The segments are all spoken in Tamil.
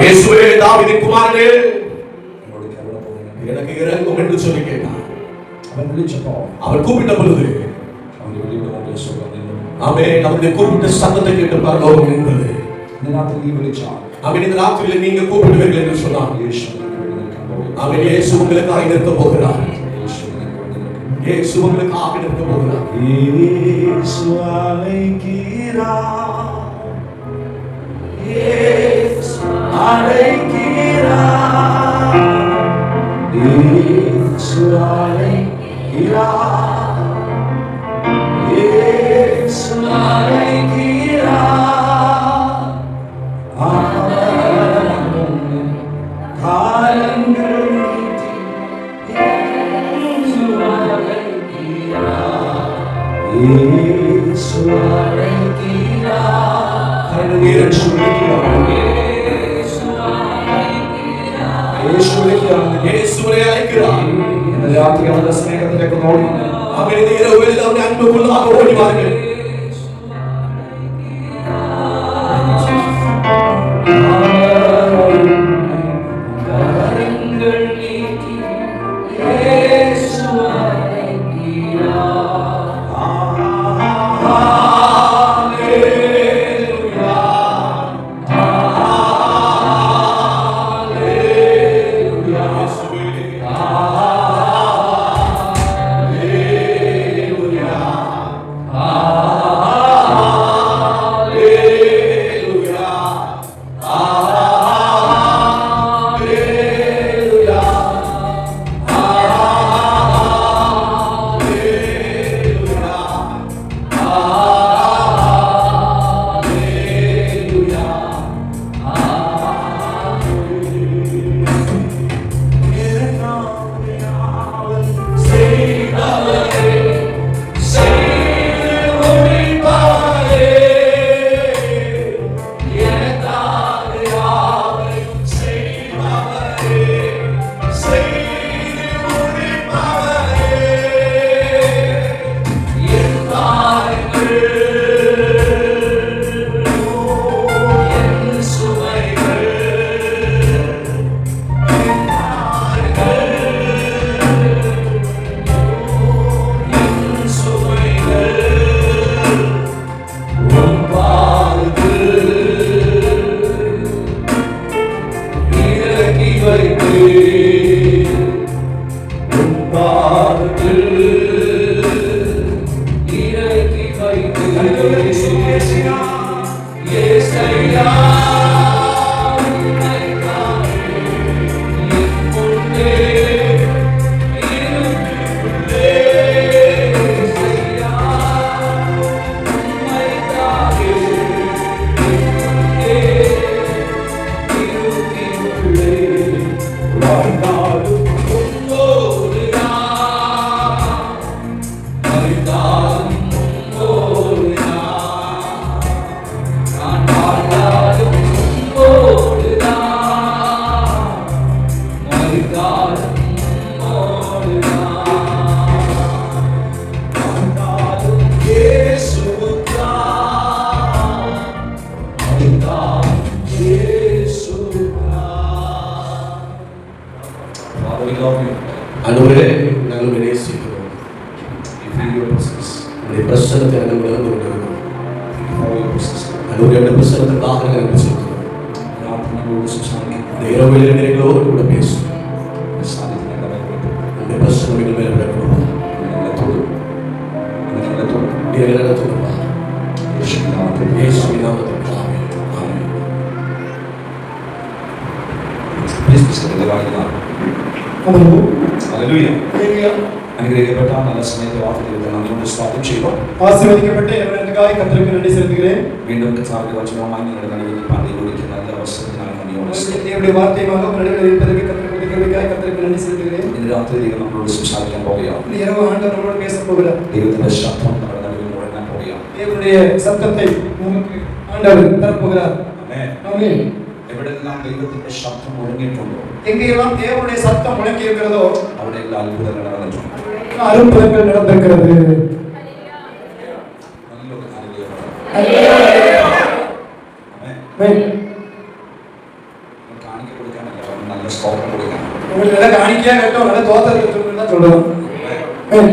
இயேசுவே தாவீதின் குமாரனே எனக்கு இறங்கும் என்று சொல்லி கேட்டார். அவர் கூப்பிட்ட பொழுது ஆமென், அவருடைய கூப்பிட்ட சத்தத்தை கேட்டு பரலோகம் நின்றது. ஆமென், இந்த ராத்திரியில் நீங்க கூப்பிடுவீர்கள் என்று சொன்னார். ஆமென், இயேசு உங்களுக்காக நிற்க போகிறார். இயேசு உங்களுக்காக நிற்க போகிறார். இயேசு அழைக்கிறார், இயேசு அழைக்கிறார், இயேசு அழைக்கிறார், இயேசு அழைக்கிறார். காலங்கள் இயேசு அழைக்கிறார், இயேசு அழைக்கிறார். கரங்களை இயேசு அழைக்கிறார். இந்த ராத்திரி அந்த ஸ்நேகத்திற்கு ஓடி அவன் இந்த இரவில் அவன் அன்புக்குள்ளாக ஓடி வாருங்கள். ஆண்டவரே, நாங்கள் நேசிக்கிறோம். உங்களுடைய பிரசன்னத்தை நாங்கள் உணர்ந்து கொண்டிருக்கிறோம். ஆண்டவரே, பிரசன்னத்திற்காக நாங்கள் செலுத்துகிறோம். இந்த இரவில் எங்களோடு கூட பேசும். உங்களுடைய பிரசன்னம் எங்கள் மேல் விடக்கூடாது. இயேசுவின் நாமத்தில் ஆமென். അനുഗ്രഹിക്കപ്പെട്ട നല്ല സ്നേഹത്തെ വാർത്തയുടെ നന്ദിയോട് സ്വാഗതം ചെയ്യുന്നു. ആശീർവദിക്കപ്പെട്ട എവരെക്കായി കർത്തർക്ക് നന്ദി സെലുത്തുகிறேன். വീണ്ടും കർത്താവിന്റെ വചനവുമായി നിങ്ങളുടെ നടുവിൽ പങ്കുകൊള്ളുന്ന നല്ല അവസരത്തിനായി നന്ദിയോട് സ്തുതിക്കുന്നു. വാർത്തയുമായി നടുവിൽ இருப்பதற்கு கர்த்தருக்கு கிருபைக்காய் கர்த்தருக்கு நன்றி செலுத்துகிறேன். ഇന്ന് രാത്രി ദൈവം നമ്മളോട് സംസാരിക്കാൻ പോകുകയാണ്. இந்த இரவு ஆண்டவர் நம்மோடு பேசப் போகிறார். ദൈവത്തിന്റെ ശബ്ദം നമ്മുടെ നടുവിൽ മുഴങ്ങാൻ പോകുകയാണ്. தேவனுடைய சத்தத்தை நமக்கு ஆண்டவர் தரப் போகிறார். ആമേൻ. ஆமென். എവിടെയെല്ലാം ദൈവത്തിന്റെ ശബ്ദം മുഴങ്ങിയിട്ടുണ്ടോ, எங்கெல்லாம் தேவனுடைய சத்தம் முழங்கி இருக்கிறதோ അവിടെയെല്ലാം അത്ഭുതങ്ങൾ നടന്നിട്ടുണ്ട്. அற்புதங்கள் நடந்திருக்கிறது. ഹല്ലേലൂയ. ആമേൻ. സ്തോത്രം കൊടുക്കണം. உங்களுக்கு நல்லா காணிக்கையா கட்டணும், நல்லா தோத்தத்தை சொல்லுங்க சொல்றோம். നമ്മൾ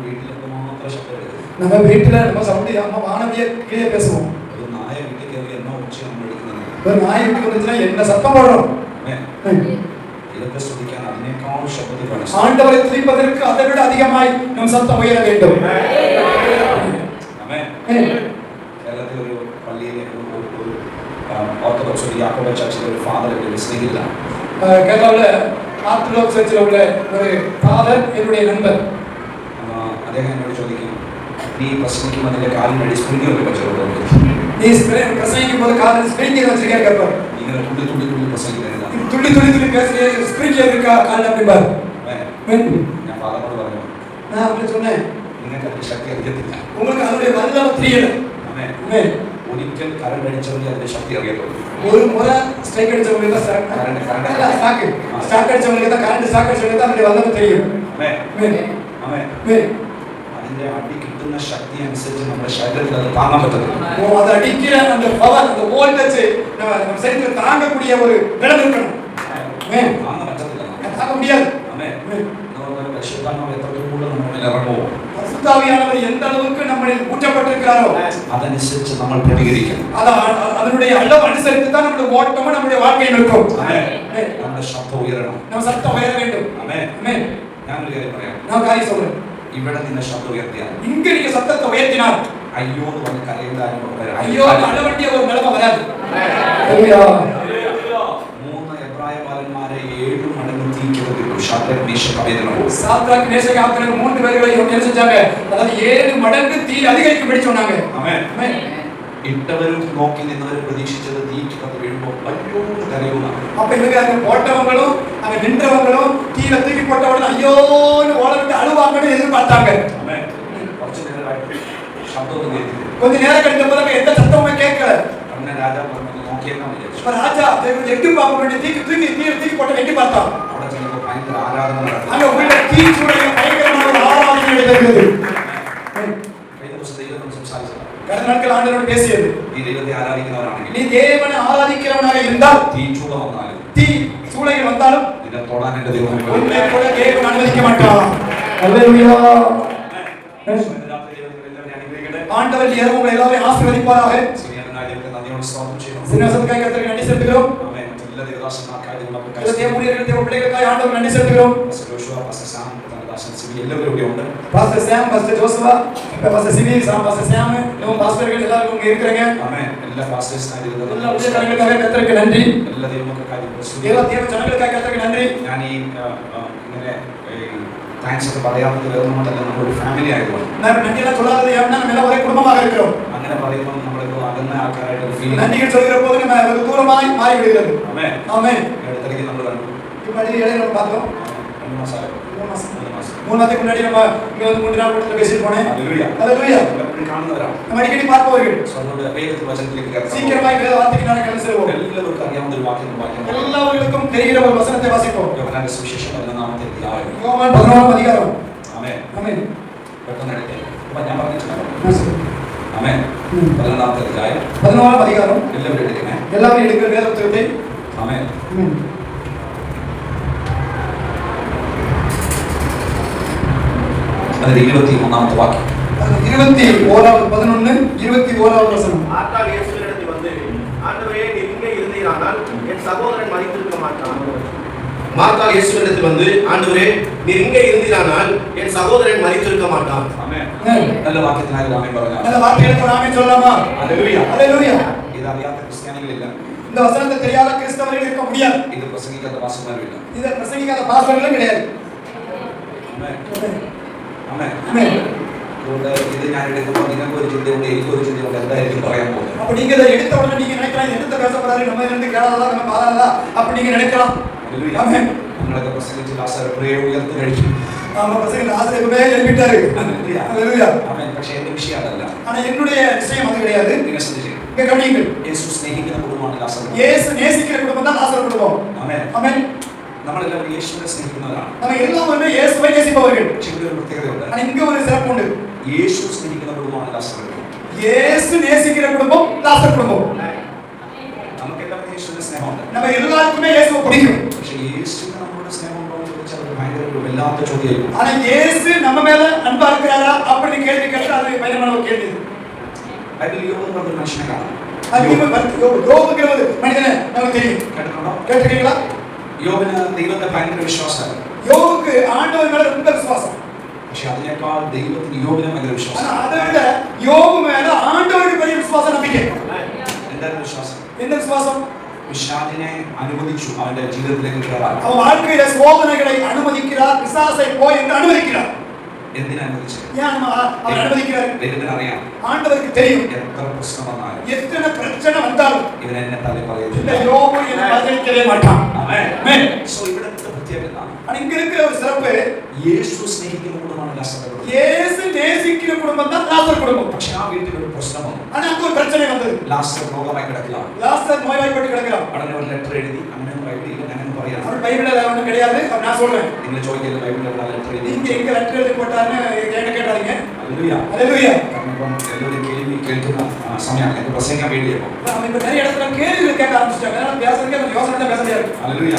വീട്ടിലൊക്കെ മാത്രം ശബ്ദം എടുക്കുന്നത്. நம்ம வீட்டுல நம்ம சவுண்ட் நம்ம வானவிய கீழே பேசுவோம். ഒരു നായ വീട്ടിൽ കയറി എന്ന ഒച്ച നമ്മൾ എടുക്കുന്നത്. ஒரு நாய் வீட்டுக்கு வந்துச்சுன்னா என்ன சத்தம் போடுறோம். ഇതൊക്കെ ശ്രദ്ധിക്കാൻ അതിനേക്കാൾ ശബ്ദത്തിൽ വേണം. ஆண்டவரை துதிப்பதற்கு அதை விட அதிகமாய் நம் சத்தம் உயர வேண்டும். കേരളത്തിൽ ഒരു പള്ളിയിലെ ഒരു ഓർത്തഡോക്സ് ഒരു യാക്കോബ ചർച്ചിലെ ഒരു ഫാദർ ഒരു സ്നേഹിതനാണ്. കേരളത്തിലെ ஆர்த்தடாக்ஸ் சர்ச்சில் உள்ள ஒரு ஃபாதர் என்னுடைய நண்பர். അദ്ദേഹം എന്നോട് ചോദിക്കും, നീ പ്രസംഗിക്കുമ്പോൾ നിന്റെ കാലിനടി സ്പ്രിംഗർ വെച്ചിട്ടുണ്ട്. நீ பிரசங்கிக்கும் போது காலில் ஸ்ப்ரிங்கர் வச்சிருக்கே கேட்பார். ഇങ്ങനെ തുള്ളി തുള്ളി തുള്ളി പ്രസംഗിക്കുന്നത്. തുള്ളി തുള്ളി തുള്ളി பேசுறே ஸ்ப்ரிங்கர் இருக்கா காலில் அப்படிம்பார். ഞാൻ ഫാദറിനോട് പറഞ്ഞു, நான் அப்படி சொன்னேன், നിങ്ങൾക്ക് അതിന്റെ ശക്തി അറിയത്തില്ല. உங்களுக்கு அதனுடைய வல்லமை தெரியல. ഒരിക്കൽ കറണ്ട് അടിച്ചവർക്ക് അതിന്റെ ശക്തി അറിയത്തുള്ളൂ. ஒரு முறை ஸ்ட்ரைக் அடிச்சவங்களுக்கு தான் ஸ்டாக் அடிச்சவங்களுக்கு தான் கரண்ட் ஸ்டாக் அடிச்சவங்களுக்கு தான் அதனுடைய வல்லமை தெரியும். അതിന്റെ അടി കിട്ടുന്ന ശക്തി അനുസരിച്ച് നമ്മുടെ ശരീരത്തിൽ അത് താങ്ങാൻ പറ്റത്തില്ല. அது அடிக்கிற அந்த பவர் அந்த வோல்டேஜ் நம்ம சரீரத்துல தாங்கக்கூடிய ஒரு பலம் இருக்கணும். താങ്ങാൻ പറ്റത്തില്ല, தாங்க முடியாது. നമ്മുടെ പരിശുദ്ധാത്മാവ് എത്രത്തോളം നമ്മളിൽ ഇറങ്ങുമോ, பரிசுத்தாவியானவர் எந்த அளவுக்கு நம்மில் ஊற்றப்பட்டிருக்கிறாரோ അതനുസരിച്ച് നമ്മൾ പ്രതികരിക്കണം. அதனுடைய அளவு அனுசரித்து தான் நம்முடைய ஓட்டமும் நம்முடைய வாழ்க்கையும் இருக்கும். നമ്മുടെ ശബ്ദം ഉയരണം. நம்ம சத்தம் உயர வேண்டும். ஆமென். ഞാനൊരു കാര്യം പറയാം. நான் காரியம் சொல்றேன். ഇവിടെ നിന്ന് ശബ്ദം ഉയർത്തിയാൽ, இங்க நீங்க சத்தத்தை உயர்த்தினால் അയ്യോ എന്ന് പറഞ്ഞ് കരയുന്നതാരും ஐயோ அழ வேண்டிய ஒரு நிலைமை வராது. മൂന്ന് എബ്രായ ബാലന്മാരെ 7 മടങ്ങ് തീയ്ക്കകത്തിട്ടു. Shadrach, മേശക്ക്, Abednego. Shadrach, Meshach, Abednego 3 பேர்களை என்ன செஞ்சாங்க? அதாவது 7 மடங்கு தீ அதிகரிக்கும்படி சொன்னாங்க. ஆமென். ഇട്ടവരും നോക്കി നിന്നവരും പ്രതീക്ഷിച്ചത് തീയ്ക്കകത്ത് വീഴുമ്പോൾ അയ്യോ എന്ന് കരയുന്നതാണ്. அப்ப இவங்க அங்க போட்டவங்களும் அங்க நின்றவங்களும் தீயில தூக்கி போட்ட உடனே ஐயோன்னு ஓலவிட்டு அழுவாங்கன்னு எதிர்பார்த்தாங்க. ആമേൻ. കുറച്ച് നേരമായിട്ട് ശബ്ദമൊന്നും കേൾക്കില്ല. கொஞ்ச நேரம் கழிந்த போது எந்த சத்தமுமே கேட்கல. അങ്ങനെ രാജാവ് പറഞ്ഞു, നോക്കിയേക്കാൻ വിചാരിച്ചു. அப்ப ராஜா எட்டி பார்க்க வேண்டிய தூக்கி போட்டு வெட்டி பார்த்தான். അവിടെ ചെന്നപ്പോൾ ഭയങ്കര ആരാധന നടന്നു. அங்க உள்ள தீ சூளையில பயங்கரமான ஒரு ஆராதனை நடந்தது. കഴിഞ്ഞ ദിവസം ദൈവം സംസാരിച്ചത്, கடந்த நாட்கள் ஆண்டவரோடு பேசியது, നീ ദൈവത്തെ ആരാധിക്കുന്നവരാണെങ്കിൽ, நீ தேவனை ஆராதிக்கிறவனாக இருந்தால் തീച്ചൂള വന്നാലും தீ சூளையில் வந்தாலும் നിന്നെ തൊടാൻ എന്റെ ദൈവം உன்னை கூட தேவன் அனுமதிக்க மாட்டார். அல்லேலூயா. ஆண்டவர் இரவு உங்களை எல்லாரையும் ஆசீர்வதிப்பாராக. சின்னசத்துக்காக கர்த்தருக்கு நன்றி செலுத்துகிறோம். ആമേൻ. എല്ലാ ദേവദാസന്മാർക്കായി தேவ பிள்ளைகளுக்காக ஆண்டவர் நன்றி செலுத்துகிறோம். എല്ലാവരും ഇവിടെ ഉണ്ട്. Pastor Sam, pastor Joshua, pastor Sivi, pastor Sam, நம்ம பாஸ்டர்கள் எல்லாரும் இங்க இருக்கறீங்க. ആമേൻ. എല്ലാ പാസ്റ്റേഴ്സിനായി எல்லா ஊழியர்களுக்காக கர்த்தருக்கு நன்றி. എല്ലാ ദൈവമക്കൾക്കായി எல்லா தேவ ஜனங்களுக்காக கர்த்தருக்கு நன்றி. ഞാൻ ഈ ഇങ്ങനെ താങ്ക്സ് ഒക്കെ പറയാത്തത് വേറൊന്നുമല്ല, നമ്മളൊരു ഫാമിലി ആയതുകൊണ്ട്. நான் நன்றியெல்லாம் சொல்லாதது ஏன்னா நம்ம எல்லாம் ஒரே குடும்பமாக இருக்கிறோம். അങ്ങനെ പറയുമ്പോൾ നമ്മളിപ്പോൾ അകന്ന ആൾക്കാരായിട്ട് ഒരു ഫീലിംഗ്. நன்றிகள் சொல்கிற போது நம்ம ஒரு தூரமாய் மாறி விடுகிறது. ആമേൻ. ஆமென். അടുത്തിടയ്ക്ക് നമ്മൾ കണ്ടു. இப்படி இடையில நம்ம பார்த்தோம். 3 மாசம் 3 மாதத்துக்கு முன்னாடி நம்ம இங்க வந்து 3 நாள் கூட்டத்துல பேசிட்டு போனேன். ഹല്ലേലൂയ. ஹalleluya. എപ്പോഴും കാണുന്നവരാണ്. நம்ம அடிக்கடி பார்ப்பவர்கள். സ്വന്തം വേഗത്തിൽ വചനത്തിലേക്ക് കടന്നു. சீக்கிரமாய் வேத வார்த்தைக்கு நாம கடந்து செல்வோம். എല്ലാവർക്കും അറിയാവുന്ന ഒരു വാക്യം വായിക്കാം. எல்லாவர்களுக்கும் தெரிகிற ஒரு வசனத்தை வாசிப்போம். യോഹന്നാന്റെ സുവിശേഷം 11-ാമത്തെ അധ്യായം. யோவான் 11ஆம் அதிகாரம். ആമേൻ. ஆமென். പെട്ടെന്ന് എടുത്തേ. അപ്പോൾ ഞാൻ പറഞ്ഞിട്ടുണ്ടല്ലോ. ஆமென். ആമേൻ. 11-ാമത്തെ അധ്യായം. 11ஆம் அதிகாரம். എല്ലാവരും എടുക്കണേ. எல்லாரும் எடுக்கிற வேத புத்தகத்தை. ആമേൻ. ஆமென். അതിന്റെ 21-ാമത്തെ വാക്യം. 21 21வது வசனம். மார்த்தாள் இயேசுவினிடத்தில் வந்து, ஆண்டவரே, நீர் இங்கே இருந்தீரானால் என் சகோதரன் மரித்திருக்க மாட்டான். மார்த்தாள் இயேசுவினிடத்தில் வந்து, ஆண்டவரே, நீர் இங்கே இருந்தீரானால் என் சகோதரன் மரித்திருக்க மாட்டான். ആമേൻ. നല്ല വാക്യത്തിനായി ആമേൻ പറഞ്ഞാൽ. அந்த வார்த்தைகளுக்கு ஒரு ஆமென் சொல்லலாமா? ഹല്ലേലൂയ. ஹalleluya. ഇത് അറിയാത്ത ക്രിസ്ത്യാനികളില്ല. இந்த வசனத்தை தெரியாத கிறிஸ்தவர்கள் இருக்க முடியாது. ഇത് പ്രസംഗിക്കാത്ത പാസ്റ്റർമാരുമില്ല. இத பிரசங்கிக்காத பாஸ்டர்களும் கிடையாது. ആമേൻ. ആമേൻ. ஆமென். അതുകൊണ്ട് ഇത് ഞാൻ എടുക്കുമ്പോൾ നിങ്ങൾക്ക് ഒരു ചിന്തയുണ്ട്, എനിക്കൊരു ചിന്തയുണ്ട്, എന്തായിരിക്കും പറയാൻ പോകുന്നത്. அப்ப நீங்க இத எடுத்த உடனே நீங்க நினைக்கலாம் எடுத்து பேச போறாரு, நம்ம இருந்து கேளாதா, நம்ம பாதாதா அப்படி நீங்க நினைக்கலாம். ഹല്ലേലൂയ. ஆமென். നിങ്ങളൊക്കെ പ്രസംഗിച്ച് ലാസർ പ്രേ ഉയർത്തി കഴിച്ചു. ஆமா பிரசங்க ஆசிரியப்பவே எழுப்பிட்டாரு. ഹല്ലേലൂയ. ஹalleluya. ആമേൻ. പക്ഷേ എന്റെ വിഷയം അതല്ല. ஆனா என்னுடைய விஷயம் அது கிடையாது. നിങ്ങൾ ശ്രദ്ധിച്ചു. இங்க கவனியுங்கள். യേശു സ്നേഹിക്കുന്ന കുടുംബമാണ് ലാസർ. இயேசு நேசிக்கிற குடும்பம் தான் லாசர் குடும்பம். ആമേൻ. ஆமென். നമ്മളെല്ലാവരും യേശുവിനെ സ്നേഹിക്കുന്നവരാണ്. நம்ம எல்லாரும் இயேசுவை நேசிப்பவர்கள். പക്ഷേ ഇതിൽ ഒരു പ്രത്യേകതയുണ്ട്. ஆனா இங்க ஒரு சிறப்பு உண்டு. യേശു സ്നേഹിക്കുന്ന കുടുംബമാണ് ലാസർ. இயேசு நேசிக்கிற குடும்பம் லாசர் குடும்பம். നമുക്ക് എല്ലാവർക്കും യേശുവിന്റെ സ്നേഹമുണ്ട്. நம்ம எல்லாருக்குமே இயேசுவை பிடிக்கும். പക്ഷേ യേശുവിന് നമ്മളോട് സ്നേഹമുണ്ടോ എന്ന് ചോദിച്ചാൽ അത് ഭയങ്കര ഒരു വല്ലാത്ത ചോദ്യമായിരിക്കും. ஆனா இயேசு நம்ம மேல அன்பா இருக்கிறாரா அப்படி கேள்வி கேட்டா அது பயங்கரமான ஒரு கேள்வி. ബൈബിളിൽ യോബ് എന്ന് പറഞ്ഞ മനുഷ്യനെ കാണാം. யோபுங்கிற ஒரு மனிதனை நமக்கு தெரியும். കേട്ടിട്ടുണ്ടോ? கேட்டிருக்கீங்களா? യോബിന് ദൈവത്തെ ഭയങ്കര വിശ്വാസമായിരുന്നു. யோபுக்கு ஆண்டவர் மேல ரொம்ப விசுவாசம். പക്ഷെ അതിനേക്കാൾ ദൈവത്തിന് യോബിനെ ഭയങ്കര വിശ്വാസം. ஆனா அதை விட யோபு மேல ஆண்டவருக்கு பெரிய விசுவாசம் நம்பிக்கை. എന്തായിരുന്നു വിശ്വാസം? என்ன விசுவாசம்? പിശാചിനെ അനുവദിച്ചു അവന്റെ ജീവിതത്തിലേക്ക് കയറാൻ. அவன் வாழ்க்கையில சோதனைகளை அனுமதிக்கிறார், பிசாசை போய் என்று அனுமதிக்கிறார். എന്തിനാ അനുവദിച്ചു? ஏன் அவர் அனுமதிக்கிறார்? ദൈവത്തിന് അറിയാം ஆண்டவருக்கு தெரியும் എത്ര പ്രശ്നം വന്നാലും எத்தனை பிரச்சனை வந்தாலும் ഇവൻ എന്നെ തള്ളി இந்த പറയത്തില്ല. யோபு என்னை மறக்கவே மாட்டான். ആമേൻ. സോ ഇവിടുത്തെ പ്രത്യേകത ஆனா இங்க இருக்கிற ஒரு சிறப்பு, യേശു സ്നേഹിക്കുന്ന കുടുംബമാണ് ലാസർ. இயேசு நேசிக்கிற குடும்பம் தான் லாசர் குடும்பம். പക്ഷെ ആ വീട്ടിൽ ഒരു പ്രശ്നം വന്നു. ஆனா அங்க ஒரு பிரச்சனை வந்தது. ലാസർ രോഗമായി കിടക്കുക. லாசர் நோய்வாய்ப்பட்டு கிடக்கிறான். ഉടനെ ഒരു ലെറ്റർ എഴുതി അങ്ങനെ ബൈബിളിൽ അങ്ങനെ പറയാം. அவர் பைபிள்ல ஒண்ணும் கிடையாது, அவர் நான் சொல்றேன். നിങ്ങൾ ചോദിക്കരുത് ബൈബിളിൽ എവിടെ ലെറ്റർ എഴുതി. நீங்க எங்க லெட்டர் எழுதி போட்டாருன்னு என்ன கேட்டாதீங்க. ഹല്ലേലൂയ. ஹalleluya. കാരണം ഇപ്പം എല്ലാവരും കേൾവി കേൾക്കുന്ന സമയമാണ്. എനിക്ക് പ്രസംഗിക്കാൻ വേണ്ടിയപ്പോൾ நம்ம இப்ப நிறைய இடத்துல கேள்விகள் கேட்க ஆரம்பிச்சிட்டாங்க. அதனால பேசுறதுக்கு கொஞ்சம் யோசனை தான் பேச முடியாது. ഹല്ലേലൂയ.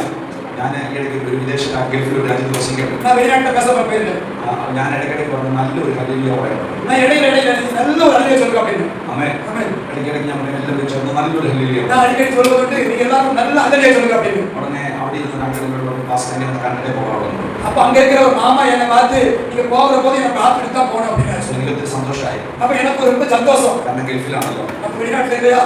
ഞാൻ ഇടയ്ക്ക് ഒരു വിദേശ ഗൾഫിൽ ഒരു രാജ്യത്ത് പ്രസംഗിക്കപ്പെട്ടു. நான் வெளிநாட்டுல பேச போயிருந்தேன். ഞാൻ ഇടയ്ക്കിടയ്ക്ക് പറഞ്ഞു നല്ലൊരു ഹല്ലേലൂയ പറയണം. நான் இடையில நல்ல ஒரு ஹalleluya சொல்லுங்க அப்படின்னு. ആമേൻ. ஆமென். ഇടയ്ക്കിടയ്ക്ക് ഞാൻ എല്ലാവരും ചേർന്ന് നല്ലൊരു ഹല്ലേലൂയ. நான் அடிக்கடி சொல்லுவது நீங்க எல்லாரும் நல்ல ஹalleluya சொல்லுங்க அப்படின்னு. ഉടനെ അവിടെ ഇരുന്ന് നാട്ടിലുള്ള പാസ്റ്റർ എങ്ങനെ കണ്ടിട്ടേ പോകാറുണ്ട്. அப்ப அங்க இருக்கிற ஒரு மாமா என்னை பார்த்து நீங்க போகிற போது என்ன பார்த்துட்டு தான் போகணும் அப்படின்னு എനിക്ക് ഒത്തിരി സന്തോഷമായി. அப்ப எனக்கு ரொம்ப சந்தோஷம். കാരണം ഗൾഫിലാണല്ലോ. அப்ப வெளிநாட்டுல இல்லையா,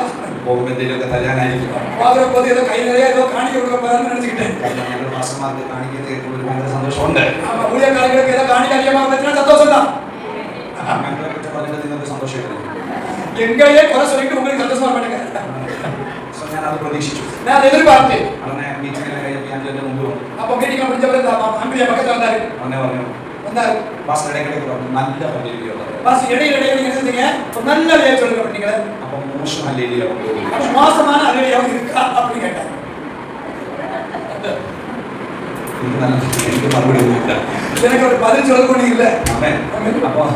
പോകുമ്പോൾ എന്തെങ്കിലുമൊക്കെ തരാനായിരിക്കും. போகிற போது ஏதோ கை நிறைய ஏதோ காணிக்க கொடுக்க போறான்னு நினைச்சுக்கிட்டேன். കാരണം ഞങ്ങൾ പാസ്റ്റർമാർക്ക് കാണിക്കുന്നത് കേൾക്കുമ്പോൾ ഒരു ഭയങ്കര സന്തോഷമുണ്ട്. ஆமா, ஊழியக்காரர்களுக்கு ஏதோ காணிக்க அதிகமா வந்துச்சுன்னா சந்தோஷம் தான். ഞങ്ങളെ കുറ്റം പറഞ്ഞിട്ട് നിങ്ങൾക്ക് സന്തോഷമില്ല. எங்களையே குறை சொல்லிட்டு உங்களுக்கு சந்தோஷமா மாட்டேங்க. സോ ഞാൻ അത് പ്രതീക്ഷിച്ചു. நான் அதை எதிர்பார்த்தேன். ഉടനെ മീറ്റിംഗിലെ കഴിഞ്ഞപ്പോൾ ഞാൻ എൻ്റെ മുമ്പ് വന്നു. அப்ப மீட்டிங் முடிஞ்சவரை அம்பியா பக்கத்துல வந்தாரு. ഉടനെ പറഞ്ഞു வந்தாரு. പാസ്റ്റർ ഇടയ്ക്കിടയ്ക്ക് പറഞ്ഞു നല്ല ഹല്ലേലൂയ പറഞ്ഞു. பாஸ் இடையில நீங்க இருந்தீங்க ஒரு நல்ல ஹalleluya சொல்லுங்க அப்படிங்க. അപ്പം മോശം ഹല്ലേലൂയ പറഞ്ഞു. அப்ப மோசமான ஹalleluya இருக்கா அப்படி கேட்டாரு. എനിക്ക് മറുപടി ഒന്നുമില്ല. எனக்கு ஒரு பதில் சொல்ல கூட இல்ல. ആമേൻ. അപ്പോൾ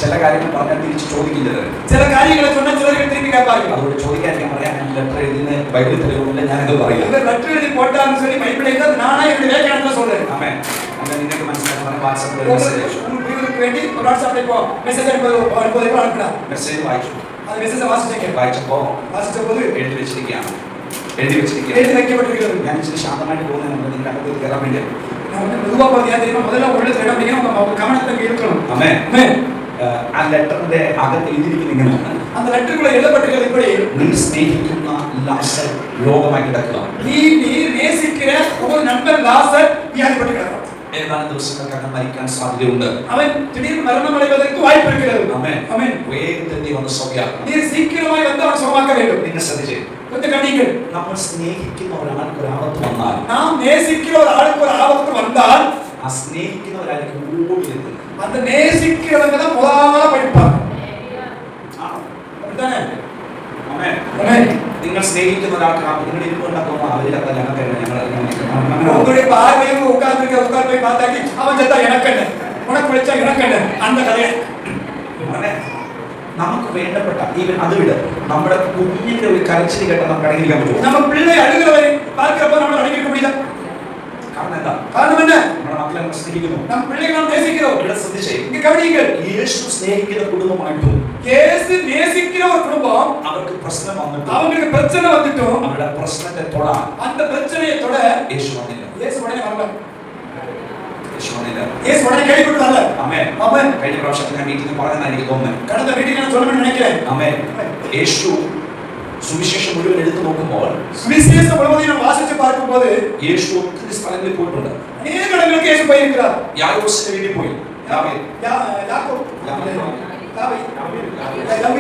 ചില കാര്യങ്ങൾ പറഞ്ഞാൽ തിരിച്ച് ചോദിക്കില്ലത്. சில காரியங்களை சொன்னா சிலருக்கு திருப்பி கேட்பாங்க. അതുകൊണ്ട് ചോദിക്കാൻ പറയാൻ ലെറ്റർ എഴുതുന്ന ബൈബിളിൽ തെളിവുമില്ല. ഞാനത് പറയില്ല. இந்த லெட்டர் எழுதி போட்டான்னு சொல்லி பைபிள்ல இருந்தா நானே என்னுடைய வியாக்கியானத்துல சொல்றேன். ആമേൻ. അങ്ങനെ നിങ്ങൾക്ക് മനസ്സിലാക്കാൻ വാട്സാപ്പിൽ ഒരു മെസ്സേജ് അയച്ചു. உங்களுக்கு வேண்டி ஒரு வாட்ஸ்அப்ல இப்போ மெசேஜ் அனுப்புனா മെസ്സേജ് വായിച്ചു. அந்த மெசேஜை வாசிச்சேன். വായിച്ചപ്പോൾ வாசிச்ச போது എഴുതി വെച്ചിരിക്കുകയാണ്. എഴുതി വെച്ചിരിക്കുകയാണ്. எழுதி வைக்கப்பட்டிருக்கிறது. ഞാൻ ഇച്ചിരി ശാന്തമായിട്ട് പോകുന്നതിന് നിങ്ങളുടെ അകത്തേക്ക് കയറാൻ വേണ്ടിയാണ്. நான் வந்து மெதுவா போறது ஏன் தெரியுமா, முதல்ல உள்ளது இடம் பிடிக்கணும், உங்க கவனத்தை இங்க இருக்கணும். ആമേൻ. ஆமென். ആ ലെറ്ററിന്റെ അകത്ത് എഴുതിയിരിക്കുന്ന ഇങ്ങനെയാണ്. அந்த லெட்டருக்குள்ள எழுதப்பட்டிருக்கிறது இப்படி, നീ സ്നേഹിക്കുന്ന ലാസർ രോഗമായി കിടക്കുക. நீ நேசிக்கிற ஒரு நண்பன் லாசர் வியாதிப்பட்டு கிடக்கிறான். ഏതാനും ദിവസങ്ങൾക്കകം മരിക്കാൻ സാധ്യതയുണ്ട്. அவன் திடீர்னு மரணம் அடைவதற்கு வாய்ப்பு இருக்கிறது. ആമേൻ. ஆமென். വേഗത്തിൽ നീ വന്ന് സൗഖ്യമാക്കണം. நீ சீக்கிரமாய் வந்து அவன் சுகமாக்க வேண்டும். നിങ്ങൾ ശ്രദ്ധിച്ചേ, கொஞ்சம் கவனிங்கள். നമ്മൾ സ്നേഹിക്കുന്ന ഒരാൾക്ക് ഒരു ആപത്ത് വന്നാൽ நாம் நேசிக்கிற ஒரு ஆளுக்கு ஒரு ஆபத்து வந்தால் ആ സ്നേഹിക്കുന്ന ഒരാൾക്ക് ഓടിയെത്തും. அந்த நேசிக்கிறவங்க தான் முதல்ல படிப்பாங்க. அப்படிதானே? ആമേൻ. ஆமென். നിങ്ങൾ സ്നേഹിക്കുന്ന ഒരാൾക്ക് നിങ്ങൾ ഇരുന്നുണ്ടാക്കുമ്പോൾ അവരിലൊക്കെ ഞങ്ങൾ உங்களுடைய பார்வையும் உட்கார்ந்து போய் பார்த்தாக்கி அவன் செத்தா எனக்கு என்ன, உனக்கு விളിച്ചാ எனக்கு என்ன, அந்த கதையை നമുക്ക് വേണ്ടപ്പെട്ട ഈവൻ അത് വിട് നമ്മുടെ കുഞ്ഞിന്റെ ഒരു കരച്ചിൽ കേട്ടാൽ നമുക്ക് അടങ്ങിയിരിക്കാൻ പറ്റുമോ? நம்ம பிள்ளை அழுகிறவரை பார்க்கிறப்ப நம்ம அடங்கிக்க முடியல. കാരണം എന്താ? காரணம் என்ன? നമ്മുടെ മക്കളെ നമ്മൾ സ്നേഹിക്കുന്നു. நம்ம பிள்ளைகளை நாம் நேசிக்கிறோம். ഇവിടെ ശ്രദ്ധിച്ചേ, இங்க கவனிங்கள். യേശു സ്നേഹിക്കുന്ന കുടുംബമായിട്ടും இயேசு நேசிக்கிற ஒரு குடும்பம், അവർക്ക് പ്രശ്നം വന്നിട്ടും அவங்களுக்கு பிரச்சனை வந்துட்டும் അവരുടെ പ്രശ്നത്തെ തൊടാൻ அந்த பிரச்சனையை தொட യേശു വന്നില്ല. இயேசு உடனே வரல. യേശു വന്നില്ല. இயேசு உடனே கேள்விப்பட்டு வரல. ആമേൻ. ஆமென். കഴിഞ്ഞ പ്രാവശ്യത്തിൽ ഞാൻ മീറ്റിംഗ് പറഞ്ഞതാണ് എനിക്ക് തോന്നുന്നത്. கடந்த மீட்டிங் நான் சொல்லணும்னு நினைக்கிறேன். ആമേൻ. യേശു സുവിശേഷം മുഴുവൻ എടുത്തു നോക്കുമ്പോൾ சுவிசேஷம் முழுவதையும் நாம் வாசித்து பார்க்கும்போது യേശു ഒത്തിരി സ്ഥലങ്ങളിൽ പോയിട്ടുണ്ട്. அநேக இடங்களுக்கு இயேசு போயிருக்கிறார். യാക്കോബിന്റെ വീട്ടിൽ പോയി. യാക്കോബ്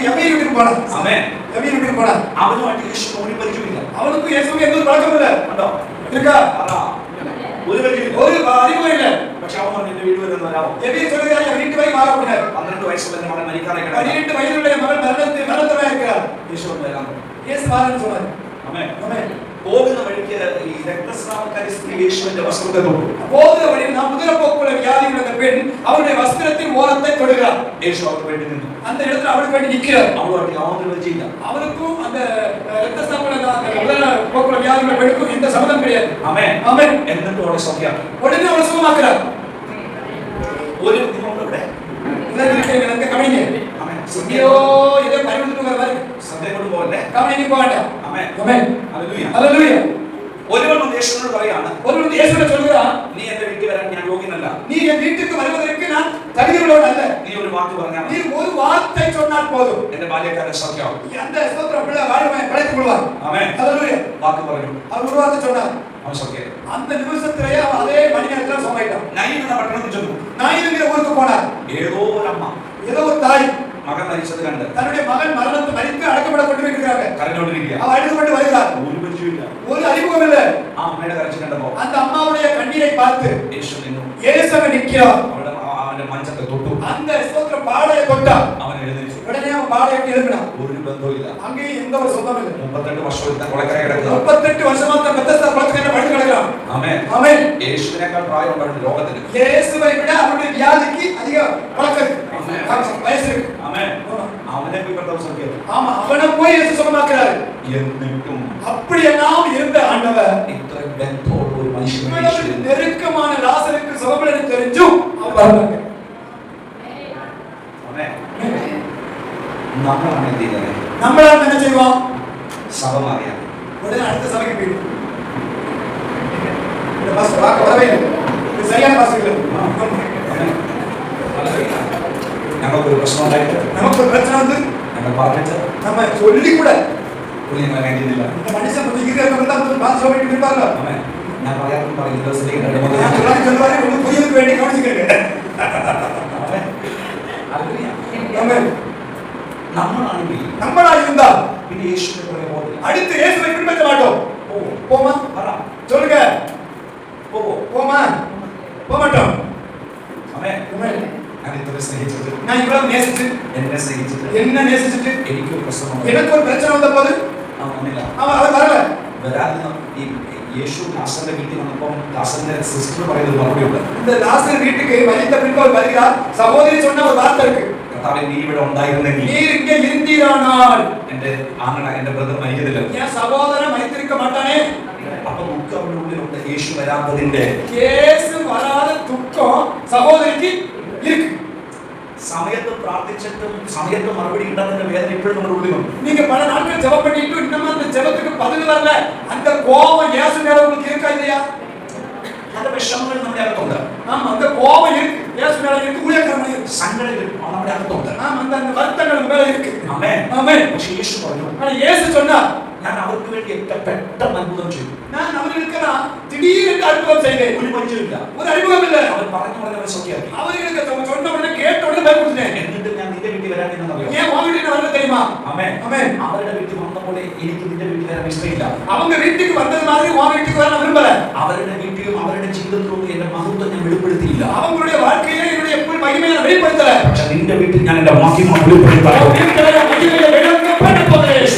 யமீர் வீட்டுக்கு போனார். ആമേൻ. யமீர் വീட்டுக்கு போனார். അവനുമായിട്ട് യേശു ഒരു പരിചയമില്ല. அவனுக்கு இயேசுவுக்கு எந்த ஒரு பழக்கமும் இல்லை. കണ്ടോ? இருக்கா? അതാ. ഒരു പരിചയമില്ല. ஒரு அறிமுகம் இல்லை. പക്ഷെ അവൻ പറഞ്ഞു എന്റെ വീട് വരെ ഒന്ന് വരാമോ? யமீர் சொல்கிறார் என் வீட்டு வரை வாங்க அப்படின்னார். 12 വയസ്സുള്ള എന്റെ മകൻ മരിക്കാറായി കിടക്കുക. 18 வயதுடைய மகன் மரணத்தவராக இருக்கிறார். യേശു ഒന്ന് വരാം. இயேசு வாருன்னு சொன்னார். ആമേൻ. ஆமென். പോകുന്ന വഴി ഒരിക്കൽ ഈ രക്തസ്രാവക്കാരി സ്ത്രീ യേശുവിന്റെ വസ്ത്രത്തെ തൊട്ടു. போகிற வழியில் நான் முதிரப்போக்குள்ள வியாதி உள்ள அந்த பெண் அவருடைய வஸ்திரத்தின் ஓரத்தை தொடுகிறார். യേശു അവർക്ക് വേണ്ടി നിന്നു. அந்த இடத்துல அவருக்கு வேண்டி நிக்கிறார். അവളുമായിട്ട് യാതൊരു ബന്ധമില്ല. அவருக்கும் அந்த ரத்தஸ்ராவக்குள்ள வியாதி உள்ள பெண்ணுக்கும் எந்த சம்பந்தம் கிடையாது. ആമേൻ. ஆமென். എന്നിട്ട് അവളെ സൗഖ്യമാക്കി. உடனே அவளை சுகமாக்குறார். ഒരു നിങ്ങളുടെ எனக்கு கவனிங்க. ആമേൻ. ஐயோ இதை பரிவர்த்தனை வர സന്ദേഹം കൊണ്ട് പോകല്ലേ. கவனிங்க போகണ്ട. ആമേൻ. ஆமென். ഹല്ലേലൂയ. ஹalleluya. ഒരുവൻ യേശുവിനോട് പറയാണ്, ஒருவன் இயேசுவை சொல்கிறான், നീ എന്റെ വീട്ടിൽ വരാൻ ഞാൻ യോഗ്യനല്ല. நீ என் வீட்டுக்கு வருவதற்கு நான் தகுதியுள்ளவன் அல்ல. നീ ഒരു വാക്ക് പറഞ്ഞാൽ நீ ஒரு வார்த்தை சொன்னால் போதும். എന്റെ ബാല്യക്കാരൻ സൗഖ്യമാവും. அந்த ஸ்தோத்திரம் பிள்ளை வாழ்வை படைத்துக் கொள்வார். ആമേൻ. ஹalleluya. വാക്ക് പറഞ്ഞു. அவர் ஒரு வார்த்தை சொன்னார். അവൻ സൗഖ്യമായി. அந்த நிமிஷத்திலேயே அவன் அதே மணி நேரத்துல சுகமாயிட்டான். നയീൻ എന്ന പട്ടണത്തിൽ ചെന്നു. நாயினுங்கிற ஊருக்கு போனார். ഏതോ ഒരു അമ്മ ஏதோ ஒரு தாய் മകൻ മരിച്ചത് കണ്ട് தன்னுடைய மகன் மரித்து அடக்கப்படப்பட்டு இருக்கிறாங்க. കരഞ്ഞോണ്ടിരിക്കുക. அவ அழுது கொண்டு வருகிறார். ഒരു പരിചയമില്ല. ஒரு அறிமுகம் இல்லை. ആ അമ്മയുടെ കരച്ചിൽ കണ്ടപ്പോ அந்த அம்மாவுடைய கண்ணீரை பார்த்து യേശു നിന്നു. இயேசுவை நிற்கிறார். അവന്റെ മഞ്ചത്തെ തൊട്ടു. அந்த ஸ்தோத்திர பாடையை தொட்டார். അവൻ എഴുന്നേറ്റു. உடனே அவன் பாடையை எழுப்பினான். ഒരു ബന്ധവുമില്ല. அங்கே எந்த ஒரு சொந்தம் இல்லை. 38 വർഷം കൊലക്കര കിടക്കുക. 38 வருஷமா அந்த பெத்தஸ்தா குளத்துக்கிட்ட படுத்து கிடக்கிறான். ആമേൻ. ஆமென். യേശുവിനേക്കാൾ പ്രായമുണ്ട് രോഗത്തിന്. இயேசுவை விட அவருடைய வியாதிக்கு அதிக பழக்கம் வயசு இருக்கு. ആമേൻ. അവനെ പോയി സൗഖ്യം. ஆமா, அவனை போய் இயேசு சுகமாக்குறாரு. എന്നിട്ടും அப்படி எல்லாம் இருந்த ஆண்டவர் ഇത്ര ബന്ധമുള്ള ഒരു മനുഷ്യനെ இவ்வளவு நெருக்கமான லாசருக்கு சுகமளின்னு தெரிஞ்சும் அவர் வரல. ആമേൻ. നമ്മളാണ് എന്ത് ചെയ്യുന്നത്? நம்மளால என்ன செய்வோம்? സഭ മാറിയാൽ உடனே அடுத்த சபைக்கு போயிடும். இந்த பாஸ் வரவே இல்லை. இது சரியான பாஸ் இல்லை. ഞങ്ങൾക്കൊരു പ്രശ്നം ഉണ്ടായിട്ട് நமக்கு ஒரு பிரச்சனை வந்து ഞങ്ങൾ പറഞ്ഞിട്ട് நம்ம சொல்லி கூட പുള്ളി ഞങ്ങളെ വേണ്ടിയില്ല. இந்த மனுஷன் புரிஞ்சுக்கிறவங்க பாஸ் சொல்லிட்டு இருப்பாங்க. ആമേൻ. ഞാൻ പറയാറും പറയുന്നത് நான் சொல்லாது சொல்லுவாரு, உங்களுக்கு புரியதுக்கு வேண்டி கவனிச்சுக்கிறேங்க. ஆமென். നമ്മളാണെങ്കിൽ நம்மளா இருந்தா പിന്നെ യേശുവിനെ പോലെ പോകില്ല. அடுத்து இயேசுவை பின்பற்ற மாட்டோம். போமா? പറ. சொல்லுங்க. പോവോ? போமா? போக மாட்டோம். ആമേൻ. ஆமென். ഞാൻ ഇത്ര സ്നേഹിച്ചിട്ട് நான் இவ்வளவு நேசிச்சு എന്നെ സ്നേഹിച്ചിട്ട് என்ன நேசிச்சுட்டு എനിക്കൊരു പ്രശ്നം எனக்கு ஒரு பிரச்சனை வந்த போது വന്നില്ല. அவன் அதை வரல. വരാതെ ഈ യേശു ദാസന്റെ വീട്ടിൽ വന്നപ്പം ദാസന്റെ സിസ്റ്റർ പറയുന്നത് മറുപടി ഉണ്ട്. இந்த லாசர் வீட்டுக்கு மரித்த பின்பு அவர் வருகிறார். சகோதரி சொன்ன ஒரு வார்த்தை இருக்கு. കർത്താവേ, നീ ഇവിടെ ഉണ്ടായിരുന്നെങ്കിൽ நீர் இங்கே இருந்தீரானால் എന്റെ ആങ്ങള എന്റെ ബ്രദർ മരിക്കത്തില്ല. என் சகோதரன் மரித்திருக்க மாட்டானே. അപ്പൊ ദുഃഖം അവരുടെ ഉള്ളിലുണ്ട്. യേശു വരാത്തതിന്റെ இயேசு வராத துக்கம் சகோதரிக்கு இருக்கு. സമയത്ത് പ്രാർത്ഥിച്ചിട്ടും സമയത്ത് മറുപടി കിട്ടാത്തതിന്റെ വേദന ഇപ്പോഴും നമ്മുടെ ഉള്ളിലുണ്ട്. நீங்க பல நாட்கள் ஜெபம் பண்ணிட்டு இன்னும் அந்த ஜெபத்துக்கு பதில் வரல. அந்த கோபம் இயேசு மேல உங்களுக்கு இருக்கா இல்லையா? அந்த വിഷമങ്ങൾ നമ്മുടെ അകത്തുണ്ട്. ஆமா, அந்த கோபம் இருக்கு. இயேசு மேல இருக்கு. ஊழியக்காரன் இருக்கு. സങ്കടങ്ങൾ നമ്മുടെ അകത്തുണ്ട്. ஆமா, அந்த வருத்தங்கள் மேல இருக்கு. ആമേൻ. ஆமென். പക്ഷേ യേശു പറഞ്ഞു, ஆனா இயேசு சொன்னார், ഞാൻ അവർക്ക് വേണ്ടി ഒക്കെ പെട്ടെന്ന് അത്ഭുതം ചെയ്തു. நான் அவர்களுக்கு திடீரென்று அற்புதம் செய்தேன். ഒരു പരിചയമില്ല. ஒரு அறிமுகம் இல்ல. അവൻ പറഞ്ഞു പറഞ്ഞവരെ സൗഖ്യമാക്കി. அவர்களுக்கு சொன்ன உடனே கேட்ட உடனே பயப்படுத்தேன். എന്നിട്ട് ഞാൻ നിന്റെ വീട്ടിൽ വരാൻ എന്നറിയോ? ஏன் உன் வீட்டுக்கு வரல தெரியுமா? ആമേൻ. ஆமென். അവരുടെ വീട്ടിൽ വന്ന പോലെ എനിക്ക് നിന്റെ വീട്ടിൽ വരാൻ ഇഷ്ടമില്ല. அவங்க வீட்டுக்கு வந்தது மாதிரி உன் வீட்டுக்கு வர நான் விரும்பல. അവരുടെ വീട്ടിലും അവരുടെ ജീവിതത്തിലും എന്റെ മഹത്വം ഞാൻ വെളിപ്പെടുത്തിയില്ല. அவங்களுடைய வாழ்க்கையில என்னுடைய எப்பவும் மகிமையை நான் வெளிப்படுத்தல. പക്ഷെ നിന്റെ വീട്ടിൽ ഞാൻ എന്റെ മഹിമ വെളിപ്പെടുത്താൻ உன் வீட்டுல நான் மகிமையை வெளிப்படுத்த போகிறேன்.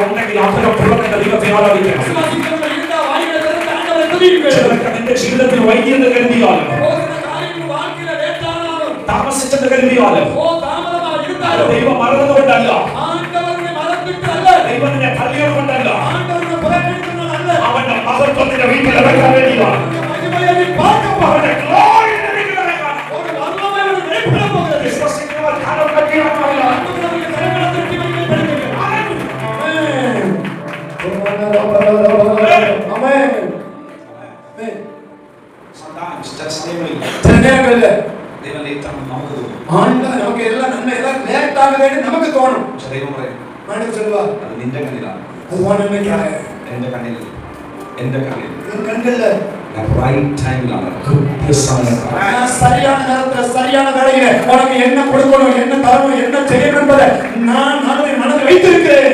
ഉണ്ടെങ്കിൽ അവരുടെ പ്രവർത്തന ദൈവത്തെ ആരാധിക്കണം. விசுவாசிக்கிறவங்க இருந்தா வாயில திறந்து ஆண்டவரை துதியுங்கள். ചിലർക്ക് നിന്റെ ജീവിതത്തിൽ വൈകിയെന്ന് കരുതിയാലും போகிற காரியங்கள் வாழ்க்கையில லேட்டானாலும் താമസിച്ചെന്ന് കരുതിയാലും தாமதமா இருந்தாலும் ദൈവം മറന്നുകൊണ്ടല്ല, ஆண்டவரை மறந்துட்டு அல்ல, ദൈവം നിന്നെ തള്ളിയതുകൊണ്ടല്ല, ஆண்டவரை புறக்கணித்ததால் அல்ல, അവന്റെ മഹത്വത്തിന്റെ വീട്ടിൽ ഇറക്കാൻ വേണ്ടിയാണ്. அவருடைய மகிமையை நீ பார்க்க போகிற. അവന്റെ glory-ന്റെ വീട്ടിൽ ഇറക്കാൻ. ஒரு வல்லமை உனக்கு வெளிப்பட போகிறது. വിശ്വസിക്കുന്നവർ കാലം കട്ടിയാണല്ലോ. ஆண்டவருடைய കരങ്ങളെ തട്ടി മഹിமைപ്പെടുത്തുക. ஆமென். ஆமென். ചില സമയങ്ങളിൽ சில நேரங்கள்ல ദൈവം ലേറ്റാണെന്ന് നമുക്ക് തോന്നും. ஆண்டவர் நமக்கு எல்லாம் நன்மை எல்லாம் லேட் ஆகுதுன்னு நமக்கு தோணும். പക്ഷെ ദൈവം പറയും, ஆண்டவர் சொல்லுவார், അത് നിന്റെ കണ്ണിലാണ്. அது உன் நன்மைக்காக. എന്റെ കണ്ണിൽ என் கண்கள்ல റൈറ്റ് ടൈമിലാണ്, കൃത്യസമയത്താണ്. நான் சரியான நேரத்துல சரியான வேளையில உனக்கு என்ன கொடுக்கணும், என்ன தரணும், என்ன செய்யணும் என்பதை நான் மனதில் வைத்திருக்கிறேன்.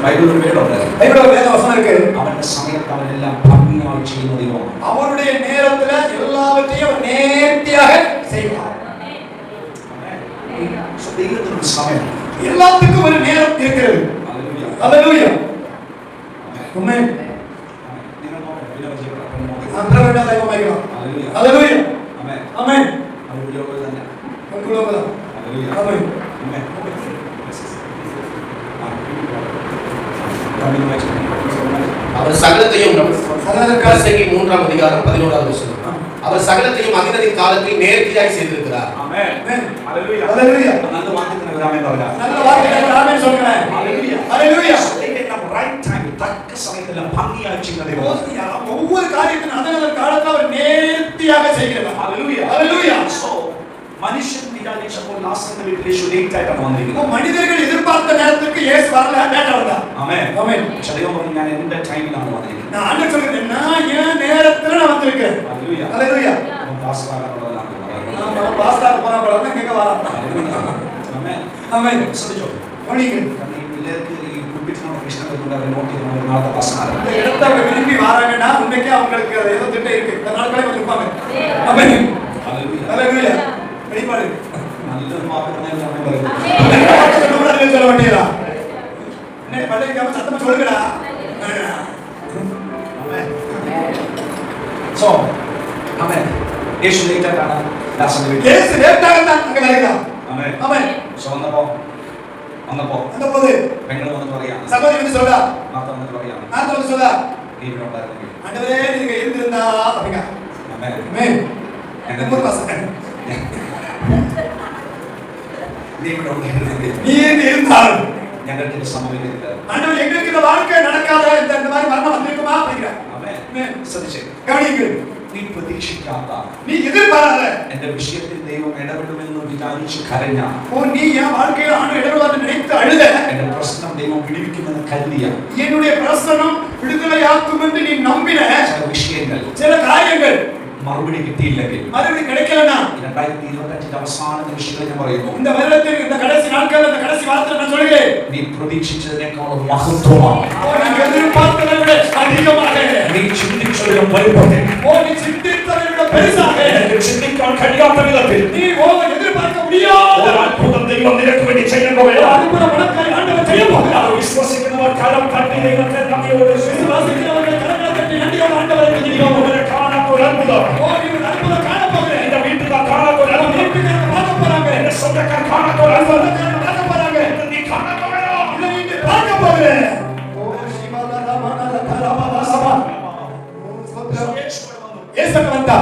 ബൈബിളിൽ വേടുണ്ട്. பைபிள்ல வேத வசனம் இருக்கு. അവന്റെ സമയത്ത് അവനെല്ലാം ഭംഗിയായി ചെയ്യുന്ന ദൈവമാണ്. அவருடைய நேரத்துல எல்லாவற்றையும் அவர் நேர்த்தியாக செய்வார். ദൈവത്തിന് സമയം. எல்லாத்துக்கும் ஒரு நேரம் இருக்கிறது. ஹalleluya. ஆமென். നിങ്ങൾ നോക്കണം. അന്തരവേണ്ട ദൈവമായിരിക്കണം. ഹല്ലേലൂയ. ആമേൻ. ആമേൻ. ഹല്ലേലൂയ തന്നെ. ഹല്ലേലൂയ. ഹല്ലേലൂയ. ആമേൻ. ആമേൻ. அவர் சகலத்தையும் பிரசங்கி 3ஆம் அதிகாரம் 11வது வசனம். அவர் சகலத்தையும் அதினதின் காலத்தில் நேர்த்தியாய் செய்திருக்கிறார். ஆமென். ஹல்லேலூய. ഹല്ലേലൂയ. நல்ல வார்த்தைக்கு ஒரு ஆமென் சொல்லுங்க. நல்ல வார்த்தைக்கு ஆமென் சொல்லுங்க. ஹல்லேலூய. ஹல்லேலூய. ரைட் டைம் தக்க சமயத்துல பங்கியா செய்யறதே. ஒவ்வொரு காரியத்தின் அதன் காலத்துல அவர் நேர்த்தியாக செய்கிறார். ஹல்லேலூய. ஹல்லேலூய. சோ மனுஷன் விசாரிச்சப்போ லாஸ்ட் வீக் லேட் லேட் ஆயிட்டு வந்திருக்கீங்க. மனிதர்கள் எதிர்பார்த்த நேரத்துக்கு இயேசு வரல, லேட்டா வந்தார். ஆமென். ஆமென். சதயம் வந்து நான் இந்த டைம்ல நான் வந்திருக்கேன். நான் ஆண்டவர் சொல்றேன், நான் ஏன் நேரத்துல நான் வந்திருக்கேன். ஹல்லேலூயா. ஹல்லேலூயா. பாஸ்டாக வரலாம். நான் பாஸ்டாக போறேன் கேட்க வரேன். ஆமென். ஆமென். சதிச்சோ. கவனிங்க. இல்லருக்கு குப்பிட்ன கிருஷ்ணன் கொண்டு வர நோக்கி ஒரு நாள் பாஸ்டாக. இந்த இடத்தை அவங்க விரும்பி வராங்கன்னா உண்மைக்கே அவங்களுக்கு ஏதோ திட்டம் இருக்கு. இந்த நாட்களே வந்து இருப்பாங்க. ஆமென். ஹல்லேலூயா. ஹல்லேலூயா. வெளிப்பாடு. நல்ல மார்க்கனே நான் வரேன். ஆமென். சொல்ல வேண்டியதா? என்ன பள்ளிக்காம சத்தமா சொல்லுங்கடா. ஆமென். சோ ஆமென். இயேசு லேட் ஆனா லாஸ்ட் வீக். இயேசு லேட்டாக தான் அங்க வருகிறார். ஆமென். ஆமென். சோ வந்தப்போ அந்த போது பெண்கள் வந்து வரையா. சகோதரி வந்து சொல்றா. மாதா வந்து வரையா. நான் வந்து சொல்றா. நீங்க பாருங்க. ஆண்டவரே நீங்க இருந்திருந்தா அப்படிங்க. ஆமென். ஆமென். என்ன ஒரு வாசம். நீ இருந்தால் ഞങ്ങൾക്ക് സംഭവിക്കുന്നില്ല. ஆண்டவர் எங்களுக்கு இந்த வாழ்க்கை நடக்காத இந்த மாதிரி மரணம் வந்திருக்குமா அப்படிங்கிற. ആമേൻ. ശ്രദ്ധിച്ചേ. கவனிங்க. നീ പ്രതീക്ഷിക്കാത്ത நீ எதிர்பாராத എന്റെ വിഷയത്തിൽ ദൈവം ഇടപെടുമെന്ന് വിചാരിച്ച് കരഞ്ഞ நீ என் வாழ்க்கையில் ஆண்டு இடைவெளின்னு நினைத்து அழுத എന്റെ പ്രശ്നം ദൈവം വിടുവിക്കുമെന്ന് കരുതിയ என்னுடைய பிரசனம் விடுதலையாக்கும் என்று நீ நம்பின ചില വിഷയങ്ങൾ சில காரியங்கள் മറുപടി കിട്ടിയില്ലെങ്കിൽ மறுபடி கிடைக்கலனா 2025 അവസാന നിമിഷങ്ങളിൽ ഞാൻ പറയുന്നു இந்த வருடத்தில் இந்த கடைசி நாட்கள் இந்த கடைசி வாரத்தில் நான் சொல்கிறேன் നീ പ്രതീക്ഷിച്ചതിനേക്കാൾ മഹത്വമാണ് நீ எதிர்பார்த்ததை விட அதிகமாக നീ ചിന്തിച്ചതിലും വലുപ്പത്തിൽ நீ சிந்தித்ததை விட பெரிசாக ചിന്തിക്കാൻ കഴിയാത്ത വിധത്തിൽ நீ எதிர்பார்க்க முடியாத ഒരു അത്ഭുതം ദൈവം നിനക്ക് വേണ്ടി ചെയ്യാൻ പോവുകയാണ്. அற்புத மனக்காய் ஆண்டவர் செய்ய போகிறார். വിശ്വസിക്കുന്നവർ കരം തട്ടി ദൈവത്തെ നന്ദിയോടെ விசுவாசிக்கிறவர்கள் கரங்களை தட்டி நன்றியோடு ஆண்டவரை துதிக்கிறோம். അവരെ കാണാത്ത ഒരു അത്ഭുതം நீ ஒரு அற்புதம் காண போகிறேன். എന്റെ വീട്ടുകാർ കാണാത്ത ഒരു അത്ഭുതം வீட்டுக்காரங்க பார்க்க போறாங்க. എന്റെ സ്വന്തക്കാർ കാണാത്ത ഒരു അത്ഭുതം சொந்தக்காரங்க பார்க்க போறாங்க. നീ കാണാൻ പോകണോ? இதை நீங்க பார்க்க போகிறேன். ஓ சிவதா ரமணா கரபா சபா. ஏசக்கு வந்தா.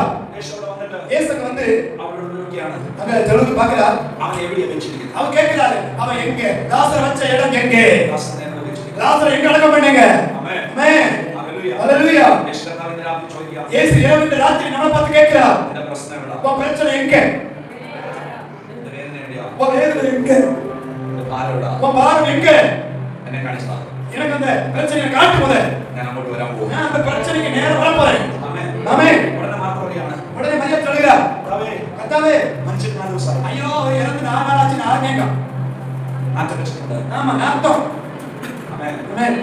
ஏசக்கு வந்து അവരോട് നോക്കിയാണ് அங்க தெலுங்கு பார்க்கறா. അവൻ എവിടെ വെച്ചിരിക്കുന്നത്? அவன் கேக்குறாரு. அவன் எங்க? லாசர் வச்ச இடம் எங்கே? ദാസനെ എവിടെ വെച്ചിരിക്കുന്നത്? லாசர் எங்க அடக்கம் பண்ணீங்க? ആമേൻ. ஆமென். ഹല്ലേലൂയ. ஹalleluya. യേശുവിന്റെ രാത്രി ചോദിക്കുക. இயேசு இரவு ராத்திரி நம்ம பார்த்து கேக்குறா. എന്റെ പ്രശ്നം എവിടാ? உன் பிரச்சனை எங்க? എന്റെ വേദന എവിടെയാ? உன் வேதனை எங்க? എന്റെ ഭാരം എവിടാ? உன் பாரம் எங்க? എന്നെ കാണിച്ചാ எனக்கு அந்த பிரச்சனையை காட்டு முத. ഞാൻ അങ്ങോട്ട് വരാൻ പോകും. நான் அந்த பிரச்சனைக்கு நேரா வர போறேன். ആമേൻ. ஆமென். ഉടനെ മാത്രം പറയാണ്. உடனே மரியா சொல்லுகிறா. കർത്താവേ, கர்த்தாவே, മനുഷ്യൻ 4 ദിവസമായി ஐயோ அவர் இறந்து 4 நாள் ஆச்சு நான் கேட்க. നാട്ടം വെച്ചിട്ടുണ്ട്. ஆமா நாத்தம். ആമേൻ. ஆமென்.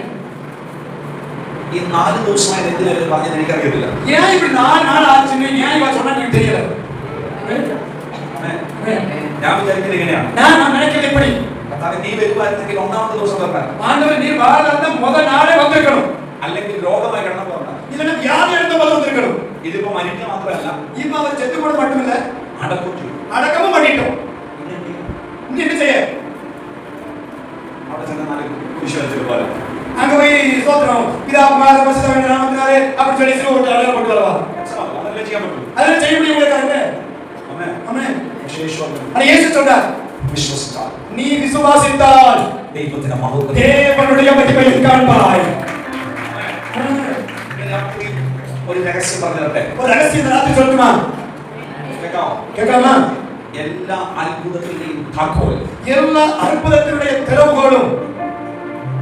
ഈ 4 ദിവസമായി എന്തിനാണ് പറഞ്ഞത് എനിക്കറിയത്തില്ല. ஏன் இப்படி 4 நாள் ஆச்சுன்னு ஏன் இவ சொன்னா எனக்கு தெரியல. ആമേൻ. ഞാൻ വിചാരിക്കുന്നത് ഇങ്ങനെയാണ്. நான் நினைக்கிறது எப்படி? കർത്താവേ, നീ വരുവായിരുന്നെങ്കിൽ ഒന്നാമത്തെ ദിവസം വരണം. ஆண்டவர் நீ வாழாத முதல் நாளே வந்திருக்கணும். അല്ലെങ്കിൽ രോഗമായി കിടന്നപ്പോൾ വരണം. இல்லனா வியாதி எடுத்த போது வந்திருக்கணும். ഇതിപ്പോ മരിക്കുക മാത്രമല്ല, இப்ப அவர் செத்து போட மட்டும் இல்ல, അടക്കം ചെയ്യും. அடக்கமும் பண்ணிட்டோம். இங்க என்ன செய்ய? അവിടെ ചെന്ന 4 കുരിശ് വരച്ചത് പോലെ அங்க போய் ஸ்தோத்திரம் பிதா குமாரன் பரிசுத்த நாமத்தினாலே அப்படி சொல்லி சிலுவை போட்டு அழகா போட்டு வரவா. അതല്ലേ ചെയ്യാൻ പറ്റൂ. அதெல்லாம் செய்ய முடியும் உங்களுக்கு. ആമേൻ. ஆமென். പക്ഷേ യേശു പറഞ്ഞു, ஆனா இயேசு சொன்னார், വിശ്വസിച്ചാൽ நீ விசுவாசித்தால் ദൈവത്തിന്റെ മഹത്വം தேவனுடைய மகிமையை காண்பாய். ഒരു രഹസ്യം പറഞ്ഞു തരട്ടെ. ஒரு ரகசியத்தை ராத்திரி சொல்லட்டுமா? കേൾക്കാമോ? கேட்கலாமா? എല്ലാ അത്ഭുതത്തിന്റെയും താക്കോൽ, எல்லா அற்புதத்தினுடைய திறவுகோலும்,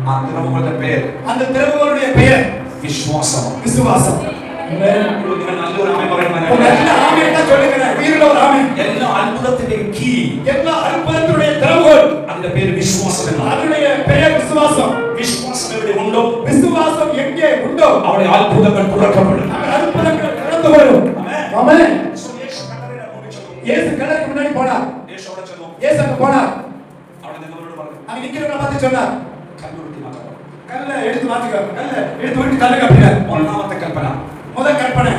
ആ തിറവുകളുടെ പേര് அந்த திறவுகளுடைய பெயர் വിശ്വാസമാണ്. விசுவாசம். നിങ്ങൾ നല്ലൊരു ആമേൻ പറയണം. ஒரு நல்ல ஆமென் தான் சொல்லுங்க. உயிருள்ள ஒரு ஆமென். എല്ലാ അത്ഭുതത്തിന്റെയും കീ, எல்லா அற்புதத்தினுடைய திறவுகோல், അതിന്റെ പേര് വിശ്വാസം എന്നാണ്. அதனுடைய பெயர் விசுவாசம். വിശ്വാസം എവിടെ ഉണ്ടോ விசுவாசம் எங்கே உண்டோ അവിടെ അത്ഭുതങ്ങൾ തുറക്കപ്പെടും. அங்கே அற்புதங்கள் நடந்து வரும். ആമേൻ. ஆமென். യേശു കല്ലറയുടെ മുമ്പിൽ ചെന്നു. இயேசு கடலுக்கு முன்னாடி போனார். യേശു അവിടെ ചെന്നു. இயேசு அங்க போனார். അവിടെ அங்க நிக்கிறவங்கள பார்த்து சொன்னார், கல்லுருட்டி மாட்டோம். கல்லை எடுத்து மாத்துங்க, கல்லை எடுத்து விட்டு தள்ளுங்க அப்படின்னா. ஒன்னாமത്തെ கல்பனா முதல் கற்பனை,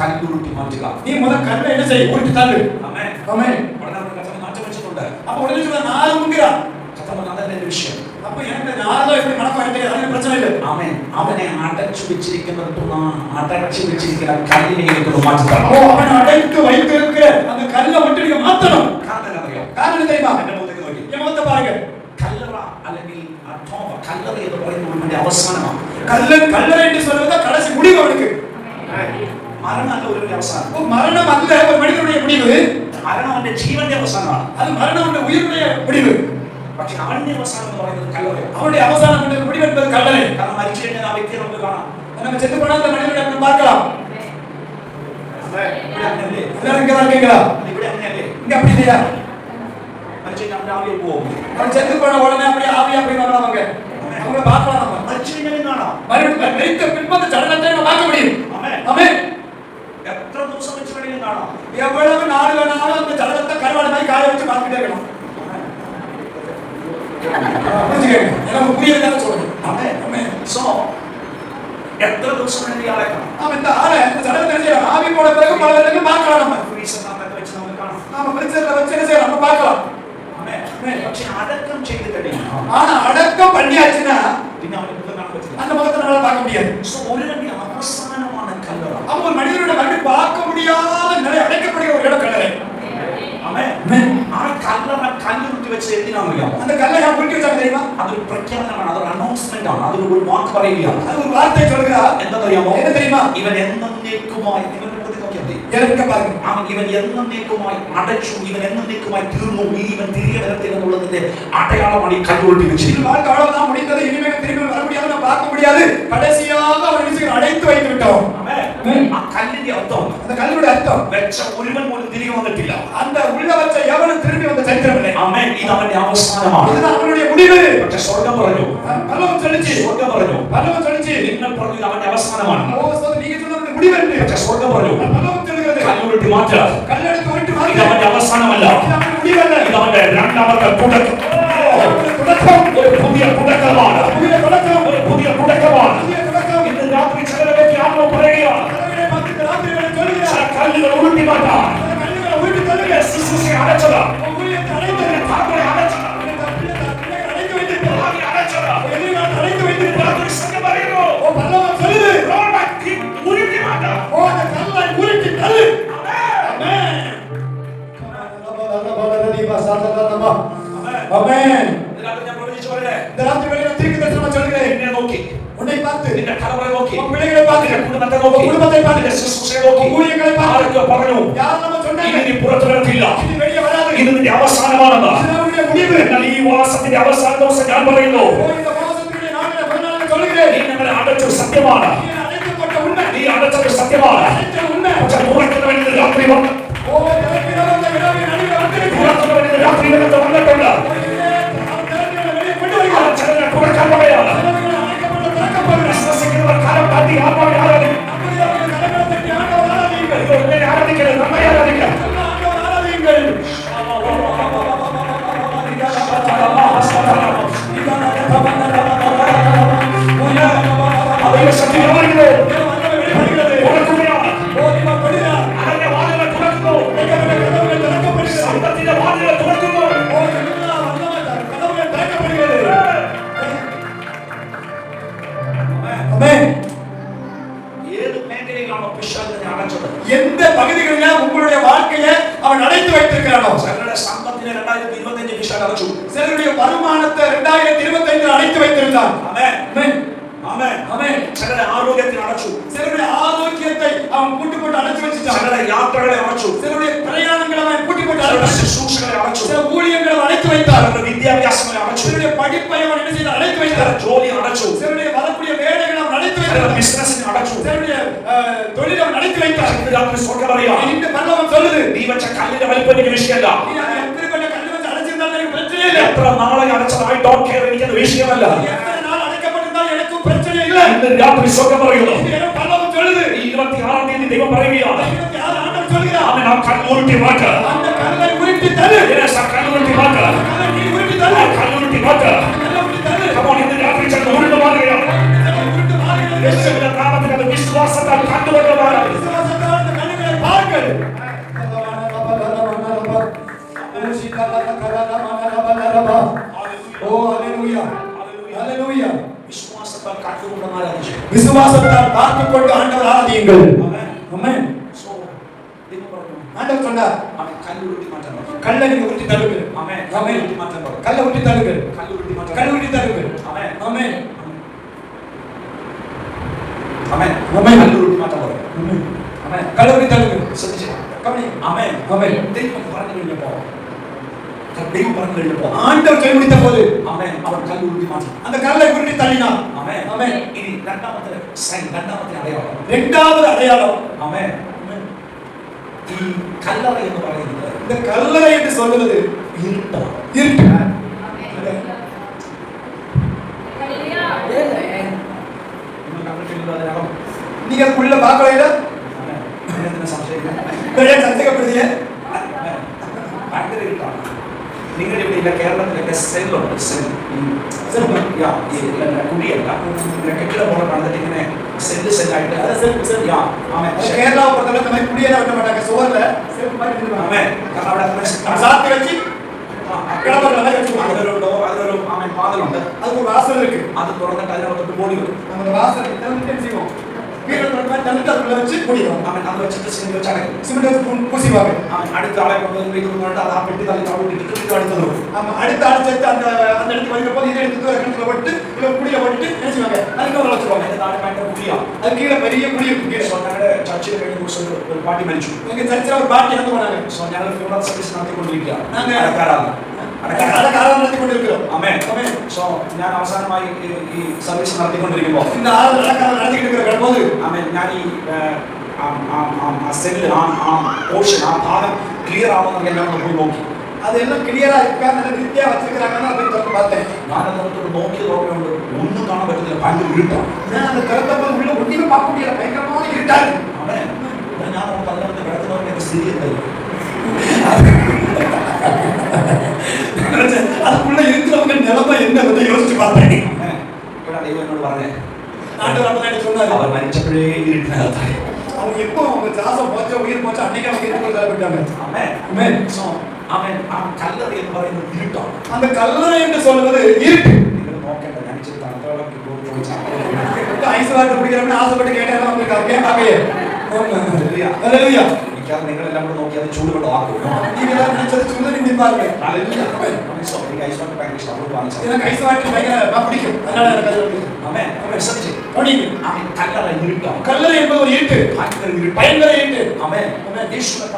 കല്ലുരുട്ടി മാറ്റുക. നീ முதல் கல்லை என்ன செய்ய, உருட்டி தள்ளு. ആമേൻ. ஆமென். ഉടനെ നമ്മൾ കർത്താവ് മാറ്റം വെച്ചിട്ടുണ്ട്. அப்ப உடனே சொன்னா நாலு முங்கிறா. കർത്താവ് അതല്ല എന്റെ വിഷയം. அப்ப எனக்கு நாலோ எப்படி மனக்கோ எனக்கு அது பிரச்சனை இல்லை. ആമേൻ. അവനെ അടച്ചു വെച്ചിരിക്കുന്നിടത്തുള്ള അടച്ചു വെച്ചിരിക്കുന്ന കല്ലിലേക്ക് ഒന്ന് മാറ്റി തരണം. ஓ, அவன் அடைத்து வைத்திருக்கிற அந்த கல்லை விட்டு நீங்க மாத்தணும். കാരണം അറിയോ? காரணம் தெரியுமா? എന്റെ മുഖത്തേക്ക് നോക്കി. என் முகத்தை பாருங்க. കല്ലറ അല്ലെങ്കിൽ അഥോവ കല്ലറ എന്ന് പറയുന്നത് ഒരു അവസാനമാണ്. கல்லறை என்று சொல்வது கடைசி முடிவு அவனுக்கு. മരണം അല്ല ഒരു അവസാനം. மரணம் அல்ல ஒரு மனிதனுடைய முடிவு. മരണം അവന്റെ ജീവന്റെ അവസാനമാണ്. அது மரணம் அவனுடைய உயிருடைய முடிவு. പക്ഷേ അവന്റെ അവസാനം എന്ന് പറയുന്നത് കല്ലറയാണ്. அவனுடைய அவசானம் என்ற முடிவு என்பது கல்லறை. കാരണം മരിച്ചു കഴിഞ്ഞാൽ ആ വ്യക്തിയെ നമുക്ക് കാണാം. நம்ம செத்து போனா அந்த மனிதனை நம்ம பார்க்கலாம். ഇവിടെ അങ്ങനെയല്ലേ? எல்லாரும் இங்க இருக்கீங்களா? ഇവിടെ അങ്ങനെയല്ലേ? இங்க அப்படி இல்லையா? മരിച്ചു കഴിഞ്ഞാൽ അവന്റെ ആവിയിൽ പോകും. அவன் செத்து போன உடனே அப்படியே ஆவியா போய் வரலாம் அவங்க. அவங்க பார்க்கலாம் நம்ம. മരിച്ചു കഴിഞ്ഞാൽ കാണാം. மரித்த பின்பு அந்த சடலத்தை நம்ம பார்க்க முடியும். ആമേൻ. ஆமென். എത്ര ദിവസം വെച്ച് വേണമെങ്കിലും കാണാം. எவ்வளவு நாள் வேணாலும் அந்த சடலத்தை கருவாடு மாதிரி காய வச்சு பார்த்துட்டே இருக்கலாம். புரிஞ்சுக்கங்க. எனக்கு புரியறதா சொல்றேன். ആമേൻ. ஆமென். സോ എത്ര ദിവസം വേണമെങ്കിലും ആളെ കാണാം. நாம இந்த ஆளை இந்த சடலத்தை என்ன செய்யலாம்? ஆவி போன பிறகு பல இடத்துல பார்க்கலாம் நம்ம. ഫ്രീസറിനകത്ത് വെച്ച് നമുക്ക് കാണാം. நாம பிரிச்சர்ல வச்சு என்ன செய்யலாம்? நம்ம பார்க்கலாம். ആമേൻ. പക്ഷേ അടക്കം ചെയ്ത് കഴിഞ്ഞാൽ ஆனா அடக்கம் பண்ணியாச்சுன்னா പിന്നെ അവന്റെ മുഖം കാണാൻ പറ്റില്ല. அந்த முகத்தை நம்மளால பார்க்க முடியாது. സോ ഒരുവന്റെ അവസാനമാണ് കല്ലറ. அப்ப ஒரு மனிதனோட கண்ணு பார்க்க முடியாத நிலை அடைக்கப்படுகிற ஒரு இடம் கல்லறை. ആമേൻ. ആ കല്ലറ കല്ലുരുട്ടി വെച്ച് എന്തിനാണെന്നറിയാമോ? அந்த கல்லை நான் குளிக்க வச்சாங்க தெரியுமா? അതൊരു പ്രഖ്യാപനമാണ്, അതൊരു അനൗൺസ്മെന്റ് ആണ്, അതൊരു വാക്ക് പറയുകയാണ്. அது ஒரு வார்த்தை சொல்லுகிறா. എന്താണെന്നറിയാമോ? என்ன தெரியுமா? ഇവൻ എന്നേക്കുമായി ഇവന്റെ മുഖത്ത് നോക്കിയാൽ മതി. எனக்கு பாருங்க. ഇവൻ എന്നേക്കുമായി അടച്ചു, ഇവൻ എന്നേക്കുമായി തീർന്നു, ഇവൻ തിരികെ വരത്തില്ല എന്നുള്ളതിന്റെ അടയാളമാണ് ഈ കല്ലുരുട്ടി இது വെച്ചിരിക്കുന്നത്. வாழ்க்கை அவ்வளவுதான் முடிந்தது, இனிமேல் திரும்பி வர முடியாது, நான் பார்க்க முடியாது, கடைசியாக அவன் விஷயம் அடைத்து வைத்து விட்டோம். ആ കല്ലിന്റെ അർത്ഥം அந்த கல்லுடைய அர்த்தம் വെച്ച ഒരുവൻ പോലും തിരികെ വന്നിട്ടില്ല. அந்த உள்ள வச்ச எவனும் திரும்பி வந்த சரித்திரம் இல்லை. ആമേൻ. ഇത് അവന്റെ അവസാനമാണ്. இதுதான் அவனுடைய முடிவு. പക്ഷെ സ്വർഗം പറഞ്ഞു, பல்லவம் சொல்லிச்சு, സ്വർഗം പറഞ്ഞു, பல்லவம் சொல்லிச்சு, നിങ്ങൾ പറഞ്ഞു ഇത് അവന്റെ അവസാനമാണ്. ஓ சோதரி நீங்க சொன்னது முடிவு என்று. പക്ഷെ സ്വർഗം പറഞ്ഞു பல்லவம் சொல்லுகிறது, കല്ലുരുട്ടി മാറ്റുക, கல்லெடுத்து விட்டு ഇത് மாற்று. അവന്റെ അവസാനമല്ല, இது அவனுடைய முடிவு அல்ல. ഇത് അവന്റെ രണ്ടാമത്തെ തുടക്കം. தொடக்கம், ഒരു പുതിയ തുടക്കമാണ്, புதிய தொடக்கம், ഒരു പുതിയ തുടക്കമാണ്. புதிய தொடக்கம். ഇന്ന് രാത്രി ചിലരൊക്കെ ആത്മ പറയുകയാണ്, கதவிலே பார்த்து ராத்திரி வேளை சொல்லுகிறார், ചില കല്ലുകൾ ഉരുട്ടി മാറ്റാം. அந்த கல்லுகளை உருட்டி தள்ளுங்க. ശുശ്രൂഷയെ അടച്ചതാ, உன் ஊழியத்தை அடைத்து നിന്റെ താങ്കളെ അടച്ചതാ, அடைத்து வைத்திருக்கிறார். ഭാവി അടച്ചതാ. எதிர்காலம் அடைத்து வைத்திருக்கிறார். രാത്രി സംഘം പറയുന്നു, ஓ பல்லவம் சொல்லுது, റോഡാക്കി ഉരുട്ടി മാറ്റാം. ஓ அந்த கல்லை உருட்டி தள்ளு. ആമേൻ. ஆமென். ഇതിനകത്ത് ഞാൻ പ്രവചിച്ചു പറയട്ടെ, இந்த ராத்திரி வேளையில தீர்க்க தரிசனம் சொல்லுகிறேன். എന്നെ നോക്കി, உன்னை பார்த்து, നിന്റെ തലമുറ നോക്കി, உன் பிள்ளைகளை பார்த்து, നിന്റെ കുടുംബത്തെ உன் നോക്കി, குடும்பத்தை பார்த்து, നിന്റെ ശുശ്രൂഷയെ നോക്കി, உன் ஊழியங்களை பார்த்து, ആരൊക്കെ പറഞ്ഞു யார் நம்ம சொன்னாங்க, ഇനി നീ പുറത്തു വരത്തില്ല, இது வெளியே வராது, ഇത് നിന്റെ അവസാനമാണെന്ന്. இது நம்முடைய முடிவு. എന്നാൽ ഈ വാസത്തിന്റെ അവസാന ദിവസം ഞാൻ പറയുന്നു, ஓ இந்த மாசத்துடைய நாட்களை மறுநாள் சொல்லுகிறேன். നീ ഞങ്ങളെ അടച്ചത് സത്യമാണ്, நீ அழைத்து கொண்ட உண்மை, നീ അടച്ചത് സത്യമാണ്. அழைத்த உண்மை. പക്ഷെ തുറക്കുന്നവന് രാത്രി വന്നു, ஓ திறப்பினால் அந்த விழாவை நடுவே வந்திருக்கிறார். തുറക്കുന്നവന് രാത്രി ഇതിനകത്ത് വന്നിട്ടുണ്ട്. வெளியே கொண்டு ആ வருகிறார். ചിലരെ തുറക്കാൻ പറയാണ്. கதவுகள் அடைக்கப்பட்ட திறக்கப்படுகிறது. വിശ്വസിക്കുന്നവർ കാലം താണ്ടി ആത്മാവിനെ ആരാധിക്കും. அப்படியே கதவுகளை தட்டி ஆண்டவர் ஆராதியுங்கள். ഇത് എന്നെ ആരാധിക്കരുത്, നമ്മെ ആരാധിക്കാം. ஆண்டவர் ஆராதியுங்கள். അവയുടെ ശക്തി കാണിക്കുന്നത് ஆண்டவர் வெளிப்படுகிறது. തുറക്കുകയാണ്. ஓ இவன் படுகிறார். അവന്റെ വാതിലുകൾ തുറക്കുന്നു, அடைக்கப்பட்ட கதவுகள் திறக்கப்படுகிறது. സമ്പത്തിന്റെ വാതിലുകൾ തുറക്കുന്നു. ஓ எல்லா வல்லமையான கதவுகள் திறக்கப்படுகிறது. ஆமென். ഏത് മേഖലയിലാണോ പിശാചിനെ അടച്ചത്? எந்த பகுதிகளில உங்களுடைய வாழ்க்கையை அவன் அடைத்து வைத்திருக்கிறானோ, ചിലരുടെ സമ്പത്തിനെ 2025 പിശാച് അടച്ചു. சிலருடைய வருமானத்தை 2025 அடைத்து வைத்திருந்தான். ആമേൻ. ஆமென். ആമേൻ. ஆமென். ചിലരുടെ ആരോഗ്യത്തിന് അടച്ചു, சிலருடைய ஆரோக்கியத்தை அவன் பூட்டி போட்டு அடைச்சு வச்சுட்டான். ചിലരുടെ യാത്രകളെ അടച്ചു, சிலருடைய பிரயாணங்களை அவன் பூட்டி போட்டு ചിലരുടെ அடைச்சு, ശുശ്രൂഷകളെ അടച്ചു, சில ஊழியங்களை அவன் அடைத்து வைத்தான். ചിലരുടെ വിദ്യാഭ്യാസങ്ങളെ അടച്ചു, சிலருடைய படிப்பை அவன் என்ன செய்து அடைத்து வைத்தான். ചിലരുടെ ജോലി അടച്ചു, சிலருடைய வரக்கூடிய வேலைகளை அவன் அடைத்து ചിലരുടെ வைத்தான். ബിസിനസിനെ അടച്ചു. சிலருடைய தொழிலை அவன் அடைத்து வைத்தான். ഇന്ന് രാത്രി സ്വർഗ്ഗം അറിയാം, இந்த பல்லவன் சொல்லுது, നീ വെച്ച കല്ലിന്റെ വലിപ്പം എനിക്ക് വിഷയമല്ല, நீ அதை எப்படி கொண்ட கல்லு வச்சு அடைச்சிருந்தாலும் எனக்கு பிரச்சனை இல்லை. എത്ര നാളെ അടച്ചത് ഐ ഡോണ്ട് കെയർ, എനിക്കത് വിഷയമല്ല. எத்தனை நாள் அடைக்கப்பட்டிருந்தாலும் எனக்கும் பிரச்சனை இல்லை. ഇന്ന് രാത്രി സ്വർഗ്ഗം പറയുന്നു, இது எனக்கு பல்லவன் சொல்லுது. ഈ 26-ാം തീയതി ദൈവം പറയുകയാണ്, 26 ஆண்டவர் சொல்கிறார், അവൻ ആ കല്ലുരുട്ടി മാറ്റ, அந்த கல்லை உருட்டி தள்ளு. ആ കല്ലുരുട്ടി മാറ്റ. கல்லை நீ உருட்டி தள்ளு. தள்ளு. கல்லுருட்டி மாற்று. Come on, இந்த ராத்திரி சற்று உருண்டு மாறுகிறா. இயேசுவின் நாமத்தில் அந்த விசுவாசத்தால் கண்டு கொள்ளுவார். விசுவாசத்தால் அந்த கண்களை பாருங்கள். ஓ ஹalleluya. ஹalleluya. விசுவாசத்தால் கண்டு கொள்ளுமாறு. விசுவாசத்தால் பார்த்துக் கொண்டு ஆண்டவர் ஆராதியுங்கள். ஆமென். ஆமென். சோ ஆண்டவர் சொன்னார், கல்லை உருட்டி மாற்றணும். கல்லை உருட்டி தள்ளுங்கள். ஆமென். ஆமென். உருட்டி மாற்றணும். கல்லை உருட்டி தள்ளுங்கள். கல்லை உருட்டி மாற்றணும். கல்லை உருட்டி தள்ளுங்கள். ஆமென். ஆமென். ஆமென். ஆமென். கல்லை உருட்டி மாற்றணும். ஆமென். ஆமென். கல்லை உருட்டி தள்ளுங்கள். சத்தியம். கவனி. ஆமென். ஆமென். தெய்வம் பறந்து போ. தெய்வம் பறந்து போ. ஆண்டவர் கை முடித்த போது ஆமென் அவர் கல்லை உருட்டி மாற்றணும். அந்த கல்லை உருட்டி தள்ளினார். ஆமென். ஆமென். இனி இரண்டாவது சைன், இரண்டாவது அடையாளம். இரண்டாவது அடையாளம். ஆமென். கல்லறை என்று പറയുന്നത് இந்த கல்லறை என்று சொல்வது இருட்டு. இருட்டு. நீங்க உள்ள பாக்கலையில சந்தேகப்படுறீங்க. നിങ്ങൾ ഇവിടെ കേരളത്തിലൊക്കെ സെല്ലുണ്ട്. കുടിയല്ല, കെട്ടിട പോലെ കണ്ടിട്ട് ഇങ്ങനെ സെല്ല് സെല്ലായിട്ട് കേരള കുടിയല്ല വെട്ട മാட்டாங்க. சுவர்ல செல்ஃப் மாதிரி சாத்தி வச்சு അതിലൊരു വാതിലുണ്ട്. അത് ഒരു വാസൽ இருக்கு. അത് തുറന്നിട്ട് അതിനകത്തോട്ട് ബോഡി വരും. നമ്മുടെ വാസൽ ചെയ്യും. அடுத்த ஆளை கொண்டு வந்து வைக்கணும்னு அதை பெட்டி தள்ளி தவிட்டு அடுத்தது அடுத்த ஆள் சேர்த்து அந்த அந்த இடத்துக்கு வைக்கிற போது இதை எடுத்து கிணத்துல போட்டு இல்லை குடியில போட்டு நினைச்சுவாங்க. அதுக்கு ஒரு வச்சுருவாங்க. இந்த ஆளை பயன்பட குடியா அது கீழே பெரிய குடி இருக்கு. கீழே சொன்னாங்க சர்ச்சில் കഴിഞ്ഞ ஒரு பாட்டி மரிச்சு. எங்க சர்ச்சில் ஒரு பாட்டி இறந்து போனாங்க. ஸோ ഞങ്ങൾ ഫ്യൂണറൽ സർവീസ് നടത്തിക്കൊണ്ടിരിക്കുക. நாங்கள் അടക്കാറാണ് നടത്തി കൊണ്ടിരിக்கிறோம். ആമേൻ. ആമേൻ. സോ ഞാൻ അവസാനമായി ഈ സർവീസ് നടത്തിക്കൊണ്ടിരിക്കുമ്പോൾ இந்த ആൾ നടത്തിக்கிட்டு കിടക്കുമ്പോൾ ആമേൻ ഞാൻ ഈ സെല്ല് പോർഷൻ ആ ഭാഗം ക്ലിയർ ആവുമെന്ന് ഞാൻ പോയി നോക്കി. അതെല്ലാം ക്ലിയർ ആയിരിക്കാൻ നല്ല വൃത്തിയാ വച്ചിരിക്കാനാണ് അത് തുറന്ന് பார்த்தேன். ഞാൻ അതിനകത്തോട്ട് നോക്കിയതോടെയുണ്ട് ഒന്നും കാണാൻ പറ്റുന്നില്ല. ഭയങ്കര ഇരുട്ടാണ്. ഞാൻ അത് തുറന്നപ്പോൾ ഉള്ള ഒന്നിനും பார்க்க முடியல. ഭയങ്കരമായ ഇരുട്ടാണ്. ആമേൻ. ഞാൻ നമുക്ക് അതിനകത്ത് കിടക്കുന്നവരുടെ സ്ഥിതി എന്തായി அதுக்குள்ள இருக்கிறவங்க நிலைமை என்ன யோசிச்சு பார்த்தேன். தெய்வம் என்னோட வரேன். அவர் மரிச்சப்பழே இருட்டினதாய் அவங்க எப்போ அவங்க ஜாசம் போச்ச உயிர் போச்ச அன்னைக்கு அவங்க இருந்து போயிட்டாங்க. ஆமென். ஆமென். சோ ஆமென். கல்லறை என்று പറയുന്നത് இருட்டாണ്. அந்த கல்லறை என்று சொல்வது இருட்டு. നിങ്ങൾ നോക്കണ്ട நினைச்சிட்டு தனதோட போய் ஐஸ்வாட் குடிக்கிறவங்க ஆசைப்பட்டு கேட்டாலும் அவங்க கேட்காதே. ஹalleluya. ஹalleluya. നിങ്ങളെല്ലാം കൂടെ നോക്കി അത് ചൂട് കൊണ്ട് ആക്കും. കല്ലറ என்பது ஒரு இருட்டு. பயங்கர இருட்டு. ஆமென்.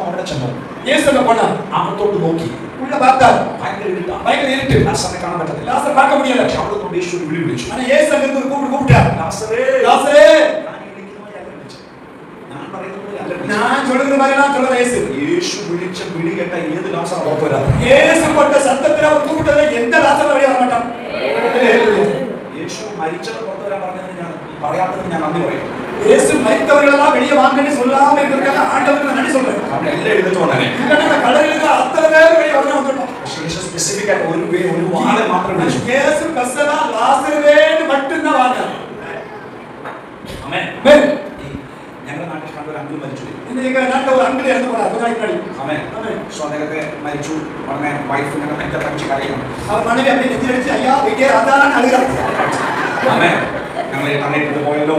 അവിടെ ചെന്നു. യേശുവിനെ പോണ അകത്തോട്ട് നോക്കി ഉള്ള பார்த்தார். பயங்கர இருட்டா. பயங்கர இருட்டு. ലാസറിനെ കാണാൻ പറ്റത്തില്ല. ലാസർ பார்க்க முடியல. അവിടെ യേശു വിളിച്ചു. ஆனா യേശു அங்க இருந்து கூப்பிட்டார். லாசரே லாசரே. நான் சொல்றது மாதிரி நான் சொல்ற இயேசு விളിച്ച விളി கேட்ட ஏது லாசர் ஓடி வராது. இயேசு போட்ட சத்தத்துல அவர் கூப்பிட்டதே எந்த லாசர் வெளிய வர மாட்டான். இயேசு மரிச்சத கொண்டு வர പറഞ്ഞது ഞാൻ പറയാത്തது ഞാൻ നന്ദി പറയും. இயேசு மரித்தவர்களெல்லாம் வெளிய வாங்கன்னு சொல்லாம இருக்கிறதுக்காக ஆண்டவருக்கு நன்றி சொல்றேன். அப்படி எல்லாம் எடுத்து வந்தானே. இல்லன்னா கடலில அத்தனை பேர் வெளிய வந்துட்டோம். இயேசு ஸ்பெசிஃபிக்கா ஒரு வாளை மாத்திரம் விളിച്ചു. இயேசு கசலா லாசர்வேன்னு மட்டும் தான் வாங்க. ஆமென். ஆமென். ഞങ്ങളുടെ നാട്ടിൽ കണ്ട ഒരു അങ്കിൾ മരിച്ചു. ഇന്നലെ നാട്ടിൽ ഒരു അങ്കിൾ ഇറന്നു പോരാ അതുമായി. ആമേൻ. ആമേൻ. സോ അദ്ദേഹത്തെ മരിച്ചു. ഉടനെ വൈഫ് ഞങ്ങൾ ഭയങ്കര തനിച്ച് കരയുന്നു. അവർ മണവി അവിടെ നെഞ്ചിലടിച്ച് അയ്യാ വീട്ടിൽ അതാണ് അഴുക. ആമേൻ. ഞങ്ങൾ അങ്ങോട്ട് പോയല്ലോ.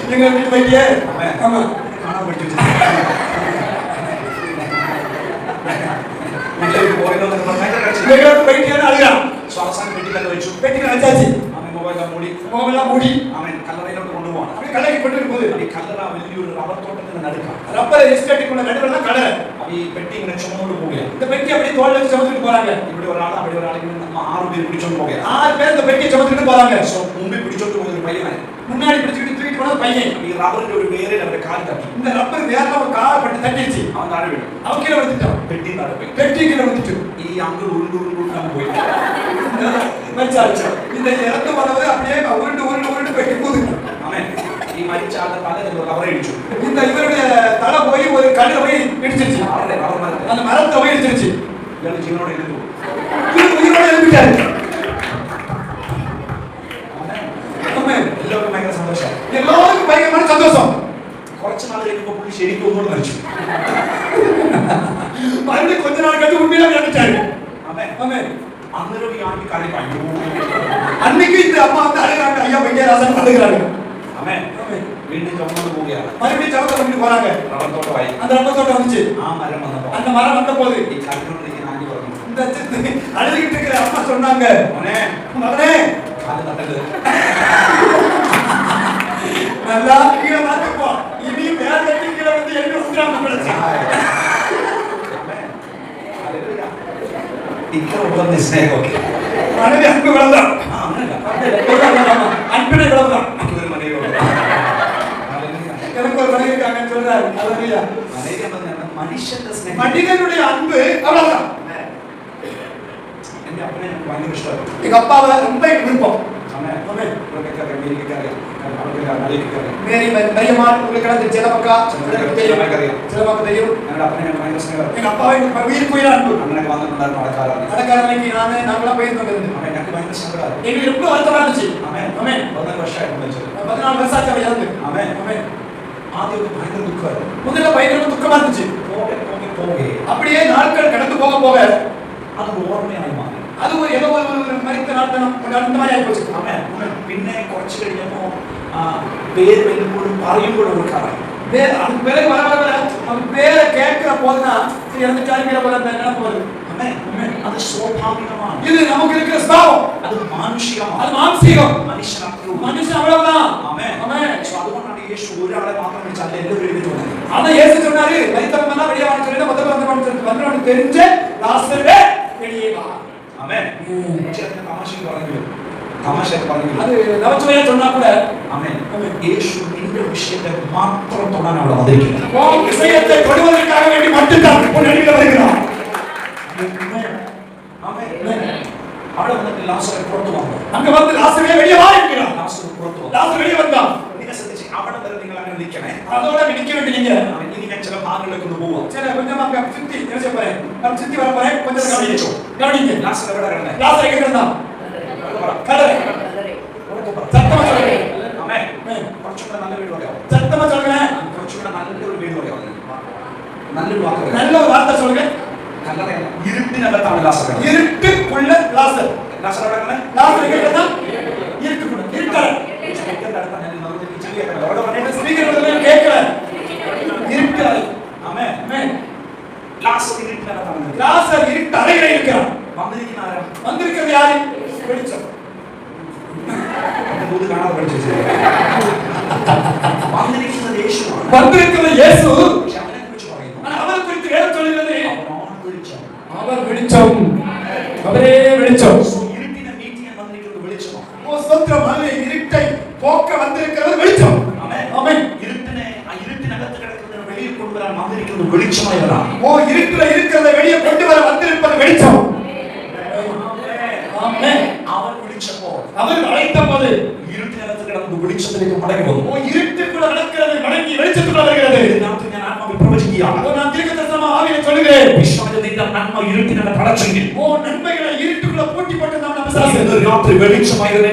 നിങ്ങൾ വീട്ടിൽ പോയില്ലേ? ആമേൻ. ആമേൻ. കാണാൻ പറ്റിച്ചു. ഞങ്ങൾ പോയല്ലോ എന്ന് ഭയങ്കര കരച്ചിൽ. നിങ്ങൾ വീട്ടിൽ അഴുക. സോ അവസാനം വീട്ടിൽ വെച്ചു. വീട്ടിൽ വെച്ചാച്ചി. ആമേൻ. മൊബൈൽ മൂടി. ആമേൻ. കല്ലറയിലോട്ട് കൊണ്ടുപോകണം. அப்படி கல்லறை கொண்டு போகுது. அப்படி கல்லற வெளியூர் ரப்பர் தோட்டத்துல நடுக்கா. ரப்பர் எஸ்டேட்டுக்குள்ள நடுவுல கடை. அப்படி பெட்டி இங்க சுமந்து போகுது. இந்த பெட்டி அப்படியே தோள்ல சுமந்துட்டு போறாங்க. இப்படி ஒரு ஆள் அப்படி ஒரு ஆள் நம்ம 6 பேர் பிடிச்சோண்டு போறாங்க. 6 பேர் இந்த பெட்டியை சுமந்துட்டு போறாங்க. சோ மும்பை பிடிச்சோண்டு போகுது பையன். முன்னாடி பிடிச்சிட்டு தூக்கிட்டு போன பையன். அப்படி ரப்பர் ஒரு வேரே அவர கால் தட்டி. இந்த ரப்பர் வேற ஒரு கால் பட்டு தட்டிச்சு. அவன் தாடி விடு. அவன் கீழ விழுந்துட்டான். பெட்டி தாடி போய். பெட்டி கீழ விழுந்துட்டு. ഈ அங்கிள் உருண்டு நம்ம போயிட்டான். மச்சாச்சா. இந்த இறந்து வரது அப்படியே உருண்டு பெட்டி போகுது. ஆமென். ഈ മരിച്ച ആളുടെ തല റബ്ബർ ഇടിച്ചു. இந்த இவருடைய தலை போய் ஒரு கல்ல போய் இடிச்சிருச்சு. அந்த மரத்தை போய் இடிச்சிருச்சு. இவன் ஜீவனோட இருந்து. இவன் உயிரோட எழுப்பிட்டாரு. அன்னைக்கு இந்த அம்மா வந்து அழுகிறாங்க, ஐயா வைத்தியராசன் அழுகிறாங்க. ஆமென். வீட்டுக்கு கம்முன்னு போகிறாங்க. மறுபடியும் ஜெபத்தை பண்ணிட்டு போறாங்க. ரப்பர் தோட்டம் வாய். அந்த ரப்பர் தோட்டம் வந்துச்சு. மரம் வந்தப்போ அந்த மரம் வந்த போது நீ கட்டுறதுக்கு நாங்கி வரணும். இந்த அழுதுகிட்டு இருக்கிற அம்மா சொன்னாங்க, மகனே மகனே காது தட்டது. நல்லா கீழே மாட்டுப்போ, இனி மேல கட்டி கீழே வந்து என்ன உத்தரவு கிடைச்சு. ఇక్కడ ఉంది స్నేహం. ఓకే மனைவி அன்பு வளர்ந்தான். அன்பினை வளர்ந்தான். எனக்கு ஒரு மனைவி இருக்காங்கன்னு சொல்றாரு. அல்லேலூயா. மனுஷന്റെ സ്നേഹം, மனிதனுடைய அன்பு அவ்வளவுதான். എന്റെ അപ്പനെ എനിക്ക് ഭയങ്കര ഇഷ്ടമാണ്. எங்க அப்பாவை ரொம்ப விருப்பம். மேரி மரியம்மாள் உங்களுக்கு எனக்கு சிலபக்கா தெரியும். எங்க அப்பாவை உயிருக்கு உயிரா அன்பு. நடக்காரனைக்கு நாங்களாம் போயிருந்தோம். எங்களுக்கு ரொம்ப வருத்தமா இருந்துச்சு. 14 வருஷம் ஆச்சு அவர் இறந்து. முதல்ல பயங்கர துக்கமா இருந்துச்சு. அப்படியே நாட்கள் கடந்து போக போக அது ஓர்மையாய் மாறி, அது ஒரு ஏதோ ஒரு மரித்த நாட்டம் அந்த மாதிரி ஆயிப்போச்சு. പിന്നെ കുറച്ച് കഴിഞ്ഞപ്പോ പേര് വരുമ്പോഴും പറയുമ്പോഴും ഒരു കാര്യം அதுக்கு பிறகு வர வர அவன் பேரை கேட்கிற போதுதான் இறந்துட்டாருங்கிற போல நினைப்பு வருது. അത് സ്വാഭാവികമാണ്. இது நமக்கு இருக்கிற ஸ்வபாவம். அது മാനുഷികമാണ്. அது மாம்சீகம். മനുഷ്യൻ அவ்வளவுதான். അതുകൊണ്ടാണ് യേശു ഒരാളെ മാത്രം വിളിച്ചാൽ എല്ലാവരും എഴുന്നേറ്റ് വന്നത്. அதான் இயேசு சொன்னாரு, மரித்தவன் எல்லாம் வெளியே வான்னு சொல்லி முதல்ல வந்தவன் தெரிஞ்ச லாசருவே வெளியே வா. ஆமென். தமாஷைக்கு പറഞ്ഞു, தமாஷைக்கு പറഞ്ഞു. அது நவச்சுவையா சொன்னா கூட ஆமென். യേശു இந்த விஷயத்தை மாத்திரம் தொடான் அவளை வந்திருக்கிறார். உன் விஷயத்தை தொடுவதற்காக வேண்டி மட்டும்தான் உன் நடுவில் வருகிறார். അവിടെ വന്നിട്ട് ലാസറെ പുറത്തു വന്നു. அங்க வந்து லாசருவே வெளியே வா என்கிறார். ലാസർ പുറത്തു വന്നു. லாசர் வெளியே வந்தான். നിങ്ങൾ ശ്രദ്ധിച്ച് അവിടെ വരെ നിങ്ങൾ അങ്ങനെ നിൽക്കണേ. அதோட நிக்க வேண்டியீங்க. ഇനി ഞാൻ ചില ഭാഗങ്ങളിലേക്ക് ഒന്ന് പോവാം. சரி கொஞ்சம் அங்க சுத்தி யோசிச்சு பாரு. நான் சுத்தி வர போறேன். கொஞ்சம் கவனிங்க. ലാസർ എവിടെ കിടന്നേ? லாசர் எங்க இருந்தான்? கல்லறை. சத்தமா சொல்லுங்க. ആമേൻ. കുറച്ചുകൂടെ നല്ല വീട് പറയാം. சத்தமா சொல்லுங்க. കുറച്ചുകൂടെ നല്ലൊരു വീട് പറയാം. നല്ലൊരു വാക്ക് പറയാം. நல்ல ஒரு வார்த்தை சொல்லுங்க. കല്ലറയല്ല, ഇരുട്ടിനകത്താണ് ലാസർ. இருட்டுக்குள்ள லாசர். ലാസർ എവിടെ കിടന്നേ? லாசர் எங்க இருந்தான்? இருட்டுக்குள்ள. இருட்டறை. ஸ்பீக்கர் வந்து கேட்கல. இருட்டறை. ആമേൻ. ஆமென். ലാസർ ഇരുട്ടിനകത്താണ്. லாசர் இருட்டு அறையில இருக்கிறான். വന്നിരിക്കുന്ന ആരാ? வந்திருக்கிறது யாரு? வெளிச்சம். ദൂത് കാണാതെ പഠിച്ചു. വന്നിരിക്കുന്നത് യേശുവാണ്. வந்திருக்கிறது இயேசு. അവനെ കുറിച്ച് പറയുന്നു. ஆனா அவர் குறித்து வேதம் சொல்கிறது അവനാണ് വെളിച്ചം. அவர் வெளிச்சம். அவரே வெளிச்சம். ഇരുട്ടിനെ നീക്കിയാൻ വന്നിരിക്കുന്നത് വെളിച്ചമാണ്. ஓ ஸ்தோத்திரம். அது இருட்டை போக்க வந்திருக்கிறது வெளிச்சம். ആമേൻ. ஆமென். ഇരുട്ടിനകത്ത് കിടക്കുന്നതിനെ വെളിയിൽ കൊണ്ടുവരാൻ വന്നിരിക്കുന്നത് വെളിച്ചമായവനാണ്. ஓ இருட்டுல இருக்கிறதை வெளியே கொண்டு வர வந்திருப்பது வெளிச்சம். ஆமென். അവൻ വിളിച്ചപ്പോൾ அவர் அழைத்தபோது ഇരുട്ടിനകത്ത് കിടന്നത് വെളിച്ചത്തിലേക്ക് മടങ്ങി വന്നു. ஓ இருட்டுக்குள்ள நடக்கிறது மடங்கி வெளிச்சத்துக்குள்ள வருகிறது. ഇതിനകത്ത് ഞാൻ ആത്മാവിൽ പ്രവചിക്കുകയാണ്. ஓ நான் தீர்க்கதரிசனமா ஆவியில சொல்கிறேன். വിശ്വാസത്തിന്റെ നിന്റെ നന്മ ഇരുട്ടിനകത്ത് അടച്ചെങ്കിൽ ஓ நன்மைகளை இருட்டுக்குள்ள பூட்டி போட்டு நாம் விசுவாசிக்கிறோம். ഇന്ന് രാത്രി വെളിച്ചമായതിനെ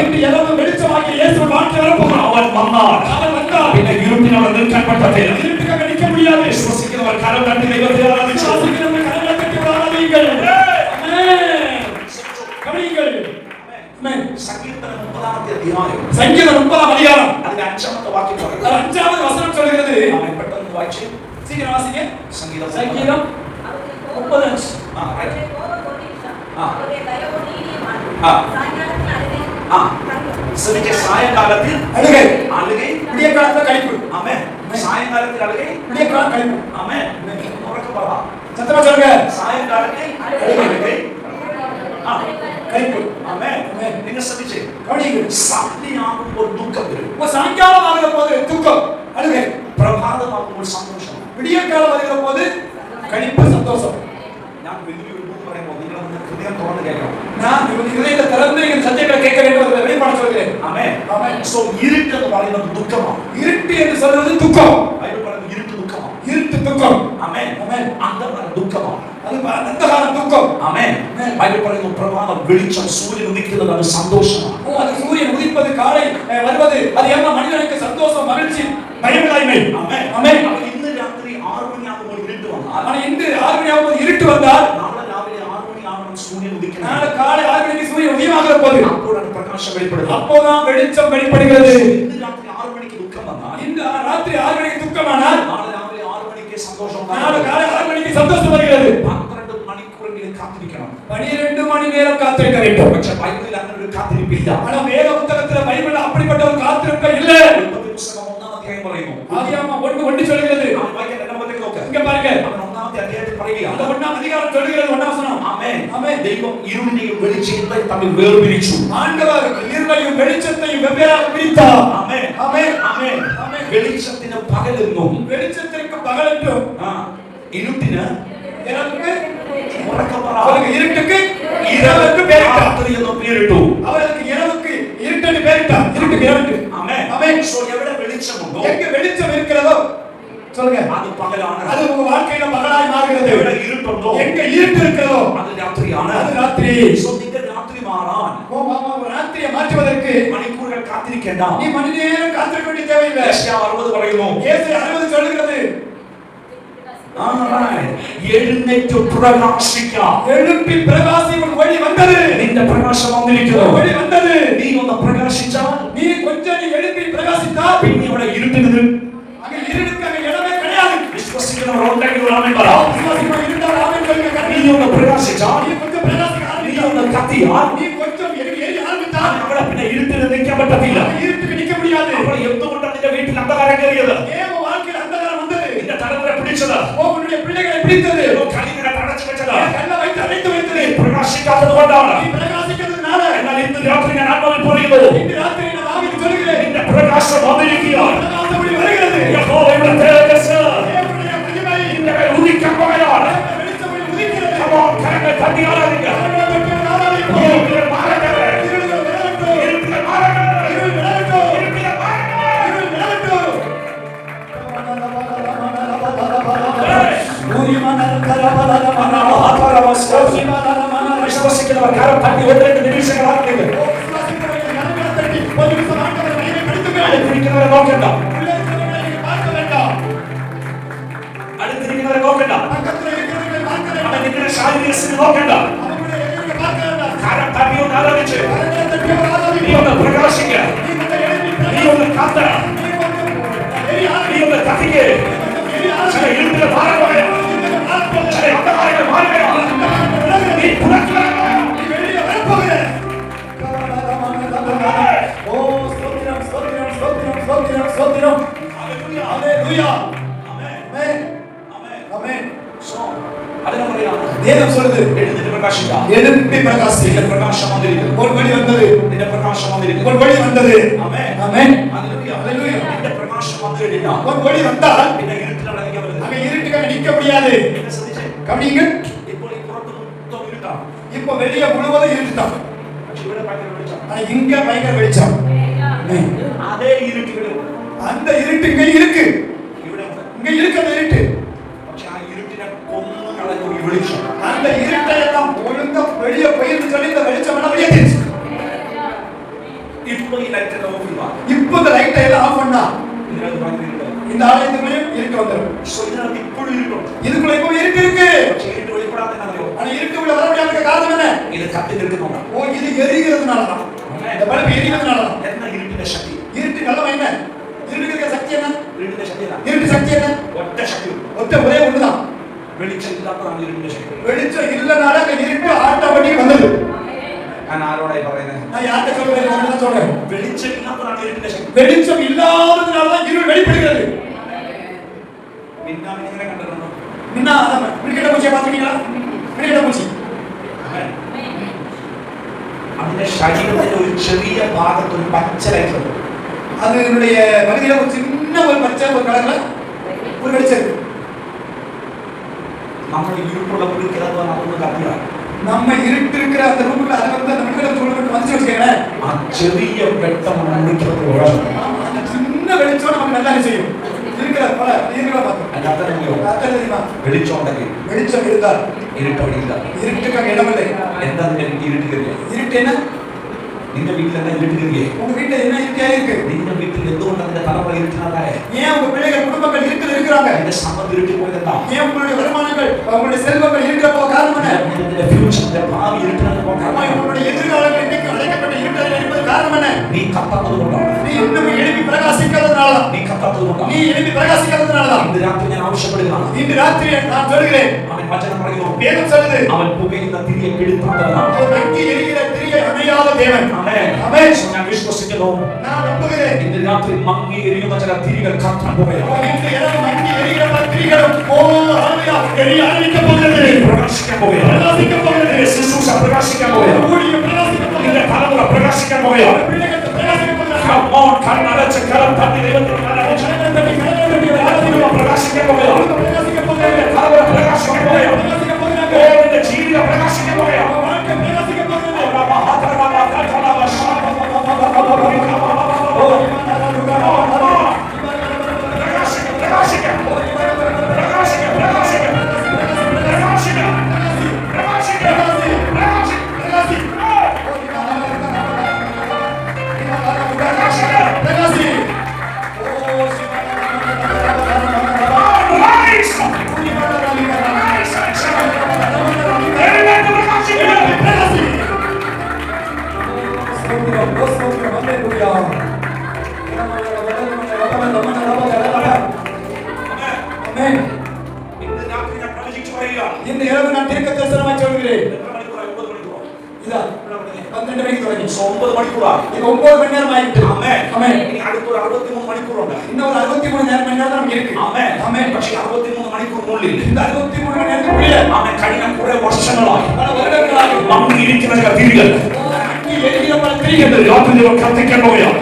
இன்று இரவு வெளிச்சமாகிய இயேசு வாழ்க்கை வரப்போகிறார். അവൻ വന്നാൽ அவர் வந்தால் പിന്നെ ഇരുട്ടിനവിടെ നിൽക്കാൻ പറ്റത്തില്ല. இருட்டுக்காக நிற்க முடியாது. വിശ്വസിക്കുന്നവർ കരം തട്ടി ദൈവത്തെ ആരാധിച്ചു. விசுவாசிக்கிறவர்கள் கரங்களை தட்டி ஆராதியுங்கள். ஆமென். கவனியுங்கள். ஆமென். സങ്കീർത്തനം 30-ാമത്തെ അധ്യായം சங்கீதம் 30ஆம் அதிகாரம் അതിന്റെ 5-ാമത്തെ വാക്യം പറയുന്നു. 5வது வசனம் சொல்கிறது. അവൻ പെട്ടെന്ന് വായിച്ചു. சீக்கிரம் வாசிங்க. സംഗീതം சங்கீதம் 30. ശ്രമിച്ച സായങ്കാലത്തിൽ அழுகை. അഴുകை. விடிய காலத்துல கழிப்பு. ആമേൻ. സായങ്കാലത്തിൽ അഴുകை. விடிய காலம் கழிப்பு. ആമേൻ. ഉറക്കെ പറ. சத்தமா சொல்லுங்க. സായങ്കാലത്തിൽ അഴുകை. கழிப்பு. ആമേൻ. നിങ്ങൾ ശ്രദ്ധിച്ചേ. கவனியுங்கள். സന്ധ്യയാകുമ്പോൾ ദുഃഖം വരും. இப்போ சாயங்காலம் ஆகிற போது துக்கம் அழுகை. പ്രഭാതമാകുമ്പോൾ സന്തോഷം. விடிய காலம் வருகிற போது கழிப்பு சந்தோஷம். ഞാൻ വലിയൊരു ബുക്ക് പറയുമ്പോൾ നിങ്ങൾ ഹൃദയം തുറന്ന് കേൾക്കണം. நான் இதயத்தை திறந்து இந்த சத்தியங்களை கேட்க வேண்டும் என்று வெளிப்பாடு சொல்கிறேன். ആമേൻ. ஆமென். സോ ഇരുട്ട് എന്ന് പറയുന്നത് ദുഃഖമാണ്. இருட்டு என்று சொல்வது துக்கம். ബൈബിൾ പറയുന്നത് ഇരുട്ട് ദുഃഖമാണ്. இருட்டு துக்கம். ആമേൻ. ஆமென். അന്ധകാരം ദുഃഖമാണ്. அது அந்தகார துக்கம். ആമേൻ. ബൈബിൾ പറയുന്നു പ്രഭാതം വെളിച്ചം സൂര്യൻ ഉദിക്കുന്നത് അത് സന്തോഷമാണ്. ஓ அது சூரியன் உதிப்பது காலை வருவது அது என்ன மனிதனுக்கு சந்தோஷம் மகிழ்ச்சி பயமில்லாய்மை. ആമേൻ. ஆமென். അപ്പോൾ ഇന്ന് രാത്രി 6 മണിയാകുമ്പോൾ ഇരുട്ട് വന്നാൽ ஆனா இன்று 6 மணி ஆகும்போது இருட்டு வந்தால் നാളെ രാവിലെ 6 മണിയാകുമ്പോൾ സൂര്യൻ ഉദിക്കണം. நாளை காலை 6 மணிக்கு சூரியன் உதயமாகிற போது அப்போது பிரகாசம் வெளிப்படுது. அப்போதான் வெளிச்சம் வெளிப்படுகிறது. இந்த ராத்திரி 6 மணிக்கு துக்கம் வந்தா, இந்த ராத்திரி 6 மணிக்கு துக்கமானால் நாளை ராத்திரி 6 மணிக்கு சந்தோஷம் நாளை தான். காலை 6 மணிக்கு சந்தோஷம் வருகிறது. 12 மணிக்கூர் நீங்க காத்திருக்கணும். 12 மணி நேரம் காத்திருக்க வேண்டும். പക്ഷേ ബൈബിളിൽ അങ്ങനെ ഒരു കാത്തിരിപ്പില്ല. ஆனா வேத புத்தகத்துல பைபிள்ல அப்படிப்பட்ட ஒரு காத்திருப்பு இல்ல. ഉൽപ്പത്തി പുസ്തകം 1-ാം അധ്യായം പറയുന്നു. ஆதியாகமம் 1:1 சொல்கிறது. അവൻ വായിക്കാൻ രണ്ടാമത്തേക്ക് നോക്ക്. இங்க பாருங்க. അവൻ 1-ാമത്തെ അധ്യായത്തിൽ പറയുകയാണ്. அந்த 1ஆம் அதிகாரம் சொல்கிறது 1ஆம் வசனம். ആമേൻ. ஆமென். ദൈവം ഇരുളിനെയും വെളിച്ചത്തെയും തമ്മിൽ വേർപിരിച്ചു. ஆண்டவர் இருளையும் வெளிச்சத்தையும் வெவ்வேறாக பிரித்தார். ആമേൻ. ஆமென். ആമേൻ. ஆமென். വെളിച്ചത്തിന് പകലെന്നും வெளிச்சத்திற்கு பகலென்றும் ഇരുട്ടിന് இரவுக்கு ഉറക്കപ്പറ இருட்டுக்கு இரவுக்கு பேரிட்டார். രാത്രി എന്ന് പേരിട്ടു. அவருக்கு இரவுக்கு இருட்டுன்னு பேரிட்டார். இருட்டுக்கு இரவு. ആമേൻ. ஆமென். സോ എവിടെ വെളിച്ചമുണ്ടോ எங்க வெளிச்சம் இருக்கிறதோ சொல்லுங்க അത് പകലാണ്. அது உங்க வாழ்க்கையில பகலாய் மாறுகிறது. എവിടെ ഇരുട്ടുണ്ടോ எங்க இருட்டு இருக்கிறதோ അത് രാത്രിയാണ്. அது ராத்திரி. സോ നിന്റെ രാത്രി മാറാൻ ராத்திரியை மாற்றுவதற்கு മണിക്കൂറുകൾ കാത്തിരിക്കേണ്ട. நீ மணி நேரம் காத்திருக்க வேண்டிய தேவையில்லை. യേശയ്യാ 60 പറയുന്നു. இயேசு 60 சொல்லுகிறது. എഴുന്നേറ്റ് പ്രകാശിക്കാം. எழுப்பி பிரகாசி உன் வழி வந்தது. നിന്റെ പ്രകാശം വന്നിരിക്കുന്നു. வழி வந்தது. നീ ഒന്ന് പ്രകാശിച്ചാൽ நீ கொஞ்சம் நீ எழுப்பி பிரகாசித்தால் പിന്നെ ഇവിടെ ഇരുട്ടിന് அங்க இருளுக்கு அங்க இடமே கிடையாது. വിശ്വസിക്കുന്നവർ ഉണ്ടെങ്കിൽ ആമേൻ പറ. விசுவாசிகள் இருந்தால் ஆமென் சொல்லுங்க. നീ ഒന്ന് പ്രകാശിച്ചാൽ, நீ கொஞ்சம் பிரகாசிக்க നീ ஆரம்பித்தால், ഒന്ന് കത്തിയാൽ நீ கொஞ்சம் எரிய ஆரம்பித்தால் അവിടെ പിന്നെ ഇരുട്ടിന് നിൽക്കാൻ പറ്റത്തില്ല. இருட்டுக்கு நிக்க முடியாது. അപ്പോൾ എന്തുകൊണ്ടാണ് നിന്റെ വീട്ടിൽ അന്ധകാരം കയറിയത്? ஏன் உன் வாழ்க்கையில் அந்தகாரம் வந்தது? നിന്റെ തലമുറ പിടിച്ചത്? உன்னுடைய பிள்ளைகளை பிடித்தது. കല്ലിനെ അടച്ചു വെച്ചത്? கல்லை வைத்து அடைத்து வைத்தது. പ്രകാശിക്കാത്തത് കൊണ്ടാണ്. நீ பிரகாசிக்கிறதுனால എന്നാൽ ഇന്ന് രാത്രി ഞാൻ ആത്മാവിൽ പറയുന്നു, இன்று ராத்திரி நான் ஆவியில் சொல்கிறேன். നിന്റെ പ്രകാശം വന്നിരിക്കുകയാണ്. பிரகாசம் ஒளி வருகிறது. യഹോവയുടെ തേജസ്സ് தேவனுடைய மகிமை നിന്റെ മേൽ ഉദിക്കാൻ പോവുകയാണ്. வெளிச்சம் ஒளி உதிக்கிறது. Come on, കരങ്ങൾ തട്ടി ആരാധിക്കുക. ഇരുട്ടുകൾ മാറട്ടെ. இருளுகள் விலகட்டும். ഇരുട്ടുകൾ മാറട്ടെ. இருள் விலகட்டும். ഇരുട്ടുകൾ മാറട്ടെ. இருள் விலகட்டும். വിശ്വസിക്കുന്നവർ കരം തട്ടി 1-2 നിമിഷങ്ങൾ ആർക്കെങ്കിലും விசுவாசிக்கிறவர்கள் கரங்களை தட்டி ஒரு நிமிஷம் ஆண்டவரை மகிமைப்படுத்துங்கள். അടുത്തിരിക്കുന്നവരെ നോക്കണ്ട. உள்ளே இருக்கிறவர்களை நீங்கள் பார்க்க வேண்டாம். അടുത്തിരിക്കുന്നവരെ നോക്കണ്ട. பக்கத்தில் இருக்கிறவர்களை பார்க்க അവിടെ வேண்டாம். നിങ്ങളുടെ ശാരീരിക സ്ഥിതി നോക്കണ്ട. அவர்களுடைய எதிர்களை பார்க்க வேண்டாம். കരം തട്ടി ഒന്ന് ആരാധിച്ച് கரங்களை தட்டி ஒரு നീ ஆராதிப்போம். ഒന്ന് പ്രകാശിക്ക. நீ கொஞ்சம் எழுப்பி നീ ഒന്ന് കത്ത. நீ கொஞ்சம் எரி നീ ஆரம்பி. ഒന്ന് കത്തിക്ക്. கொஞ்சம் எரி ചില ஆரம்பி. ഇരുട്ടുകൾ മാറുകയോ, ചില അന്ധകാരങ്ങൾ മാറുകയോ, നീ പുറത്തു വരണോ? நீ வெளியே வரப்போகிற. ஓ ஸ்தோத்திரம் ஸ்தோத்திரம் ஸ்தோத்திரம் ஸ்தோத்திரம் ஸ்தோத்திரம். ഹല്ലേലൂയ. ஹalleluya. ആമേൻ. ஆமென். ആമേൻ. ஆமென். സോ അതിനെ പറയാണ്, வேதம் சொல்லுது എഴുന്നേറ്റ് പ്രകാശിക്ക. எழுப்பி பிரகாசி. നിന്റെ പ്രകാശം വന്നിരിക്കുന്നു. ஒரு வழி வந்தது. നിന്റെ പ്രകാശം വന്നിരിക്കുന്നു. ஒரு வழி வந்தது. ആമേൻ. ஆமென். ഹല്ലേലൂയ. ഹല്ലേലൂയ. നിന്റെ പ്രകാശം വന്നു കഴിഞ്ഞാൽ ஒரு வழி வந்தால் പിന്നെ ഇരുട്ടിലാണ് നിൽക്കാൻ പറ്റുന്നത്. அங்க இருட்டுக்காக நிக்க முடியாது. എന്നെ ശ്രദ്ധിച്ചേ. கவனிங்க. ഇപ്പോൾ ഈ പുറത്ത് മൊത്തം ഇരുട്ടാണ്. இப்ப வெளியே முழுவதும் இருட்டுதான். പക്ഷെ ഇവിടെ ഭയങ്കര വെളിച്ചം. ஆனா இங்க பயங்கர வெளிச்சம். ஆமென். അതേ ഇരുട്ടുകളും அந்த இருட்டு இங்க இருக்கு. ഇവിടെ ഉണ്ട്. இங்க இருக்கு அந்த இருட்டு. പക്ഷെ ആ ഇരുട്ടിനെ കൊന്നു കളഞ്ഞ ഒരു വെളിച്ചം. அந்த இருட்டை எல்லாம் ஒழுங்கா வெளியே போயிருந்து சொல்லி இந்த வெளிச்சம் எல்லாம் வெளியே தெரிஞ்சு. ഇപ്പൊ ഈ ലൈറ്റ് ഓഫ് ചെയ്യുക. இப்ப இந்த லைட்டை எல்லாம் ஆஃப் பண்ணா ഇതിനകത്ത് ഭയങ്കര ഇരുട്ടാണ്. இந்த ஆலயத்துக்குள்ளேயும் இருட்டு வந்துடும். സോ ഇതിനകത്ത് ഇപ്പോഴും ഇരുട്ടുണ്ട്. இதுக்குள்ள இப்ப இருட்டு இருக்கு. പക്ഷെ ഇരുട്ട് വെളിപ്പെടാത്ത അറിയോ? ஆனா இருட்டு உள்ள வர முடியாத காரணம் என்ன? ഇത് കത്തി നിൽക്കുന്നുണ്ട്. ஓ இது எரிகிறதுனாலதான். இந்த பல்பு எரிகிறதுனாலதான். എന്നാ ഇരുട്ടിന്റെ ശക്തി? இருட்டு நல்லவன் என்ன? இருட்டுக்கு சக்தி என்ன? ഇരുട്ടിന്റെ ശക്തി ഏതാ? இருட்டு சக்தி என்ன? ഒറ്റ ശക്തി. ஒத்த ஒரே ஒண்ணுதான். വെളിച്ചമില്ലാത്തതാണ് ഇരുട്ടിന്റെ ശക്തി. வெளிச்சம் இல்லனால அங்க இருட்டு ஆட்டோமேட்டிக் வந்தது. ഞാൻ ആരോടായി പറയുന്നത്? நான் யார்கிட்ட சொல்றேன்? ஒண்ணுதான் சொல்றேன். വെളിച്ചമില്ലാത്തതാണ് ഇരുട്ടിന്റെ ശക്തി. வெளிச்சம் இல்லாததுனாலதான் இருள் வெளிப்படுகிறது. പിന്നെ അവൻ ഇങ്ങനെ കണ്ടിട്ടുണ്ടോ? முன்ன அதான் கிட்ட பூச்சியை பாத்துக்கீங்களா? கிட்ட பூச்சி. അതിന്റെ ശരീരത്തിന്റെ ഒരു ചെറിയ ഭാഗത്ത് ഒരു പച്ച ലൈറ്റ് ഉണ്ട്. அது என்னுடைய பகுதியில ஒரு சின்ன ஒரு பச்சை ஒரு கலர்ல ஒரு வெளிச்சம் இருக்கு. നമ്മൾ ഇരുട്ടുള്ള വീട്ടിൽ അത് അതൊന്ന് കത്തിയാൽ நம்ம இருட்டு இருக்கிற அந்த ரூமுக்குள்ள அதை வந்து அந்த வீட்டுல சொல்லிட்டு வந்து வச்சுக்கோங்களேன். ആ ചെറിയ വെട്ടം മുറിക്കുന്നത് அந்த சின்ன வெளிச்சம் நமக்கு நல்லா செய்யும். இருக்கிற பல நீர்களை பார்த்தோம். അതിനകത്ത് அர்த்தம் தெரியுமா? വെളിച്ചം ഉണ്ടെങ്കിൽ வெளிச்சம் இருந்தால் ഇരുട്ട് അവിടെ ഇല്ല. இருட்டுக்காக இடமில்லை. എന്താ ഇരുട്ട് കയറിയ? இருட்டு என்ன? നിന്റെ വീട്ടിൽ என்ன இருட்டுறீங்க? உங்க வீட்ல என்ன இருக்கே இருக்கு? നിന്റെ വീട്ടിൽ എന്തുകൊണ്ട് അതിന്റെ തലമുറ ഇരുട്ടാകാതെ? ஏன் உங்க பிள்ளைகள் குடும்பங்கள் இருட்டுல இருக்காங்க? இந்த சம்பந்தம் இருட்டு போயதா? ஏன் உங்களுடைய வருமானங்கள் உங்களுடைய செல்வங்கள் இருட்டுல போக காரணம் என்ன? இந்த ஃபியூச்சர் பாவி இருட்டுல போக காரணம். உங்களுடைய எதிர்காலங்கள் இன்னைக்கு அடைக்கப்பட்ட இருட்டில் இருப்பது காரணம் என்ன? நீ கத்தாதது கொண்டா? நீ இன்னும் எழுப்பி பிரகாசிக்காததனால தான். நீ கத்தாதது கொண்டா? நீ எழுப்பி பிரகாசிக்காததனால தான். இந்த ராத்திரி நான் ஆവശ്യപ്പെടുகிறேன். இந்த ராத்திரி நான் சொல்கிறேன். அவன் வசனம் പറയുന്നു. வேதம் சொல்லுது. அவன் புகையிந்த திரியை கெடுத்தாதவன். அவன் அங்கி எரிகிற திரியை அணையாத தேவன். ஆமென். ஆமென். ഞാൻ വിശ്വസിക്കുന്നു. நான் நம்புகிறேன். இந்த ராத்திரி மங்கி எரியுന്ന ചില തിരികൾ കത്താൻ പോവുകയാണ്. இந்த இரவு அங்கி எரிகிற திரிகளும் ஹalleluya எரிய ஆரம்பிக்க போகிறது. പ്രകാശിക്കാൻ പോവുകയാണ്. பிரகாசிக்க போகிறது. ശുശ്രൂഷ പ്രകാശിക്കാൻ പോവുകയാണ്. ஊழியம் பிரகாசிக்க போகிறது. നിന്റെ തലമുറ പ്രകാശിക്കാൻ പോവുകയാണ്. பிள்ளைகள் பிரகாசிக்க போகிறது. Come on, കണ്ണടച്ച് കരം തട്ടി ദൈവത്തിന് ആരാധിച്ച് പ്രകാശിക്കാൻ പോവുകയാണ്. பிரகாசிக்க போகிறது. തലമുറ പ്രകാശിക്കാൻ പോവുകയാണ്. பிரகாசிக்க போகிறது. ഓ നിന്റെ ജീവിതം പ്രകാശിക്കാൻ പോവുകയാണ്. வாழ்க்கை பிரகாசிக்க போகிறது. இந்த இரவு நான் தீர்க்க தரிசனமாய் சொல்கிறேன். இதா 12 மணிக்கு தொடங்கி 9 மணிக்கூறா? இது 9 மணி நேரம் ஆயிட்டு. ஆமென். ஆமென். இனி அடுத்த ஒரு 63 மணிக்கூர் உண்டு. இன்னும் ஒரு 63 மணி நேரம் நமக்கு இருக்கு. ആമേൻ. ஆமென். പക്ഷേ 63 മണിക്കൂറിനുള്ളിൽ இந்த 63 മണി നേരத்துக்குள்ள ആമേൻ കഴിഞ്ഞ കുറെ വർഷങ്ങളായി பல வருடங்களாக മങ്ങിയിരിക്കുന്ന ചില തിരികൾ அங்கி எரிகிற பல திரிகள் രാത്രി കത്തിക്കാൻ പോവുകയാണ്.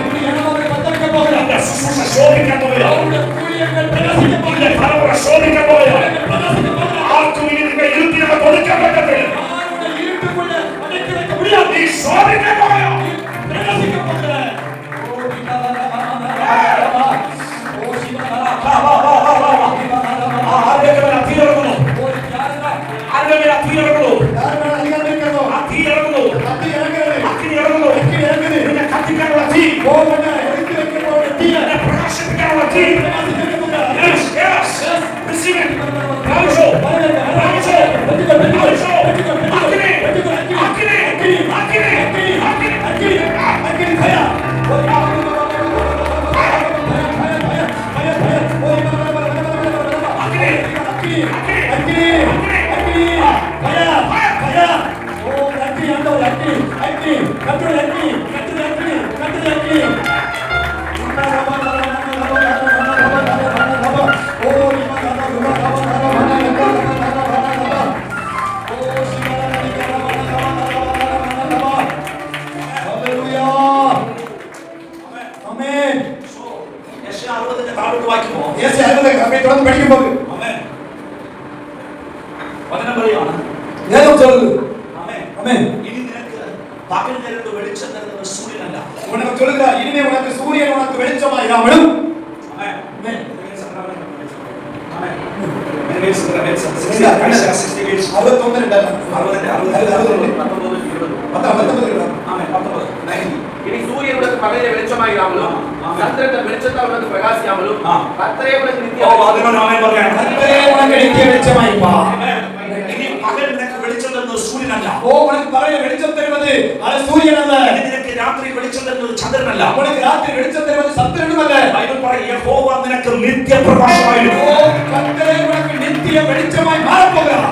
பத்தரிக்க போகிறாங்க. ശുശ്രൂഷ ശോഭിക്കാൻ പോവുകയാണ്. ஊழியர்கள் பிரகாசிக்க போகிறாங்க. നിന്റെ തലമുറ ശോഭിക്കാൻ പോവുകയാണ്. பிரகாசிக்க போகிறாங்க. ആർക്കും ഇനി നിന്റെ ഇരുട്ടിനെ കൊടുക്കാൻ പറ്റത്തില്ല. யாருடைய இருட்டுக்குள்ள அடக்கி வைக்க முடியாது. നീ ശോഭിക്കാൻ പോവുകയാണ്. பிரகாசிக்க போகிறாங்க. ആരുടെ മേൽ തീ ഇറങ്ങുന്നു? ആരുടെ മേൽ തീ ഇറങ്ങുന്നു? யாருடைய அதிகாரம் இருக்கிறதோ ആ തീ ഇറങ്ങുന്നു. அத்தி இறங்குறது. അഗ്നി ഇറങ്ങുന്നു. அக்கி இறங்குது. നിന്നെ കത്തിക്കാനുള്ള തീ, கோபத்தை எடுத்து வைக்க போகிற தீயை നിന്നെ പ്രകാശിപ്പിക്കാനുള്ള തീ. பிரகாசிக்க போகிறாங்க. Yes, yes. Receive it. പ്രാപിച്ചോ. പ്രാപിച്ചോ. പ്രാപിച്ചോ. അഗ്നി. അഗ്നി. അഗ്നി. അഗ്നി. യെശയ്യാ 60 താഴോട്ട് വായിക്കുമോ? தொடர்ந்து படிக்கும் போது ആമേൻ. വചനം പറയാണ്. வேதம் சொல்லுது. ആമേൻ. ஆமென். ഇനി നിനക്ക് പകൽ നേരത്ത് വെളിച്ചം തരുന്നത് സൂര്യനല്ല. உனக்கு சொல்லுகிறார், இனிமே உனக்கு சூரியன் உனக்கு வெளிச்சமாயிராமலும். ആമേൻ. ஆமென். ആമേൻ. യേശു 69 இனி சூரியன் உனக்கு பகலிலே வெளிச்சமாயிராமலும் சந்திரன் வெளிச்சத்தால் உனக்கு பிரகாசியாமலும் கர்த்தரே உனக்கு நித்திய கர்த்தரே உனக்கு நித்திய வெளிச்சமாயிருப்பா. ഇനി പകൽ നിനക്ക് വെളിച്ചം തരുന്നത് സൂര്യനല്ല. உனக்கு பகலில் வெளிச்சம் தருவது அது சூரியன் அல்ல. ഇനി നിനക്ക് രാത്രി വെളിച്ചം തരുന്നത് ചന്ദ്രനല്ല. உனக்கு ராத்திரி வெளிச்சம் தருவது சந்திரனும் அல்ல. ബൈബിൾ പറയും യഹോവ നിനക്ക് നിത്യപ്രകാശമായിരിക്കും. கர்த்தரே உனக்கு நித்திய வெளிச்சமாய் மாறப்போகிறார்.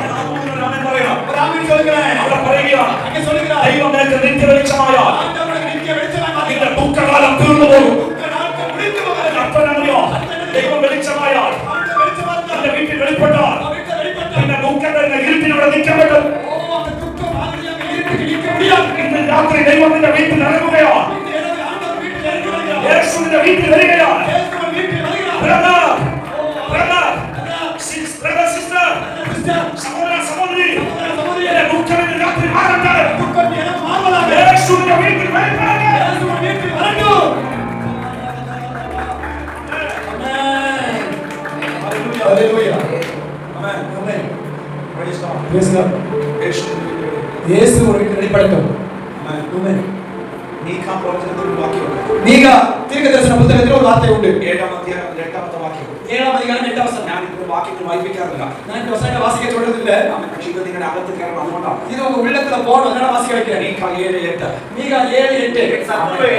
ആമേൻ പറയണം. ஒரு ஆமென் சொல்கிறேன். അവിടെ പറയുകയാണ്, இங்கே சொல்கிறார், ദൈവം നിനക്ക് നിത്യ വെളിച്ചമായാൽ ஆண்டவர் உனக்கு நித்திய வெளிச்சமாய் നിന്റെ மாறுகிறார். ദുഃഖകാലം തീർന്നു പോകും. துக்க நாட்கள் முடிந்து போகிறது. അർത്ഥമറിയോ? ദൈവം വെളിച്ചമായാൽ ஆண்டவர் வெளிச்சமாய் നിന്റെ വീട്ടിൽ വെളിപ്പെട്ടാൽ வீட்டில் வெளிப்பட்டார். നിന്റെ ദുഃഖത്തിന്റെ ഇരുട്ടിനോട് നിൽക്കാൻ പറ്റും. அந்த துக்கம் மாதிரியாக இருட்டுக்கு நிற்க முடியாது. ഇന്ന് രാത്രി ദൈവം നിന്റെ വീട്ടിൽ ഇറങ്ങുകയാണ്. இந்த இரவு ஆண்டவர் வீட்டில் இறங்குகிறார். യേശു നിന്റെ വീട്ടിൽ വരികയാണ്. இயேசுவின் வீட்டில் வருகிறார். Brother, sister, സഹോദര സഹോദരി, എന്റെ ദുഃഖം ഇന്ന് രാത്രി മാറട്ടെ. துக்கம் எனக்கு மாறுவதாக. യേശു നിന്റെ വീട്ടിൽ വരികയാണ്. இயேசுவின் வீட்டில் வரட்டும். Hallelujah. Amen. Amen. Praise God. Praise God. യേശു இயேசு ஒரு வீட்டில் வெளிப்படட்டும். Amen. Amen. మీకా ప్రవచనలో ఒక వాక్యం ఉంది. మీకా దీర్ఘదర్శన పుస్తకంలో ఒక వార్త ఉంది. 7వ వాక్యం. 7వ అధికారం 8వ వచనం. ഞാൻ ഇപ്പോൾ വാക്യങ്ങൾ വായിപ്പിക്കാറില്ല. ഞാൻ വചനങ്ങൾ വാസിക്കാൻ തുടരുന്നില്ല. പക്ഷേ ഇത് നിങ്ങളുടെ അകത്തേക്കാണ് അതുകൊണ്ടാണ്. ഇത് ഉള്ളത്തിൽ പോകണം, അതിനാണ് വാസിക്കാൻ വെക്കുക. மீகா 7:8. மீகா 7:8. சத்துருவே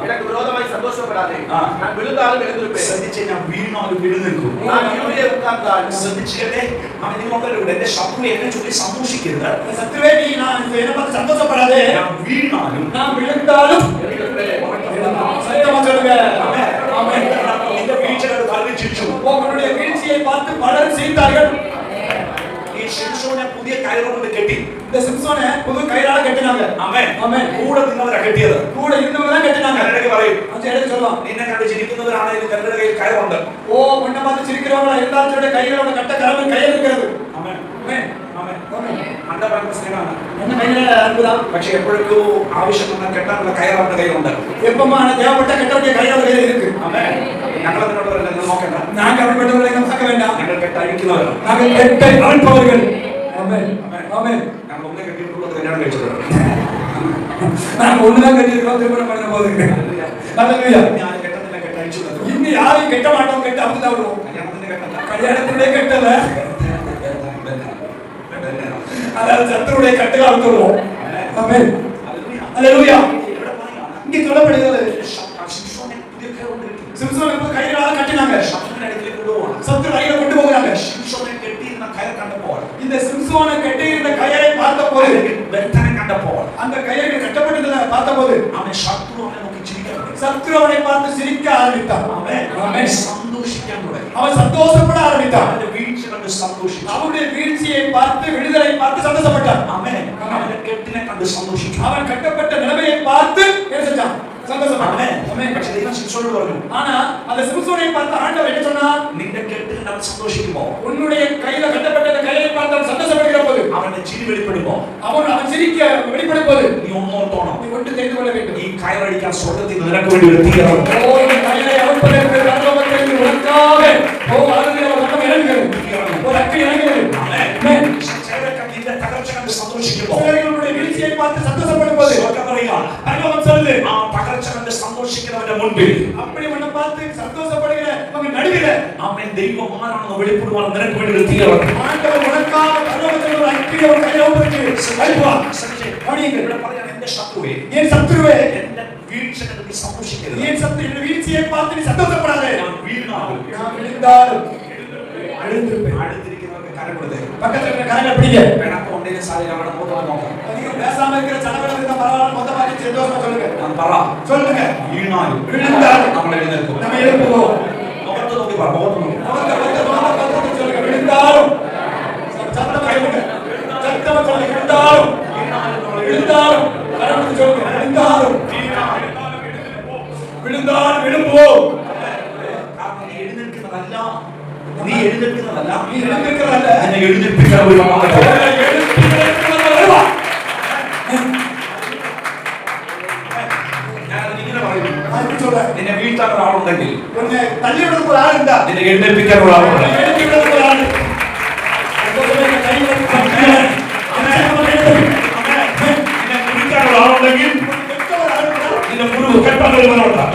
எனக்கு விரோதமாய் சந்தோஷப்படாதே. நான் விழுந்தாலும் எழுந்திருப்பேன். ശ്രദ്ധിച്ച് ഞാൻ വീണാലും എഴുന്നേൽക്കും. நான் இருளிலே உட்கார்ந்தால் ശ്രദ്ധിച്ചിട്ടേ അവൻ നിങ്ങളോട് എന്റെ ശത്രു എന്നെ ചൊല്ലി സന്തോഷിക്കരുത്. சத்துருவே நீ நான் என்ன பார்த்து சந்தோஷப்படாதே. ഞാൻ വീണാലും நான் விழுந்தாலும் சத்தமா சொல்லுங்க. ஆமென். இந்த வீழ்ச்சிகளை பலரும் சிரிച്ചു. உங்களுடைய வீழ்ச்சியை பார்த்து பலர் சிரித்தார்கள். ഈ ശിംശോനെ പുതിയ കയറ് കൊണ്ട് കെട്ടി. இந்த சிம்சோனை புது கயிறால கட்டினாங்க. ആമേൻ. ஆமென். കൂടെ നിന്നവരാ കെട്ടിയത്. கூட இருந்தவங்க தான் கட்டினாங்க. കരടക്ക് പറയും. அந்த இடத்துல சொல்லுவாங்க. നിന്നെ കണ്ട് ചിരിക്കുന്നവരാണെങ്കിൽ കരടയുടെ കയ്യിൽ കയറുണ്ട്. ஓ உன்னை பார்த்து சிரிக்கிறவங்களா எல்லாத்தோட கைகளோட கட்ட கரங்கள் கையில் இருக்கிறது. ആമേൻ. ஆமென். ആമേൻ. ஆமென். അണ്ട പറയുന്ന സ്നേഹമാണ്. என்ன கையில அன்புதான். പക്ഷേ എപ്പോഴൊക്കെ ആവശ്യം വന്നാൽ കെട്ടാനുള്ള കയർ അവരുടെ കയ്യിലുണ്ട്. எப்பமான தேவைப்பட்ட கட்டவுடைய கையோட கையில் இருக்கு. ആമേൻ. ഞങ്ങൾ അതിനോട് നോക്കണ്ട. நாங்க அப்படிப்பட்டவர்களை பார்க்க வேண்டாம். ഞങ്ങൾ കെട്ടഴിക്കുന്നവരാണ്. நாங்கள் கெட்டை அழிப்பவர்கள். ஆமென். ஆமென். ഞങ്ങൾ ഒന്നേ കെട്ടിയിട്ടുള്ളത് കല്യാണം കഴിച്ചവരാണ്. நாங்க ஒண்ணுதான் கட்டியிருக்கோம், திருமணம் பண்ண போது. ஹalleluya. ഞാൻ കെട്ടത്തില്ല, കെട്ടഴിച്ചു. இன்னும் யாரையும் கெட்ட மாட்டோம், கெட்ட அப்படிதான் விடுவோம். കല്യാണത്തിന്റെ കെട്ടല്ല. கல்யாணத்திலே கெட்டல, அதாவது சத்துருடைய கட்டுகள் அவுத்துருவோம். ஆமென். ஹalleluya. இங்க சொல்லப்படுகிறது சிம்சோனை புது கயிறால கட்டினாங்க. சத்துரு கையில கொண்டு போகிறாங்க. இந்த சிம்சோனை கட்டியிருந்த கயிறை பார்த்தபோது, அந்த கயிறு கட்டப்பட்டிருந்ததை பார்த்தபோது அவன் சத்ரு அவனை நோக்கி சிரிக்கிறான். சத்துரு அவனை பார்த்து சிரிக்க ஆரம்பித்தான். அவன் சந்தோஷிക്കാൻ தொடங்கி. அவன் சந்தோஷப்பட ஆரம்பித்தான். அவனுடைய வீழ்ச்சி கண்டு சந்தோஷித்தான். அவனுடைய வீழ்ச்சியை பார்த்து, விடுதலை பார்த்து சந்தோஷப்பட்டான். அவன் அவனுடைய கெட்டினை கண்டு சந்தோஷித்தான். அவன் கட்டப்பட்ட நிலைமையை பார்த்து என்ன செஞ்சான்? சந்தோஷப்பட்டான். ஆமென். പക്ഷേ ദൈവം ശിംശോനോട് പറഞ്ഞു, ஆனா அந்த சிம்சோனை பார்த்து ஆண்டவர் என்ன சொன்னார்? നിന്റെ കെട്ടിൽ അവൻ സന്തോഷിക്കുമോ, உன்னுடைய கையில கட்டப்பட்ட அந்த கயிறை பார்த்து அவன் சந்தோஷப்படுகிற போது, അവന്റെ ചിരി വെളിപ്പെടുമോ, அவன் சிரிக்க வெளிப்படும் போது നീ ഒന്നോർത്തോണം, நீ ஒன்று தெரிந்து கொள்ள வேண்டும். ഈ കയറടിക്കാൻ സ്വർഗ്ഗത്തിൽ നിനക്ക് വേണ്ടി ഒരു തീയാണ്. ஓ இந்த கயிறை அவிழ்ப்பதற்கு பரலோகத்தில் உனக்காக அதிலே ஒரு ரத்தம் இறங்குகிறது, ஒரு அக்கி இறங்குகிறது. ஆமென். ചിലരൊക്കെ നിന്റെ തകർച്ച കണ്ട് സന്തോഷിക്കുമോ, சிலர்களுடைய வீழ்ச்சியை பார்த்து சந்தோஷப்படும் போது സ്വർഗ്ഗം പറയുകയാണ്, பரலோகம் சொல்லுது, ആ തകർച്ച കണ്ട് സന്തോഷിക്കുന്നവന്റെ മുൻപിൽ அப்படி உன்னை பார்த்து சந்தோஷப்படுகிற அவங்க நடுவில അവൻ ദൈവം ആരാണെന്ന് വെളിപ്പെടുവാൻ നിനക്ക് വേണ്ടി ഒരു തീയാണ്. ஆண்டவர் உனக்காக பரலோகத்தில் ஒரு அக்கினியை ஒரு கையில வைத்து அழிப்பார். கவனியுங்கள். ഇവിടെ പറയാൻ എന്റെ ശത്രുവേ, என் சத்துருவே, എന്റെ വീഴ്ച കണ്ട് നീ സന്തോഷിക്കരുത്. என் சத்துருவின் வீழ்ச்சியை பார்த்து நீ சந்தோஷப்படாதே. ഞാൻ വീണാലും நான் விழுந்தாலும் எழுந்திருப்பேன். അടുത്തിരിക്കുന്നവർക്ക് കരം കൊടുത്തേ. பக்கத்துல இருக்கிற கரங்களை பிடிங்க. പിണക്കം ഉണ്ടെങ്കിൽ സാധ്യത അവിടെ നോക്കാൻ നോക്കാം. அதிகம் பேசாம இருக்கிற சடங்குகள் இருந்தா பரவாயில்ல, மொத்தமாக சந்தோஷமா சொல்லுங்க. ഞാൻ പറ, சொல்லுங்க. വീണാലും விழுந்தாலும் നമ്മൾ എഴുന്നേൽക്കും. நம்ம எழுப்புவோம். മുഖത്ത് നോക്കി പറ, മുഖത്ത് നോക്കി. பக்கத்துல சொல்லுங்க. விழுந்தாலும் சத்தமா சொல்லுங்க. சத்தமா சொல்லுங்க. விழுந்தாலும் விழுந்தாலும் கடவுளுக்கு சொல்லுங்க. விழுந்தாலும் விழுந்தாலும் எழுப்புவோம். കാരണം നീ എഴുന്നേൽക്കുന്നതല്ല, നീ എഴുന്നേൽക്കുന്നതല്ല, நீ எழுந்திருக்கிறதல்ல, നിന്നെ എഴുന്നേൽപ്പിക്കാൻ ഒരു മാർഗ്ഗം. ഞാനത് ഇങ്ങനെ പറയുന്നു, நான் சொல்றேன். നിന്നെ വീഴ്ത്താൻ ഒരാളുണ്ടെങ്കിൽ உன்னை தள்ளி விடுறதுக்கு ஒரு ஆள் இருந்தா, നിന്നെ എഴുന്നേൽപ്പിക്കാൻ ഒരാളുണ്ട്. எழுப்பி விடுறதுக்கு ஒரு ஆள். നിന്നെ കുടിക്കാൻ ഒരാളുണ്ടെങ്കിൽ നിന്നെ മുറിവ് കെട്ടാൻ ഒരുവനുണ്ട്.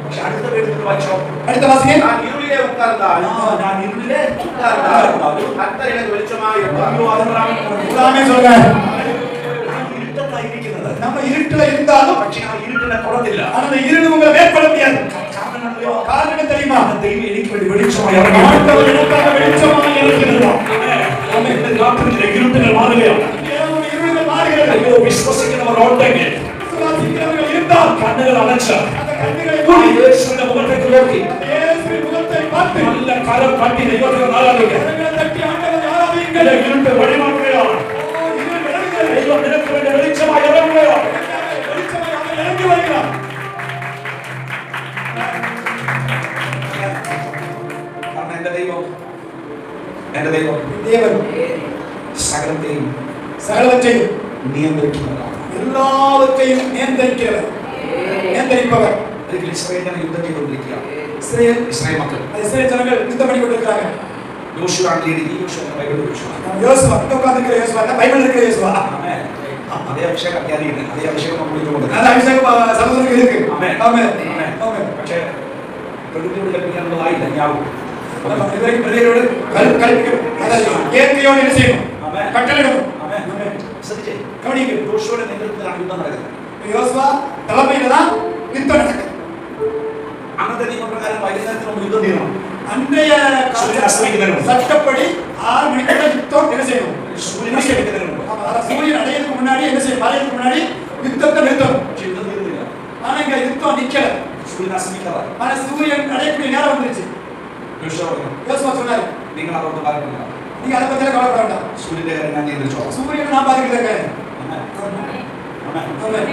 പക്ഷെ അടുത്ത വീട്ടിൽ വായിച്ചോ, அடுத்த வாசிங்க. நான் இருளிலே உட்கார்ந்தால் ഞാൻ ഇരുളിലെ கர்த்தர் எனக்கு வெளிச்சமாய் இருப்பார். எல்லாமே சொல்லுங்க. ഇരുട്ടത്തായിരിക്കുന്നത്, நம்ம இருட்டுல இருந்தாலும் പക്ഷെ ആ ഇരുട്ടിനെ തൊടത്തില്ല. ஆனா அந்த இருள் உங்களை மேற்கொள்ள முடியாது. കാരണം അറിയോ, காரணம் என்ன தெரியுமா? ദൈവം എനിക്ക് വേണ്ടി വെളിച്ചമായി ഇറങ്ങി. ஆண்டவர் எனக்காக வெளிச்சமாக இருக்கிறார். എന്റെ രാത്രിയിലെ ഇരുട്ടുകൾ മാറുകയാണ്. தேவனுடைய இருள்கள் மாறுகிறது. അയ്യോ, വിശ്വസിക്കുന്നവരുണ്ടെങ്കിൽ விசுவாசிக்கிறவர்கள் இருந்தால் കണ്ണുകൾ അടച്ച് அந்த கண்களை ആ மூடி യേശുവിന്റെ മുഖത്തേക്ക് നോക്കി இயேசுவின் முகத்தை பார்த்து നല്ല കരം പറ്റി ദൈവത്തെ ആരാധിക്കുക. கரங்களை தட்டி ஆண்டவரை ஆராதியுங்கள். എന്റെ ഇരുട്ട് വഴിമാറുകയാണ്. ஓ, இருள் விலகுகிறது. ദൈവം നിനക്ക് വേണ്ടി വെളിച്ചമായി ഇറങ്ങുകയാണ്. வெளிச்சமாக அவர் இறங்கி வருகிறார். കാരണം എന്റെ ദൈവം தேவன் സകലത്തെയും சகலவற்றையும் നിയന്ത്രിക്കുന്നവരാണ്. எல்லாவற்றையும் நியந்திரிக்கிறவர், நியந்திரிப்பவர். ഒരിക്കൽ ഇസ്രായേൽ ജനം യുദ്ധം ചെയ്തുകൊണ്ടിരിക്കുകയാണ്. இஸ்ரேல் ഇസ്രായേൽ മക്കൾ இஸ்ரேல் ஜனங்கள் யுத்தம் பண்ணி கொண்டிருக்கிறாங்க. யோசுவான் லீடிங் யோசுவா பைபிள் யோசுவா யோசுவா இந்த உட்கார்ந்திருக்கிற யோசுவா தான் பைபிள் இருக்கிற யோசுவா. ஆமென். அதே அபிஷேகம் அத்தியாயம் அதே அபிஷேகம் உங்களுக்கு உண்டு. அந்த அபிஷேகம் சகோதரருக்கு இருக்கு. ஆமென். ஆமென். ஆமென். ஆமென். പക്ഷേ പ്രകൃതിയുടെ പിന്നാലുള്ളതായില്ല ഞാവും. ഇവർക്ക് പ്രകൃതിയോട് ഇയற்கையோடு என்ன செய்யணும்? ആമെൻ. കട്ടളിടണം. ആമെൻ. ആமென். ശ്രദ്ധിച്ചേ. கவனிங்க. யோசுവയുടെ നേതൃത്വത്തിലാണ് യുദ്ധം നടക്കുന്നത്. யோசுவா தலைமையில தான் யுத்தம் நடக்குது. അന്നത്തെ നിയമപ്രകാരം വൈകുന്നേരത്തിന് മുമ്പ് യുദ്ധം തീരണം. அன்றைய சூரியன் அஸ்தமிக்கிறதுக்கு முன்பு. சட்டப்படி 6 மணிக்குள்ள யுத்தம் என்ன செய்யணும்? സൂര്യൻ അസ്തമിക്കുന്നതിന് മുമ്പ്. அதாவது சூரியன் அடையறதுக்கு முன்னாடி என்ன செய்யணும்? மறையறதுக்கு முன்னாடி யுத்தத்தை நிறுத்தணும். പക്ഷേ യുദ്ധം തീർന്നില്ല. ஆனா இங்க யுத்தம் நிக்கல. സൂര്യൻ അസ്തമിക്കാതെ ஆனா சூரியன் அடையக்கூடிய நேரம் வந்துருச்சு. യോശുവ പറഞ്ഞു, யோசுவா சொன்னாரு, നിങ്ങൾ അതോട്ട് കാര്യമില്ല. நீங்க அதை பத்தி கவலைப்பட வேண்டாம். സൂര്യന്റെ കാര്യം ഞാൻ നിയന്ത്രിച്ചോളാം. சூரியனை நான் பாத்துக்கிறேங்க. ആമേൻ. ആമേൻ. ஆமென்.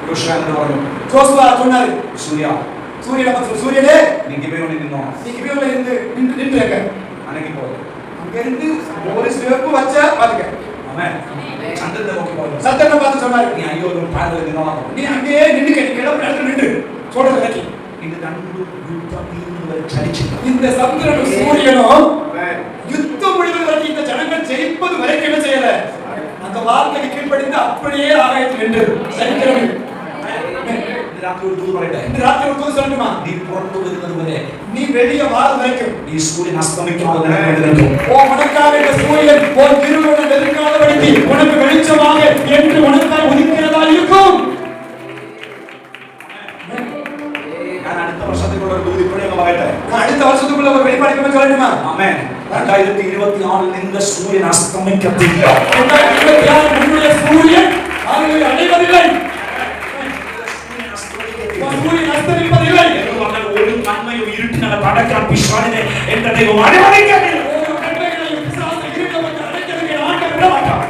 യോശുവ എന്നോട് പറഞ്ഞു, யோசுவா சொன்னாரு, സൂര്യ சூரியனை பார்த்து சூரியனே നീ ഗിബെയോനിൽ നിന്നോ நீ கிபியோல இருந்து நின்றுங்க. അനങ്ങി പോയത്. அங்க இருந்து ஒரு ஸ்டெப் வச்ச பாத்துக்க. ആമേൻ. ചന്ദ്രനെ നോക്കി പോയത്. சத்தனை பார்த்து சொன்னாரு, നീ അയ്യോ ഒരു പാനലിൽ നിന്നോളാം. நீ அங்கேயே நின்னுக்க. நீ கிளம்புற இடத்துல நின்று சொல்றது கேட்கி. ഇത് രണ്ടും യുദ്ധം തീരുന്നവരെ ചലിച്ചില്ല. இந்த சந்திரனும் சூரியனும் யுத்தம் முடிவது வரை இந்த ஜனங்கள் ஜெயிப்பது வரைக்கும் என்ன செய்யல? அந்த வார்த்தைக்கு கீழ்ப்படிந்து அப்படியே ஆகாயத்தில் நின்று சரித்திரம். ഇത് രാത്രി ഒരു ദൂത് പറയട്ടെ. இந்த ராத்திரி ஒரு தூது சொல்லட்டுமா? നീ പുറത്തു വരുന്നത് വരെ நீ வெளியே வார வரைக்கும் ഈ സൂര്യൻ അസ്തമിക്കുമ്പോൾ നിനക്ക് വേണ്ടി നിൽക്കും. உனக்காக இந்த சூரியன் ஒரு இருளுடன் நெருங்காதபடிக்கு உனக்கு வெளிச்சமாக என்று உனக்காக உதிக்கிறதா இருக்கும். ഞാൻ അടുത്ത വർഷത്തേക്കുള്ള ഒരു ദൂത് ഇപ്പോഴേ പറയട്ടെ. நான் அடுத்த வருஷத்துக்குள்ள ஒரு வெளிப்பாடு சொல்லட்டுமா? ആമേൻ. 2026 നിന്റെ സൂര്യൻ അസ്തമിക്കത്തില്ല. 2026 உன்னுடைய சூரியன் ஆகவே அடைவதில்லை. சூரியன் அஸ்தமிப்பதில்லை. എന്ന് പറഞ്ഞാൽ ഒരു നന്മയും ഇരുട്ടിനകത്ത് അടയ്ക്കാൻ പിശാചിനെ എന്റെ ദൈവം അനുവദിക്കത്തില്ല.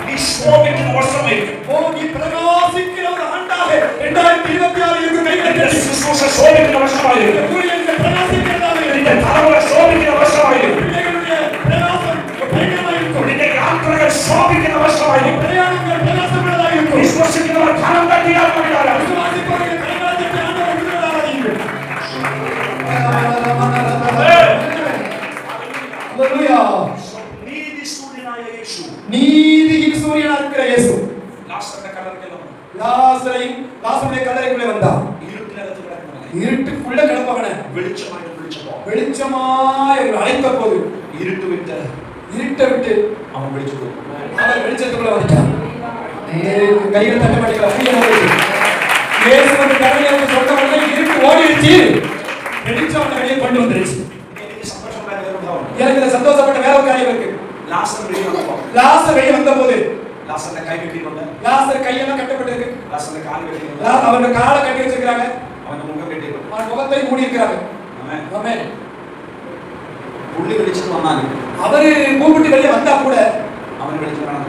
നീ ശോഭിക്കുന്ന വർഷമായിരിക്കും. நீ பிரகாசிக்கிற ஒரு ஆண்டாக 2026 இருக்கும். നിന്റെ ശുശ്രൂഷ ശോഭിക്കുന്ന വർഷമായിരിക്കും. ஊழியர்கள் பிரகாசிக்கிறதாக നിന്റെ തലമുറ ശോഭിക്കുന്ന വർഷമായിരിക്കും. பிள்ளைகளுடைய பிரகாசம் பயங்கரமாக இருக்கும். നിന്റെ യാത്രകൾ ശോഭിക്കുന്ന വർഷമായിരിക്കും. பிரயாணங்கள் பிரகாசமுள்ளதாக இருக்கும். വിശ്വസിക്കുന്നവർ കരം തട്ടിയാൽ മതിയാകാം. விசுவாசிப்பவர்கள் கரங்களை தட்டி ஆண்டவரை விடுதலையாகாதீர்கள். ஹalleluya. നീതി സൂര്യനായ യേശു நீதியின் சூரியனா இருக்கிற இயேசு ലാസറിന്റെ കല്ലറയ്ക്കൽ വന്നു. லாசருடைய கல்லறைக்குள்ளே வந்தான். ഇരുട്ടിനകത്ത് കിടക്കുന്നവനെ இருட்டுக்குள்ள கிடப்பவனை വെളിച്ചമായിട്ട് വിളിച്ചപ്പോ வெளிச்சமாய் அழைத்த போது ഇരുട്ട് വിട്ട് இருட்டை விட்டு അവൻ വിളിച്ചു പോയി. அவர் வெளிச்சத்துக்குள்ள வந்துட்டான். கையில் தட்ட மாட்டேங்கிறார். இயேசு வந்து கரையை சொன்ன உடனே இருட்டு ஓடிடுச்சு. வெளிச்சம் அவனை வெளியே கொண்டு வந்துருச்சு. എനിക്ക് സന്തോഷമായ വേറെ ഉദാഹരണം. எனக்கு இந்த சந்தோஷப்பட்ட வேற ஒரு காரியம் இருக்கு. ലാസർ വെളിയിൽ വന്നപ്പോ லாசர் வெளியே வந்த போது ലാസറിന്റെ കൈ കെട്ടിയിട്ടുണ്ട്. லாசர் கையெல்லாம் கட்டப்பட்டிருக்கு. ലാസറിന്റെ കാൽ കെട്ടിയിട്ടുണ്ട്. அவனுடைய காலை கட்டி வச்சிருக்காங்க. അവന്റെ മുഖം കെട്ടിയിട്ടുണ്ട്. அவன் முகத்தை மூடி இருக்காங்க. ആമേൻ. ஆமென். പുള്ളി വിളിച്ചിട്ട് വന്നാലും அவரு கூப்பிட்டு வெளியே வந்தா கூட അവന് വിളിച്ചു കാണാൻ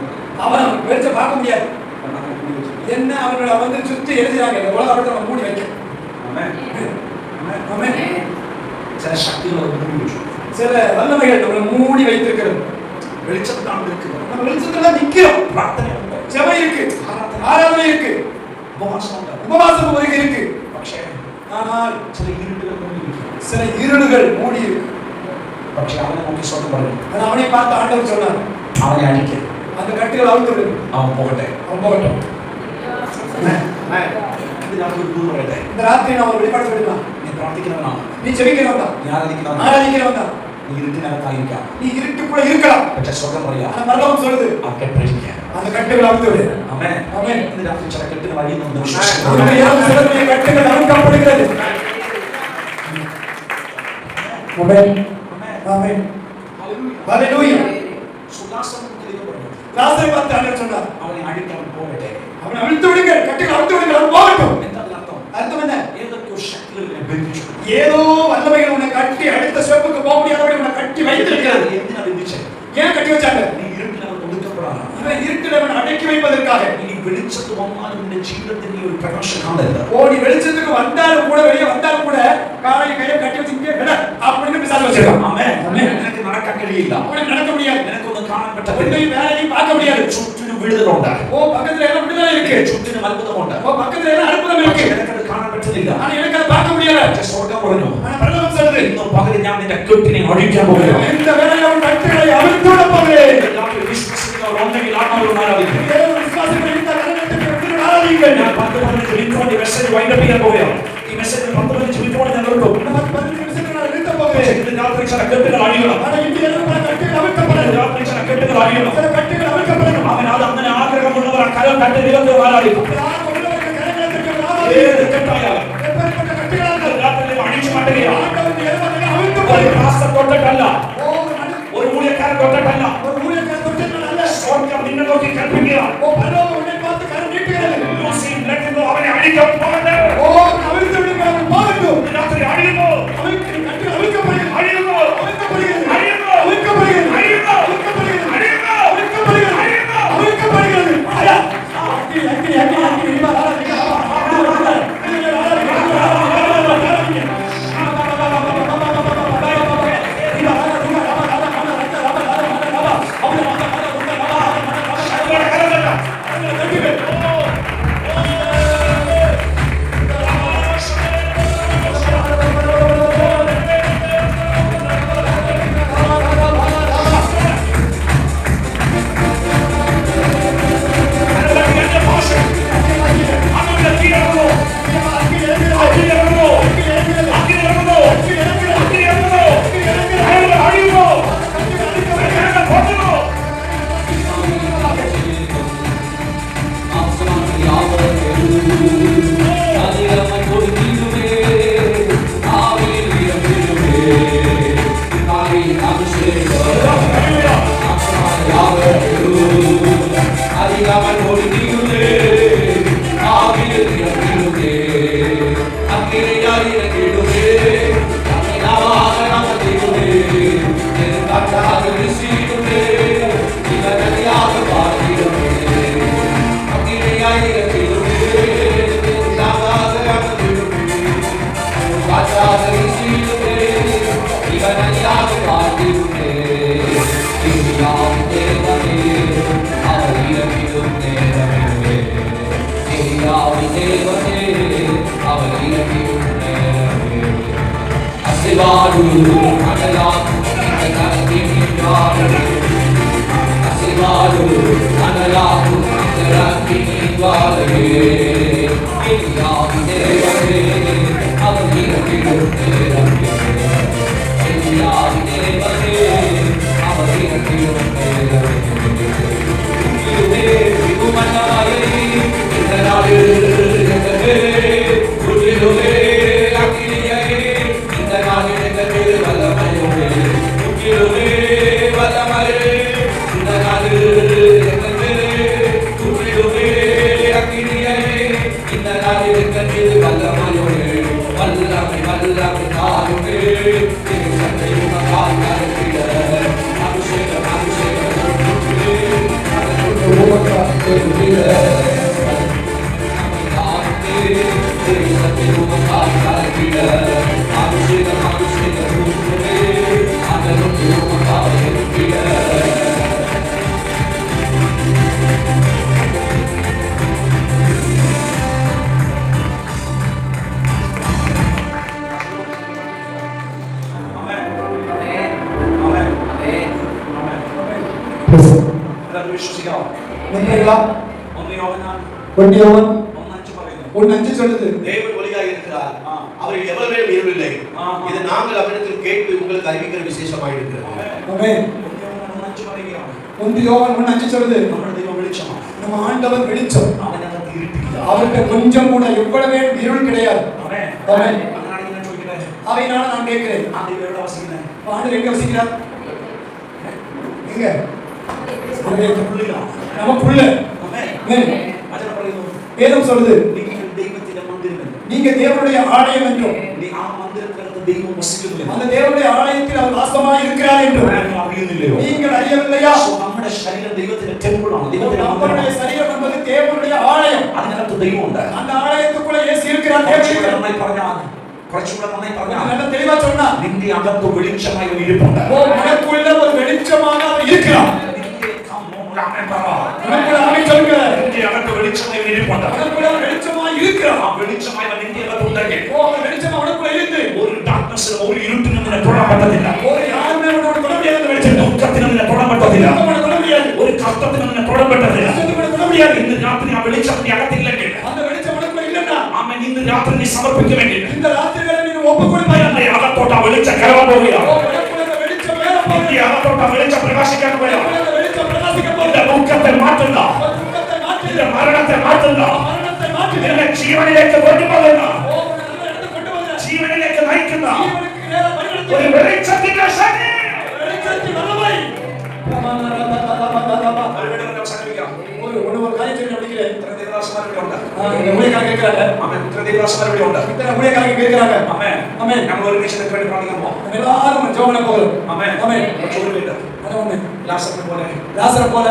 அவன் வெளிச்சம் பார்க்க முடியாது. പറ്റില്ല. என்ன அவனோட வந்து சுத்தி எழுதுறாங்க. இந்த உலக அவர்கிட்ட நம்ம மூடி வைக்க. ആമേൻ. ആമേൻ. ஆமென். ചില ശക്തികൾ മൂടി വെച്ചു. சில வல்லமைகள் நம்மளை மூடி வைத்திருக்கிறது. വെളിച്ചത്താണ് നിൽക്കുന്നത്. நம்ம வெளிச்சத்துல நிக்கிறோம். പ്രാർത്ഥനയുണ്ട്. ஜெபம் இருக்கு. ஆராதனை இருக்கு. ഉപവാസമുണ്ട്. உபவாசம் ஒருங்க இருக்கு. പക്ഷേ ஆனால் ചില ഇരുട്ടുകൾ മൂടിയിരിക്കും. சில இருளுகள் மூடி இருக்கு. പക്ഷെ അവനെ നോക്കി സ്വന്തം പറഞ്ഞു, ஆனா அவனை பார்த்து ஆண்டவர் சொன்னார், അവനെ അടിക്ക്, அந்த கட்டுகள் அவுத்து விடு. അവൻ പോകട്ടെ. அவன் போகட்டும். ഇതിനകത്ത് ഒരു ദൂത് പറയട്ടെ. இந்த ராத்திரி நான் ஒரு வெளிப்பாடு சொல்லிடலாம். നീ പ്രാർത്ഥിക്കുന്നവനാണ്, நீ ஜெபிக்கிறவன் தான். നീ ആരാധിക്കുന്നവനാണ്, ஆராதிக்கிறவன் தான். നീ ഇരുട്ടിനകത്തായിരിക്കാം. நீ இருட்டுக்குள்ள இருக்கலாம். പക്ഷെ സ്വർഗം പറയാ ஆனா பரலோகம் சொல்லுது, ആ കെട്ടഴിക്കുക. அந்த கட்டுகள் அவுத்து விடு. ആമേൻ. ஆமென். ഇന്ന് രാത്രി ചില കെട്ടുകൾ അഴിയുന്നുണ്ട്. நம்முடைய இரவு சிலருடைய கட்டுகள் அறுக்கப்படுகிறது. ஆமென். ஆமென். ஹalleluya. லாசரை பார்த்து ஆண்டவர் சொன்னார், അവനെ അടിക്കാൻ പോകട്ടെ. அவனை அவிழ்த்து விடுங்கள், கட்டுகள் அவிழ்த்து விடுங்கள், அவன் போகட்டும். എന്താ അതിനർത്ഥം? அர்த்தம் என்ன? ഏതൊക്കെയോ ശക്തികൾ ഇതിനെ ബന്ധിച്ചു. ஏதோ வல்லமைகள் உன்னை கட்டி அடுத்த ஸ்டெப்புக்கு போக முடியாதபடி உன்னை கட்டி வைத்திருக்கிறது. എന്തിനാ ബന്ധിച്ചത്? ஏன் கட்டி வச்சாங்க? നീ ഇരുട്ടിനകത്ത് ഒതുക്കപ്പെടാനാണ്. இவன் இருட்டில் அடக்கி வைப்பதற்காக. ഇനി വെളിച്ചത്ത് വന്നാലും നിന്റെ ജീവിതത്തിൽ നീ ഒരു പ്രകാശം കാണരുത്. ஓடி வெளிச்சத்துக்கு வந்தாலும் கூட வெளியே வந்தாலும் கூட காலை கையை கட்டி வச்சு இங்கே விட அப்படின்னு பிசாசு வச்சிருக்கான். ആമേൻ. ആമേൻ. നിനക്ക് നടക്കാൻ കഴിയില്ല. உனக்கு நடக்க முடியாது. നിനക്കൊന്നും കാണാൻ പറ്റത്തില്ല. ஒன்றையும் வேலையும் பார்க்க முடியாது. ചുറ്റിനും വിടുതലുണ്ട്. ஓ பக்கத்துல எல்லாம் விடுதலை இருக்கு. ചുറ്റിനും അത്ഭുതമുണ്ട്. ஓ பக்கத்துல எல்லாம் அற்புதம் പക്ഷേ இருக்கு. നിനക്കത് കാണാൻ പറ്റുന്നില്ല. ஆனா எனக்கு அதை பார்க்க முடியல. പക്ഷേ സ്വർഗ്ഗം പറഞ്ഞു, ஆனா பரலோகம் சொல்லுது, ഇന്നും പകല് ഞാൻ നിന്റെ കെട്ടിനെ അഴിക്കാൻ പോകുന്നു. இந்த வேலையை அவன் கட்டுகளை அவிழ்த்து விட போகிறேன். എല്ലാവരും വിശ്വസിക്കുന്നവരുണ്ടെങ്കിൽ ആത്മാവിൽ ആരാധിക്കും. ഞാൻ 10-15 മിനിറ്റ് കൊണ്ട് ഈ മെസ്സേജ് വൈൻഡപ്പ് ചെയ്യാൻ പോവുകയാണ്. ഈ മെസ്സേജ് 10-15 മിനിറ്റ് കൊണ്ട് ഞാൻ നിർത്തും. ഇന്ന് രാത്രി ചില കെട്ടുകൾ അഴിയണം. രാത്രി ചില കെട്ടുകൾ അഴിയണം. അവൻ അത് അങ്ങനെ ആഗ്രഹമുള്ളവർ ആ കരം തട്ടി ദൈവത്തെ ആരാധിക്കും. ഏത് കെട്ടായാലും രാത്രി അഴിച്ചു മാറ്റുകയാണ്. ഒരു പാസ്റ്റർ തൊട്ടിട്ടല്ല, ഒരു ഊഴിയക്കാരൻ തൊട്ടിട്ടല്ല, സ്വർഗ്ഗം നിന്നെ നോക്കി കൽപ്പിക്കുകയാണ്. അവനെ അഴിക്കാൻ പോകട്ടെ. രാത്രി അഴിയുന്നു, അഴിയുന്നു, தேவன் ஒளியாக இருக்கிறார். அவரில் எவ்வளவு இருளில்லை. இது நாங்கள் அவரிடத்தில் கேட்டு உங்களுக்கு அறிவிக்கிற விசேஷமாக இருக்கிறது. ஆமென். யோவான் 1:5 சொல்லுது, நம்ம ஆண்டவர் வெளிச்சம். அவருக்கு கொஞ்சம் கூட எவ்வளவு இருள் கிடையாது. ஆமென். அவைனால நான் கேட்கிறேன், ஆண்டவர் எங்க வசிக்கிறார்? எங்க? நமக்குள்ள. ஆமென். வேதம் சொல்லுது, நீங்க தேவனுடைய ஆலயம் என்றும் அந்த தேவனுடைய ஆலயத்தில் அவர் வாசமாய் இருக்கிறார் என்றும் நீங்கள் அறியவில்லையா? നമ്മുടെ ശരീരം ദൈവത്തിന്റെ ടെമ്പിൾ ആണ്. நம்முடைய சரீரம் என்பது தேவனுடைய ஆலயம். അതിനകത്ത് ദൈവമുണ്ട്. அந்த ஆலயத்துக்குள்ள இயேசு இருக்கிறார். നന്നായി പറഞ്ഞാൽ, കുറച്ചുകൂടെ നന്നായി പറഞ്ഞാൽ, நல்ல தெளிவா சொன்னா, നിന്റെ അകത്ത് വെളിച്ചമായി ഒരു ഇരിപ്പുണ്ട്. உனக்குள்ள ஒரு வெளிச்சமாக அவர் இருக்கிறார். உனக்குள்ள ஆமென் சொல்லுங்க. നിന്റെ അകത്ത് വെളിച്ചമായി ഒരു ഇരിപ്പുണ്ട്. உனக்குள்ள வெளிச்சமாக இருக்கிறார். ആ വെളിച്ചമായി നിന്റെ അകത്ത് ഉണ്ടെങ്കിൽ வெளிச்சம் உனக்குள்ள இருந்து ഒരു ഡാർക്ക്നെസ്, ഒരു ഇരുട്ടിനും നിന്നെ തൊടാൻ പറ്റത്തില്ല. ஒரு யாருமே உன்னோட தொட முடியாத வெளிச்சம். ദുഃഖത്തിനും നിന്നെ തൊടാൻ முடியாது. சுத்தமான தொட முடியாது. ஒரு கஷ்டத்துக்கு நீங்க தொடப்பட்டது. கஷ்டத்துக்கு தொட முடியாது. இந்த ராத்திரி நான் வெளிச்சம் நீ அகத்தில் இல்லை. அந்த வெளிச்சம் உனக்குள்ள இல்லன்னா ஆமென். இந்த ராத்திரி நீ சமர்ப்பிக்க வேண்டியது. இந்த ராத்திரிகளை நீ ஒப்பு கொடுப்பாய். அந்த அகத்தோட்ட வெளிச்சம் கரவ போகுது. உனக்குள்ள வெளிச்சம் மேல போகுது. இந்த அகத்தோட்ட வெளிச்சம் பிரகாசிக்க போகுது. உனக்குள்ள வெளிச்சம் பிரகாசிக்க இந்த போகுது. துக்கத்தை மாற்றுதா. துக்கத்தை மாற்றி, இந்த மரணத்தை மாற்றுதா. மரணத்தை மாற்றி, இந்த ஜீவனிലേക്ക് கொண்டு போகுதா. உன்னை நல்ல இடத்துக்கு கொண்டு வந்து ஜீவனிലേക്ക് நയിக்குதா. ஜீவனுக்கு நேரா வழிநடத்து. ஒரு வெளிச்சத்தின் சக்தி. வெளிச்சத்தின் வல்லமை. ஒரு காரியம் சொல்லி முடிக்கிறேன். இந்த ஊழியக்காரங்க கேட்கிறாங்க. இத்தனை ஊழியக்காரங்க கேட்கிறாங்க. ஆமென். எல்லாரும் ஜெபம் பண்ண போகிறோம். ஆமென். அது ஒண்ணு. லாசரை போல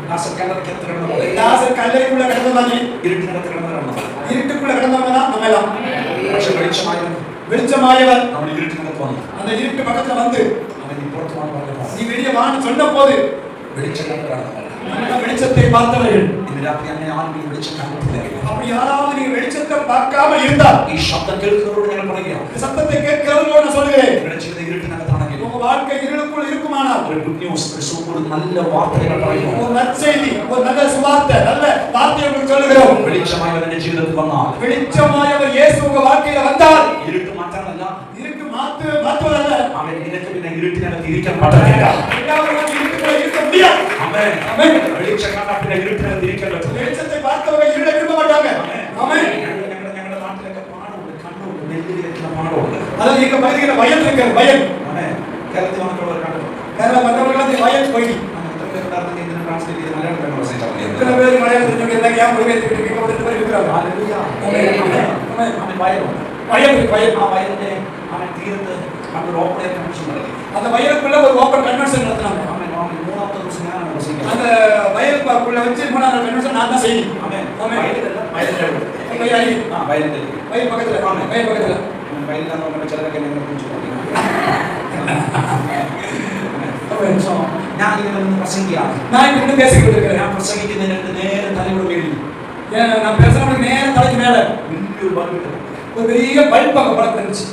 லாசர் கல்லறைக்குள்ள கிடந்தவங்க, இருட்டுக்குள்ள கிடந்தவங்க தான் நம்ம எல்லாம். வெளிச்சமாயவர் அந்த இருட்டு பக்கத்துல வந்து நீ வெளியே வான்னு சொன்ன போது வெளிச்சத்தை பார்த்தவர்கள். அப்படி யாராவது நீங்க வெளிச்சத்தை பார்க்காம இருந்தால் சத்தத்தை கேட்கிறவர்களோடு நான் சொல்லுகிறேன், உங்க வாழ்க்கை இருளுக்குள் இருக்குமானால் ஒரு நற்செய்தி, ஒரு நல்ல சுவார்த்தை, நல்ல வார்த்தை உங்களுக்கு சொல்லுகிறோம். வெளிச்சமாயவர் இயேசு உங்க வாழ்க்கையில வந்தால் இருட்டு மாற்றுவதல்ல, இருக்க முடியாது. வெளிச்சத்தை பார்த்தவங்க இருளை விரும்ப மாட்டாங்க. அதாவது எங்க பகுதியில் வயல் இருக்கிற வயல் கேரளா மற்றவர்கள் வயல் பகுதி இத்தனை பேர் மலையாளம் தெரிஞ்சவங்க ஏன் மொழிபெயர்த்து இருக்கிறாங்க. அந்த வயலுக்குள்ள ஒரு ஓப்பன் கன்வென்ஷன் நடத்தினாங்க. அந்த வயலுக்குள்ள வச்சு 3வது கன்வென்ஷன் நான் தான் செய்யணும். வயல் பக்கத்துல நான் பேசிக்கிட்டு இருக்கிறேன். நான் பேசுறவங்களுக்கு நேரம் தலைக்கு மேல ஒரு பெரிய பல்ப் அங்க பழக்கிருந்துச்சு.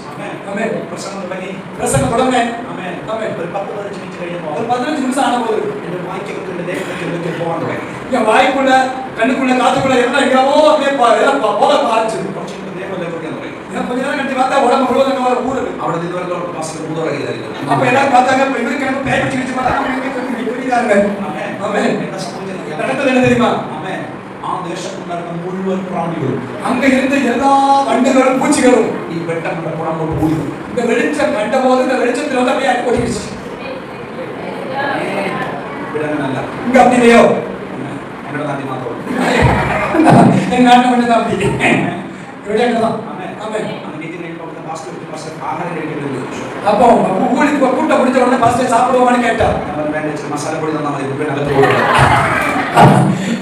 பிரசங்க தொடங்க ஒரு 15 நிமிஷம் ஆன போது என் வாய்க்குள்ள கண்ணுக்குள்ள காத்துக்குள்ள எல்லாம் எங்கவோ அப்படியே போல ஆரம்பிச்சு. கொஞ்ச நேரம் கட்டி பார்த்தா உடம்பு முழுவதும் ஒரு ஊரு. அப்ப எல்லாரும் பார்த்தாங்க, இவருக்கு எனக்கு பேய் பிடிச்சு நடந்தது என்ன தெரியுமா? அங்க இருந்த எல்லா வண்டுகளும் பூச்சிகளும் இந்த வெளிச்சம் கண்ட போது இந்த வெளிச்சத்துல வந்து அப்படியே ஓடிடுச்சு. இங்க அப்படி இல்லையோ, எங்க நாட்டு மட்டும் தான் அப்படி அப்போ ஊழிக்கு கூட்டம் முடிஞ்ச உடனே பாஸ்டர் சாப்பிடுவோமான்னு கேட்டா,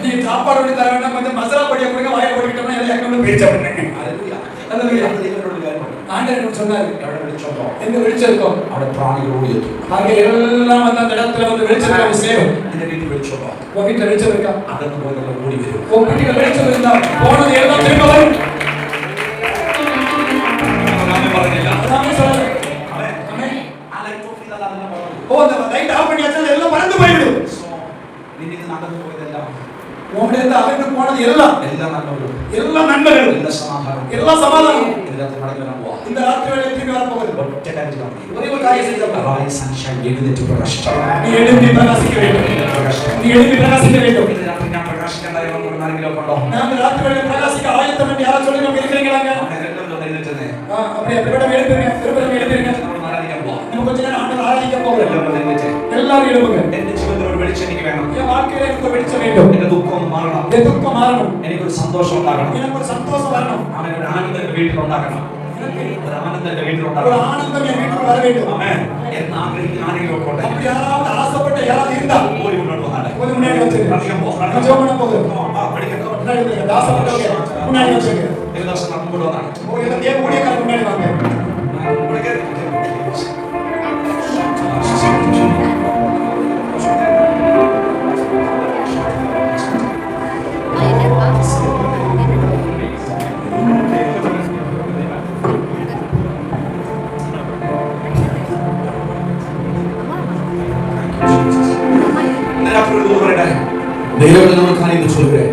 நீ சாப்பாடு பண்ணி தர வேண்டாம், கொஞ்சம் மசாலா பொடியை கொடுங்க, வாயில போட்டுக்கிட்டோம்னா எல்லாம் பிரிச்சா பண்ணேன். ஆண்டவர் சொன்னாரு, எங்க வெளிச்சம் இருக்கும் அங்க எல்லாம் வந்து அந்த இடத்துல வந்து வெளிச்சம் சேரும். உன் வீட்டுல வெளிச்சம் இருக்கா? உன் வீட்டுல வெளிச்சம் இருந்தா போனது எல்லாம் திரும்ப வரும். லைட் ஆஃப் பண்ணியாச்சா எல்லாம் மறந்து போயிடும். உன்கிட்ட அகன்று போனது எல்லாம் நன்மைகள், எல்லாம் சமாதானம் இந்த ராத்திரி வேளையில் திரும்பி வரப்போகுது. ஒரே ஒரு காரியம் செய்தால் நீ எழுப்பி பிரகாசிக்க வேண்டும். நாங்கள் ராத்திரி வேளையில் பிரகாசிக்க ஆயத்தம் என்று யாரும் சொல்லி நம்ம இருக்கிறீங்களாங்க? அப்படியே எழுப்பிருங்க. நம்ம கொஞ்ச நேரம் ஆண்டவரை ஆராதிக்க போகிறோம். எல்லாரும் எழுப்புங்க. என் வாழ்க்கையில எனக்கு வெளிச்சம் வேண்டும். என் துக்கம் மாறணும். எனக்கு ஒரு சந்தோஷம் வரணும். ஆனந்தம் என் வீட்டுக்கு வர வேண்டும். அப்படி யாராவது ஆசைப்பட்ட யாராவது இருந்தா முன்னாடி வச்சுருங்க. முன்னாடி வச்சுருங்க. முன்னாடி வாங்க. Mama. இரவில் நான் காரியத்தை சொல்கிறேன்.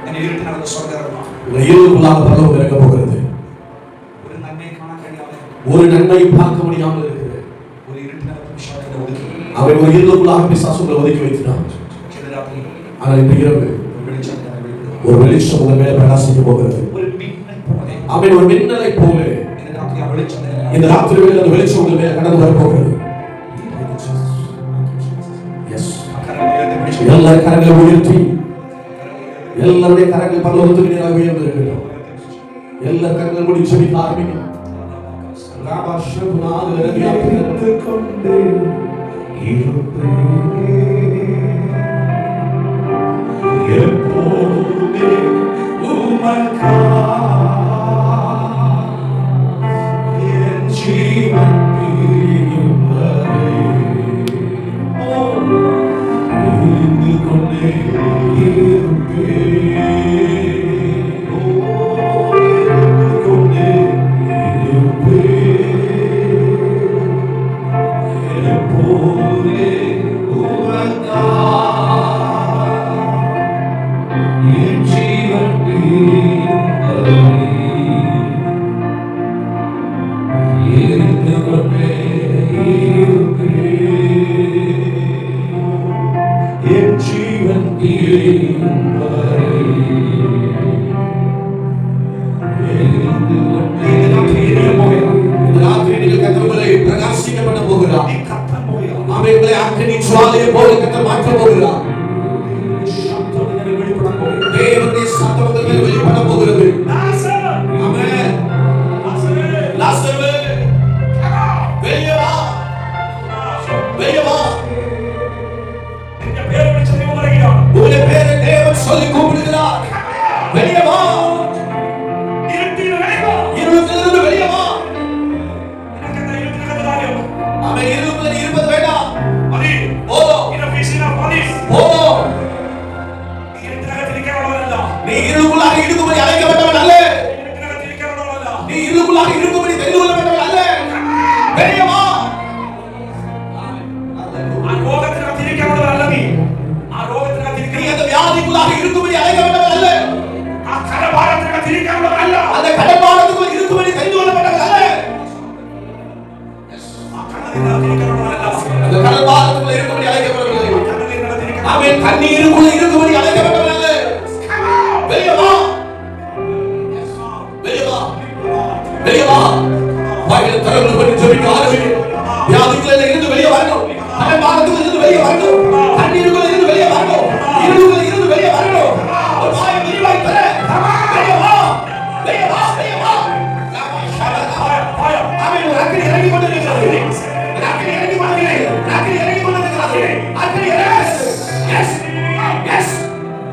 എന്നെ ഇരുട്ടിനകത്ത് സ്വർഗ്ഗം உங்கள் இருளுக்குள்ளாக பரலோகம் இறங்க போகிறது. ഒരു നന്മയെ കാണാൻ കഴിയാതെ ஒரு நன்மையை பார்க்க முடியாமல் இருக்கிறது. ഒരു ഇരുട്ടിനകത്ത് പിശാചിനെ ഒതുക്കി அவன் ஒரு இருளுக்குள்ளாக பிசாசு உங்களை ஒதுக்கி வைக்கிறான். ചില രാത്രി ஆனால் இந்த இரவு ഒരു വെളിച്ചം ഞാൻ വെളിപ്പെടും. ஒரு வெளிச்சம் உங்கள் மேலே பிரகாசிக்க போகிறது. ഒരു മിന്നൽ പോലെ அவன் ஒரு மின்னலை போல இந்த രാത്രി ആ വെളിച്ചം നിന്നെ இந்த ராத்திரி வேளையில் அந்த வெளிச்சம் உங்கள் மேலே கடந்து வர போகிறது. எஸ், எல்லா கரங்களை உயர்த்தி எல்லாருடைய கரங்கள் பரலோகத்துக்கு நேராக உயர்ந்து இருக்கட்டும். எல்லா கரங்கள் மூடி ஜெபிக்க ஆரம்பிங்க. ராபாஷபுனாது ரவியாபித்து கொண்டே இருப்பேன் எப்போதுமே உமக்கா என் ஜீவன் பிரியும் வரை இருந்து கொண்டே இருப்பேன். இருந்து கொண்டே இருப்பேன். எப்போதுமே உமக்கா என் ஜீவன் பிரியும் வரை இருந்து கொண்டே இருப்பேன். என் ஜீவன் பிரியும் வரை இருந்து கொண்டே இருப்பேன். இந்த ராத்திரி நீங்கள் கர்த்தரை பிரகாசிக்க பண்ண போகிறார். ஆமென். உங்களை அக்கினி ஜுவாலையை போல கர்த்தர் மாற்ற போகிறார். தேவனுடைய சத்தம் உங்கள் மேல் வெளிப்பட போகிறது. ஆமென். லாசரு வெளியே வா, வெளியே வா. உங்களுடைய பேரை தேவன் சொல்லி கூப்பிடுகிறார். வெளியே வா, இருட்டிலிருந்து வெளியே வா. அவன் இருளுக்குள்ள இருப்பது வேண்டாம். போதும், போதும். நீ இருளுக்குள்ளாக இருக்கும்படி அழைக்கப்பட்டவன் அல்ல. நீ இருளுக்குள்ளாக இருக்கும்படி தெரிந்து கொள்ளப்பட்டவன் அல்ல. வெளியே வா. நீ அந்த வியாதிக்குள்ளாக இருக்கும்படி அழைக்கப்பட்டவன் அல்ல. அந்த கடப்பாரத்துக்குள் இருக்கும்படி தெரிந்து கொள்ளப்பட்டவன் அல்ல. அந்த கடப்பாரத்துக்குள் இருக்கும்படி அழைக்கப்பட்டவன் அல்ல. அவன் கண்ணீருக்குள்ள இருக்கும்படி அழைக்கப்பட்டவன் அல்ல. வெளியே வா, வெளியே வா, வெளியே வா. வாயில தரங்கள் பண்ணி ஜெபிக்க ஆரம்பிங்க. வியாதிக்குள்ள இருந்து வெளியே வரணும். கடப்பாரத்துக்குள்ள இருந்து வெளியே வரணும். கண்ணீருக்குள்ள இருந்து வெளியே வரணும். இருளுக்குள்ள இருந்து வெளியே வரணும். ஒரு வாயை விரிவாய் தர. வெளியே வா, வெளியே வா, வெளியே வா. அவன் ஒரு அக்கினி இறங்கி கொண்டிருக்கிறது. அக்கினி இறங்கி கொண்டிருக்கிறது. அக்கினி இறங்கி கொண்டிருக்கிறது. அக்கினி எஸ், எஸ்.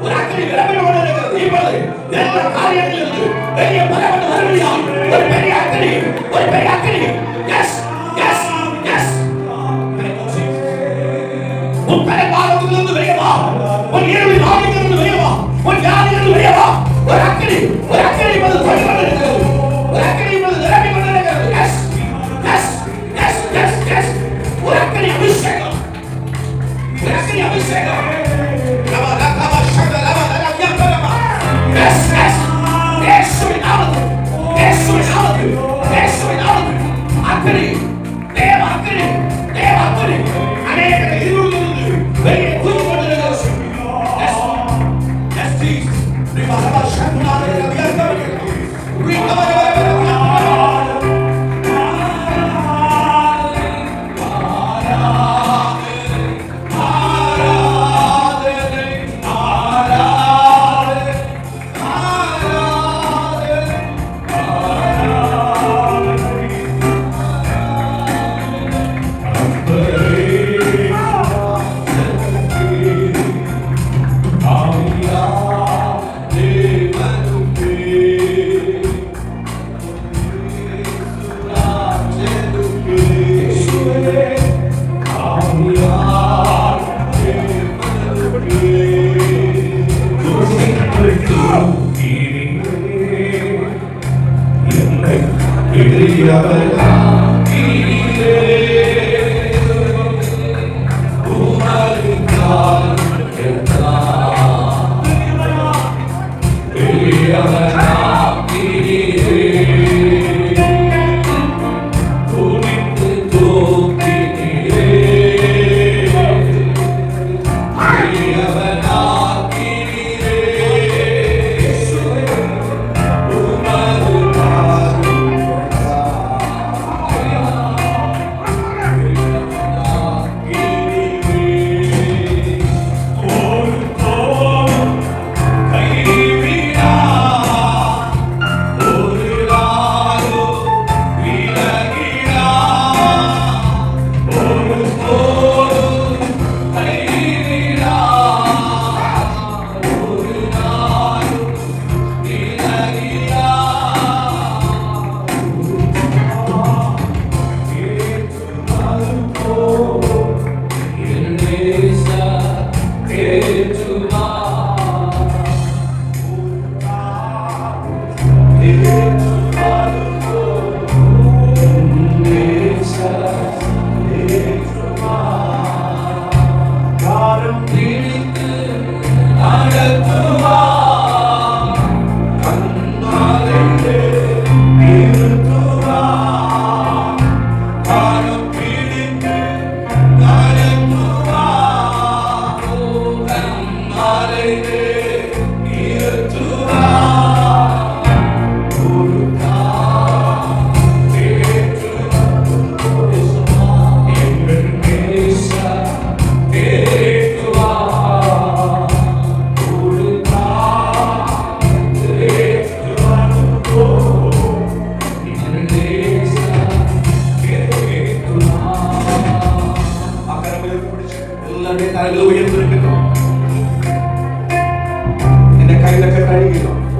ஒரு அக்கினி இறங்கி கொண்டிருக்கிறது. இப்பொழுது எல்லா காரியங்களிலிருந்து வெளியே வரப்பட்ட மறுபடியும் ஒரு பெரிய அக்கினி, ஒரு பெரிய அக்கினி. Yes, yes, yes. உன் கடப்பாரத்திலிருந்து வெளியே வா. உன் இருளின் ஆவியிலிருந்து வெளியே வா. உன் வியாதியிலிருந்து வெளியே வா. ஒரு அக்கினி, ஒரு அக்கினி இப்பொழுது தொழில் கொண்டிருக்கிறது. ஒரு அக்கினி இப்பொழுது நிரம்பி கொண்டிருக்கிறது. Yes, yes, yes, yes, yes. ஒரு அக்கினி அபிஷேகம், ஒரு அக்கினி அபிஷேகம். லவா லவா ஷக லவா லவா யம்பரமா. Yes, yes. இயேசுவின் நாமத்தில், இயேசுவின் நாமத்தில், இயேசுவின் நாமத்தில். அக்கினி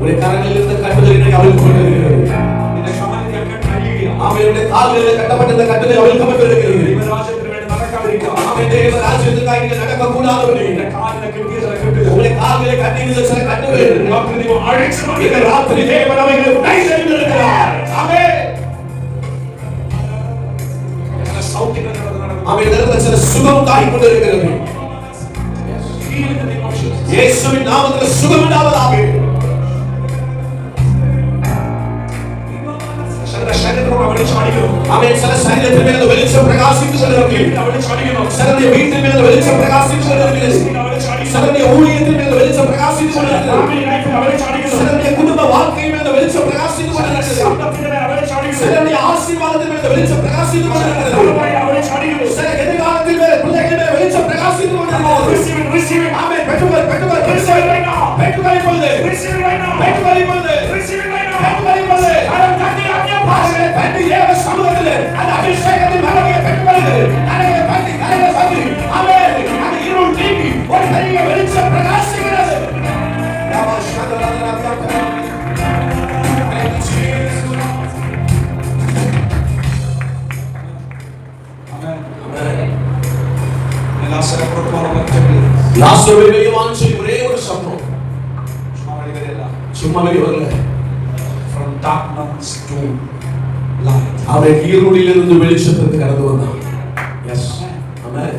உடைய கரங்களில் இருந்த கட்டுகள் இன்றைக்கு அவிழ்க்கப்பட்டிருக்கிறது. നിന്റെ കാലിനെ കെട്ടഴിയുക. அவருடைய கால்களில் கட்டப்பட்ட இந்த கட்டுகள் அவிழ்க்கப்பட்டிருக்கிறது. ദൈവരാജ്യത്തിന് വേണ്ടി നടക്കാതിരിക്കുക. அவன் தேவ ராஜ்யத்துக்காக நீங்க நடக்க கூடாதவனே. നിന്റെ കാലിനെ കെട്ടിയ ചില കെട്ടുകൾ. உடைய கால்களை கட்டியிருந்த சில கட்டுகள் രാത്രി ദൈവം അഴിച്ചു മാറ്റി. இந்த ராத்திரி தேவன் அவைகளை உடைத்தெறிந்திருக்கிறார். ஆமென். ചില സൗഖ്യങ്ങൾ നടക്കുന്നു. அவன் சில சுகம் தாய் கொண்டிருக்கிறது. இயேசுவின் நாமத்தில் சுகம் உண்டாவதாக. அவன் சில சரீரத்தின் மேல் வெளிச்சம் பிரகாசித்து கொண்டிருக்கிறது. சிலருடைய வீட்டின் மேல் வெளிச்சம் பிரகாசித்து கொண்டிருக்கிறது. சிலருடைய ஊழியத்தின் மேல் வெளிச்சம் பிரகாசித்து கொண்டிருக்கிறது. சிலருடைய குடும்ப வாழ்க்கையின் மேல் வெளிச்சம் பிரகாசித்து கொண்டிருக்கிறது. சிலருடைய ஆசீர்வாதத்தின் மேல் வெளிச்சம் பிரகாசித்து கொண்டிருக்கிறது. சில எதிர்காலத்தின் மேல் பிள்ளைகள் மேல் வெளிச்சம் பிரகாசித்து கொண்டிருக்கிறது. ஆமென். பெற்றுக்கொள் பெற்றுக்கொள் பெற்றுக்கொள் இப்பொழுது பெற்றுக்கொள் இப்பொழுது பெற்றுக்கொள் இப்பொழுது பண்டி தேவ சமூகத்திலே அந்த அபிஷேகத்தின் மகிமையை பெற்றுக்கொள்ளுது. கரையை பண்டி ஆமென். அந்த இருள் நீங்கி ஒரு பெரிய வெளிச்சம் பிரகாசிக்கிறது. லாசருவை வெளியே வான்னு சொல்லி ஒரே ஒரு சம்பவம். சும்மா வெளியே வரல. From darkness to light. அவன் இருளிலிருந்து வெளிச்சத்துக்கு கடந்து வந்தான். எஸ் ஆமென்.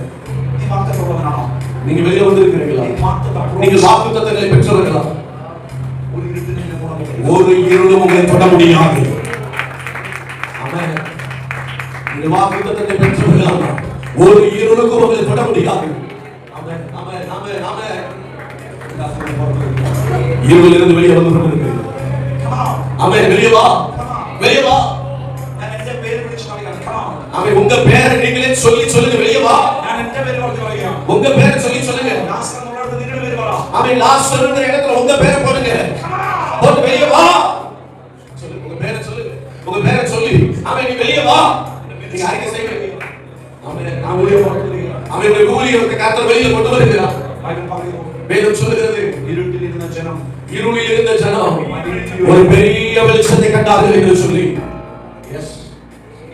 நீ வாக்குத்தத்தமானோ? நீங்க வெளியே வந்திருக்கிறீங்களா? நீங்க வாக்குத்தத்தங்களை பெற்றவர்களா? ஒரு இருட்டிலே போட முடியாது. ஒரு இருளும் உங்களை தொட முடியாது. ஆமென். நீங்க வாக்குத்தத்தத்தை பெற்றவர்களா? ஒரு இருளுக்கும் உங்களை தொட முடியாது. ஆமென் ஆமென் ஆமென் ஆமென். இருளிலிருந்து வெளியே வந்து கொண்டிருக்கிறீர்கள். ஆமென். வெளியே வா வெளியே வா. நான் எந்த பேரை விളിച്ചു சொல்றேன். ஆமென். உங்க பேரை நீங்களே சொல்லி சொல்லுங்க. வெளியே வா. நான் எந்த பேரை விളിച്ചു சொல்றேன். உங்க பேரை சொல்லி சொல்லுங்க. லாஸ்ட் நம்மளோட நின்ற பேர் வரா. ஆமென். லாஸ்ட்ங்கிற இடத்துல உங்க பேரை போடுங்க. போட்டு வெளியே வா. சொல்லுங்க உங்க பேரை சொல்லுங்க. உங்க பேரை சொல்லி ஆமென். நீ வெளியே வா. நீங்க அறிக்கை செய்யுங்க. ஆமென். நான் ஊழியம் பண்றேன். ஆமென். உங்க ஊழியத்தை கர்த்தர் வெளியே கொண்டு வருகிறார். வேதம் சொல்லுகிறது இருட்டில் இருந்த ஜனம் இருளில் இருந்த ஜனம் ஒரு பெரிய வெளிச்சத்தை கண்டார்கள் என்று சொல்லி. எஸ்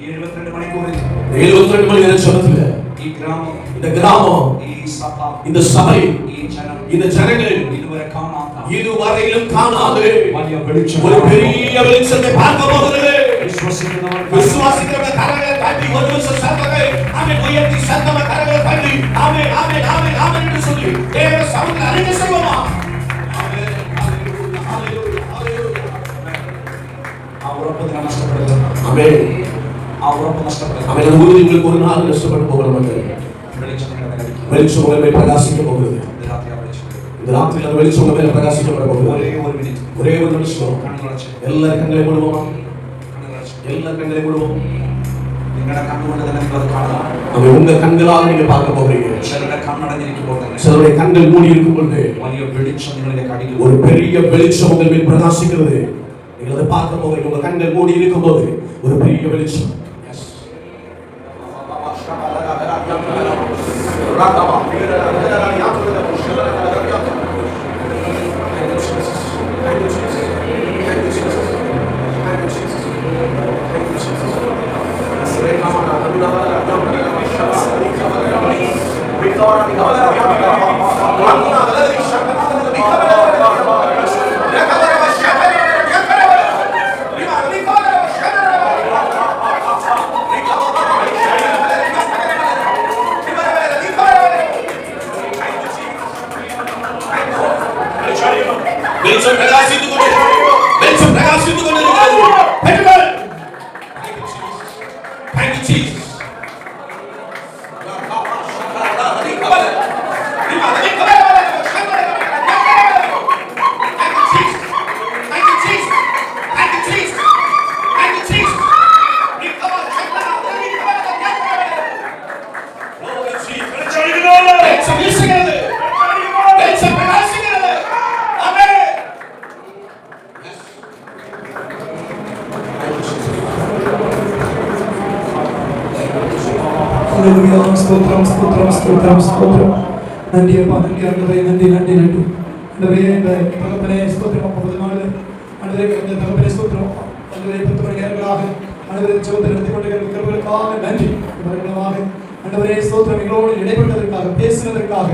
72 மணிக்கூரில் 72 மணி நேரத்துல ഈ ഗ്രാമം இந்த கிராமம் ഈ സഭ இந்த சபை ഈ ജനം இந்த ஜனங்கள் ഇതുവരെ കാണാത്ത இதுவரையிலும் காணாத വലിയ വെളിച്ചം ஒரு பெரிய வெளிச்சத்தை பார்க்க போகிறது. വിശ്വസിക്കുന്നവർ விசுவாசிக்கிறவங்க கரங்களை தட்டி ஒரு நிமிஷம் சத்தத்தை ஆமென் உயர்த்தி சத்தமா கரங்களை தட்டி ஆமென் ஆமென் ஆமென் ஆமென் என்று சொல்லி தேவ சமூகத்தில் அறிக்கை செய்வோமா? ஆமென் ஹalleluya ஹalleluya ஹalleluya. ആ ഉറപ്പ് നഷ്ടപ്പെടരുത്. ஆமென். ആ ഉറപ്പ് നഷ്ടപ്പെടരുത്. ஆமென். அந்த உறுதி உங்களுக்கு ஒரு நாள் நஷ்டப்பட்டு போக மாட்டேன். വെളിച്ചം നിങ്ങളുടെ മേൽ வெளிச்சம் உங்கள் மேல் பிரகாசிக்க போகிறது. இந்த ராத்திரி ആ വെളിച്ചം இந்த ராத்திரியில் அந்த வெளிச்சம் உங்கள் மேல் பிரகாசிக்கப்பட போகிறது. ഒരേ ഒരു മിനിറ്റ് ஒரே ஒரு நிமிஷம் കണ്ണുകളടച്ച് எல்லா கண்களை மூடுவோமா? കണ്ണുകളടച്ച് எல்லா கண்களை மூடுவோம். നിങ്ങളുടെ കണ്ണുകൊണ്ട് തന്നെ നിങ്ങൾ അത് കാണുക. அவன் உங்க கண்களால் நீங்க பார்க்க போகிறீங்க. ചിലരുടെ കണ്ണടഞ്ഞിരിക്കുമ്പോൾ തന്നെ சிலருடைய கண்கள் மூடி இருக்கும் பொழுது വലിയ വെളിച്ചം നിങ്ങളിലേക്ക് അടിക്കും. ஒரு பெரிய வெளிச்சம் உங்கள் மேல் பிரகாசிக்கிறது. நீங்கள் அதை பார்க்க போகிறீங்க. உங்க கண்கள் மூடி இருக்கும் போது ஒரு பெரிய வெளிச்சம். வெளிச்சம் பிரகாசித்துக் கொண்டிருக்கிறது. வெளிச்சம் பிரகாசித்துக் கொண்டிருக்கிறது. பெற்றுக்கொள். Thank you Jesus. வெளிச்சம் வீசுகிறது. வெளிச்சம் பிரகாசிக்கிறது. ஆமென். ஸ்தோத்திரம் ஸ்தோத்திரம் ஸ்தோத்திரம் ஸ்தோத்திரம் ஸ்தோத்திரம். நன்றி அப்பா, நன்றி ஆண்டவரே, நன்றி நன்றி நன்றி. ஆண்டவரே இந்த தகப்பனே ஸ்தோத்திரம் அப்பா நாள் ஆண்டவரே இந்த தகப்பனே ஸ்தோத்திரம் ஆண்டவரே 10 மணி நேரங்களாக ஆண்டவரே ஜெபத்தை நடத்தி கொண்டிருக்கிற கிருபைகளுக்காக நன்றி. மறுபடியுமாக ஆண்டவரே ஸ்தோத்திரம் எங்களோடு இடைப்பட்டதற்காக பேசுவதற்காக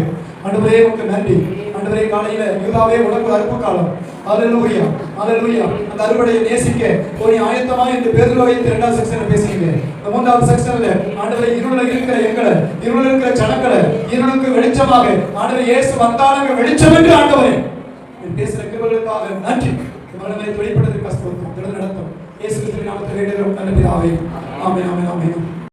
ஆண்டவரே உமக்கு நன்றி. ஆண்டவரே காலையில யூதாவே உனக்கு ஒரு அற்புத காலம். ஹalleluya ஹalleluya. அந்த அறுவடையை நேசிக்க போய் ஆயத்தமா என்று பேதுருவை 2வது செக்ஷன்ல பேசுறீங்க. 3வது செக்ஷன்ல ஆண்டவரே இருளில் இருக்கிற எங்களை, இருளில் இருக்கிற ஜனங்களை இருளுக்கு வெளிச்சமாக ஆண்டவரே இயேசு வந்தாங்க வெளிச்சம் என்று ஆண்டவரே பேசுற கிருபைகளுக்காக நன்றி. மரணத்தை வெளிப்படுவதற்கு ஸ்தோத்திரம். தொடர்ந்து நடத்தும் இயேசு கிறிஸ்துவின் நாமத்தில் வேண்டுகிறோம் நல்ல பிதாவே. ஆமென் ஆமென் ஆமென்.